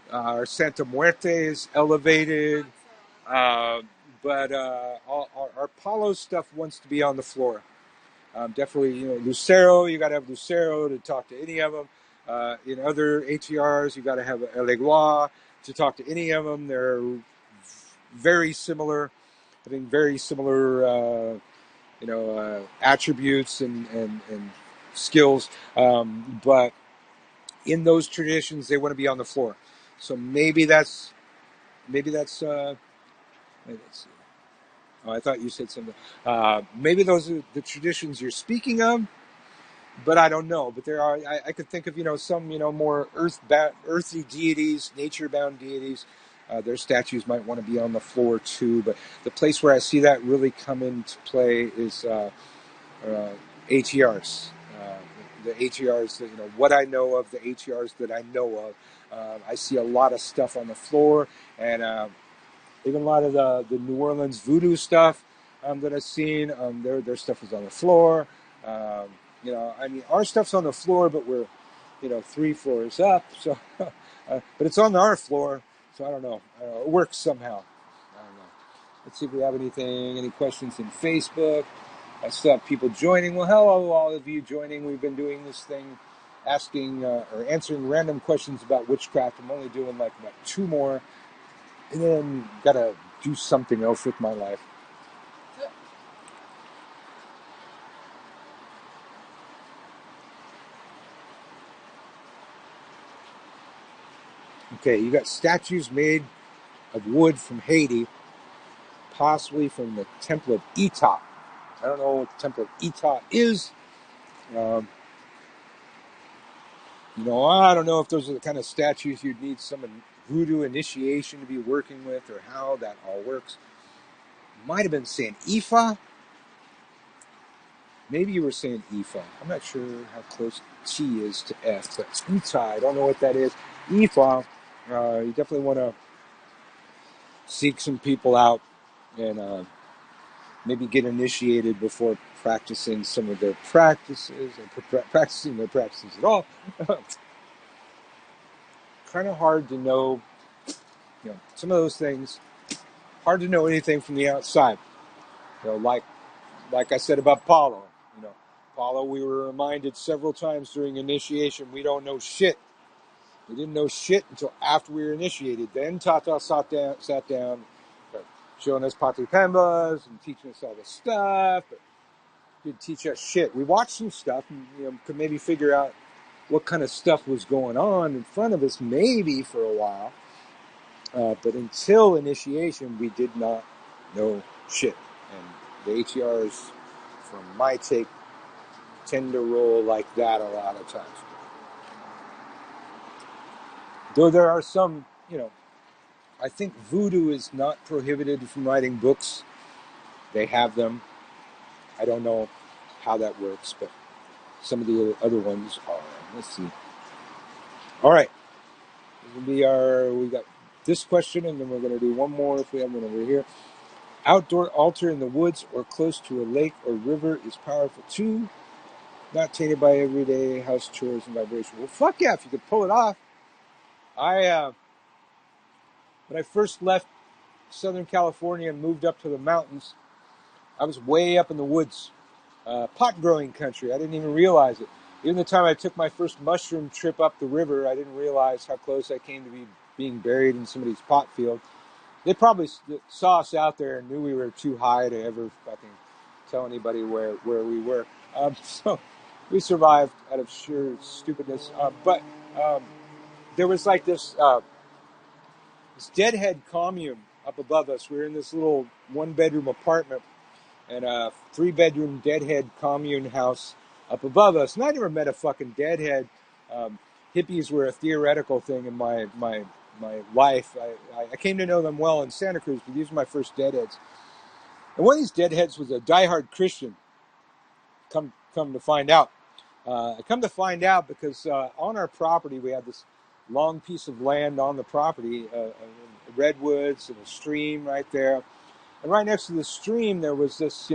the floor. Our Santa Muerte is elevated, but our Paulo stuff wants to be on the floor. Definitely, Lucero, you got to have Lucero to talk to any of them. In other ATRs, you got to have a Legua to talk to any of them. They're very similar, having very similar, attributes and skills. But in those traditions, they want to be on the floor. So maybe that's. Let's see. Oh, I thought you said something. Maybe those are the traditions you're speaking of. But I don't know. But there are, I could think of, some, more earthly deities, nature-bound deities. Their statues might want to be on the floor too. But the place where I see that really come into play is ATRs. The ATRs, what I know of, the ATRs that I know of. I see a lot of stuff on the floor, and even a lot of the New Orleans voodoo stuff that I've seen. Their stuff is on the floor. Our stuff's on the floor, but we're, 3 floors up. So, but it's on our floor. So I don't know. It works somehow. I don't know. Let's see if we have any questions in Facebook. I still have people joining. Well, hello, all of you joining. We've been doing this thing, asking or answering random questions about witchcraft. I'm only doing like about 2 more, and then gotta do something else with my life. Okay, you got statues made of wood from Haiti, possibly from the Temple of Etah. I don't know what the Temple of Etah is. I don't know if those are the kind of statues you'd need some voodoo initiation to be working with, or how that all works. Might have been saying Ifa. Maybe you were saying Ifa. I'm not sure how close T is to F, but Etah, I don't know what that is. Ifa, you definitely want to seek some people out and maybe get initiated before practicing some of their practices, or practicing their practices at all. Kind of hard to know, some of those things. Hard to know anything from the outside. Like I said about Paulo. Paulo, we were reminded several times during initiation, we don't know shit. We didn't know shit until after we were initiated. Then Tata sat down, showing us Patipembas and teaching us all this stuff. But he didn't teach us shit. We watched some stuff and could maybe figure out what kind of stuff was going on in front of us, maybe for a while. But until initiation, we did not know shit. And the ATRs, from my take, tend to roll like that a lot of times. Though there are some, I think voodoo is not prohibited from writing books. They have them. I don't know how that works, but some of the other ones are. Let's see. All right. We got this question, and then we're going to do one more if we have one over here. Outdoor altar in the woods or close to a lake or river is powerful too. Not tainted by everyday house chores and vibration. Well, fuck yeah, if you could pull it off. When I first left Southern California and moved up to the mountains, I was way up in the woods. Pot growing country. I didn't even realize it. Even the time I took my first mushroom trip up the river, I didn't realize how close I came to being buried in somebody's pot field. They probably saw us out there and knew we were too high to ever fucking tell anybody where we were. So we survived out of sheer stupidness. But there was like this deadhead commune up above us. We were in this little 1-bedroom apartment and a 3-bedroom deadhead commune house up above us. And I never met a fucking deadhead. Hippies were a theoretical thing in my life. I came to know them well in Santa Cruz, but these were my first deadheads. And one of these deadheads was a diehard Christian. Come to find out. I come to find out because on our property we had this long piece of land on the property, redwoods and a stream right there. And right next to the stream there was this,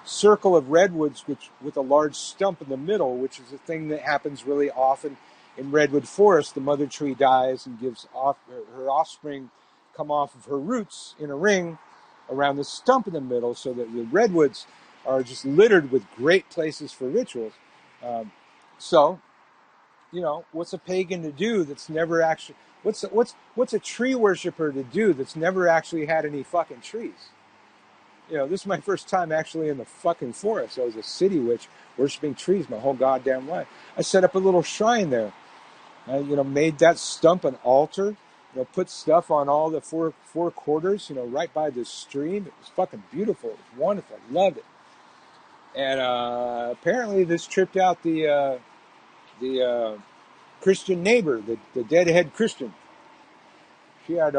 circle of redwoods with a large stump in the middle, which is a thing that happens really often in redwood forest. The mother tree dies and gives off her offspring come off of her roots in a ring around the stump in the middle, so that the redwoods are just littered with great places for rituals. So, what's a pagan to do that's never actually? What's a tree worshiper to do that's never actually had any fucking trees? This is my first time actually in the fucking forest. I was a city witch worshiping trees my whole goddamn life. I set up a little shrine there. I, made that stump an altar. Put stuff on all the four quarters. Right by the stream. It was fucking beautiful. It was wonderful. I loved it. And apparently, this tripped out the Christian neighbor, the deadhead Christian. She had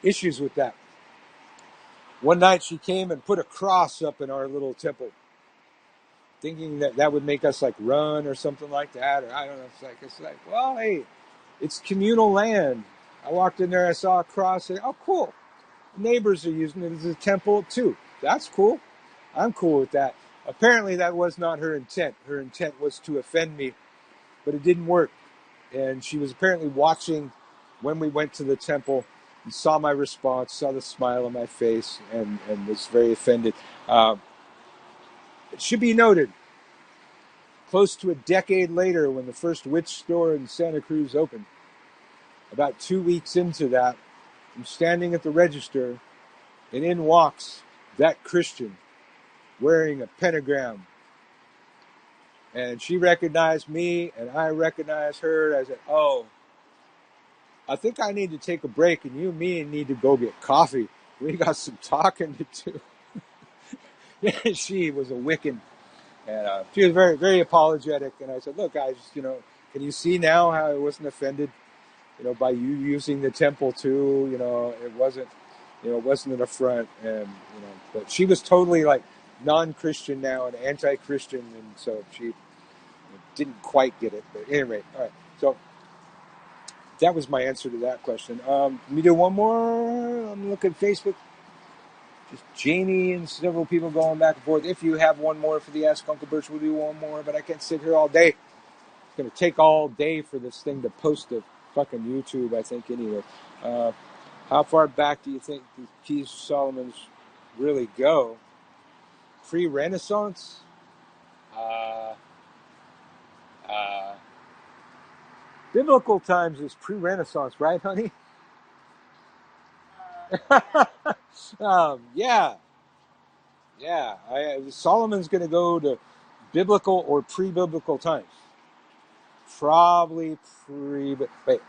issues with that. One night, she came and put a cross up in our little temple, thinking that would make us like run or something like that, or I don't know. It's like, well, hey, it's communal land. I walked in there, I saw a cross, and oh, cool. Neighbors are using it as a temple too. That's cool. I'm cool with that. Apparently, that was not her intent. Her intent was to offend me, but it didn't work. And she was apparently watching when we went to the temple and saw my response, saw the smile on my face, and was very offended. It should be noted, close to a decade later, when the first witch store in Santa Cruz opened, about 2 weeks into that, I'm standing at the register, and in walks that Christian wearing a pentagram. And she recognized me, and I recognized her. I said, oh, I think I need to take a break, and you and me need to go get coffee. We got some talking to do. She was a Wiccan. And she was very, very apologetic. And I said, look, guys, can you see now how I wasn't offended, by you using the temple too? It wasn't an affront. And, but she was totally like non-Christian now and anti-Christian. And so she didn't quite get it. But anyway, all right. So that was my answer to that question. Let me do one more. I'm looking at Facebook. Just Jamie and several people going back and forth. If you have one more for the Ask Uncle Birch, we'll do one more. But I can't sit here all day. It's going to take all day for this thing to post to fucking YouTube, I think, anyway. How far back do you think the Keys of Solomon's really go? Pre-Renaissance? Biblical times is pre-Renaissance, right, honey? Yeah. Solomon's going to go to biblical or pre-biblical times. Probably wait.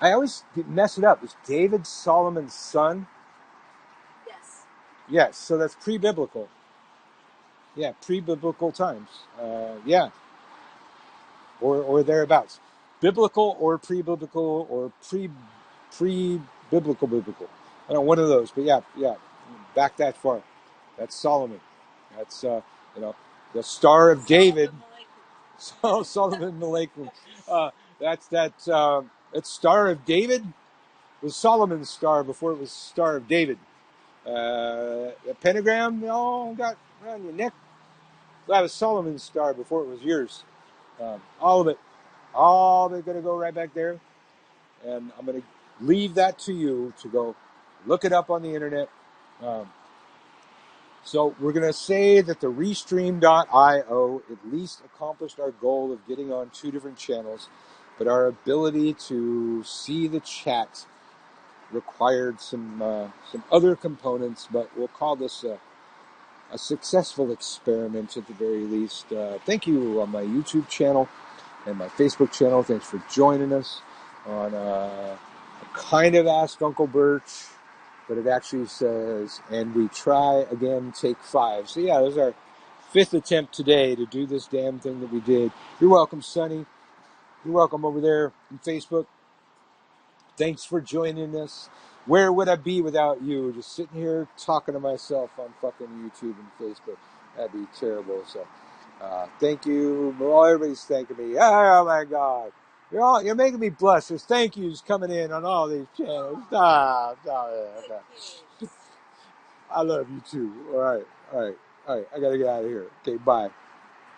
I always mess it up. Is David Solomon's son? Yes. Yes, so that's pre-biblical. Yeah, pre-biblical times. Yeah. Or thereabouts. Biblical or pre-biblical or pre-biblical biblical. I don't know, one of those. But yeah. Back that far. That's Solomon. That's, the Star of David. Solomon Malakum. That Star of David was Solomon's star before it was Star of David. The pentagram they all got around your neck. That was Solomon's star before it was yours. All of it going to go right back there. And I'm going to leave that to you to go look it up on the internet. So we're going to say that the Restream.io at least accomplished our goal of getting on 2 different channels, but our ability to see the chat required some other components, but we'll call this a successful experiment at the very least. Thank you on my YouTube channel and my Facebook channel. Thanks for joining us on kind of Ask Uncle Birch, but it actually says, and we try again, take 5. So yeah, it was our 5th attempt today to do this damn thing that we did. You're welcome, Sonny. You're welcome over there on Facebook. Thanks for joining us. Where would I be without you? Just sitting here talking to myself on fucking YouTube and Facebook. That'd be terrible. So, thank you. Well, everybody's thanking me. Oh my God. You're making me blush. There's thank yous coming in on all these channels. Stop. I love you too. All right. I gotta get out of here. Okay, bye.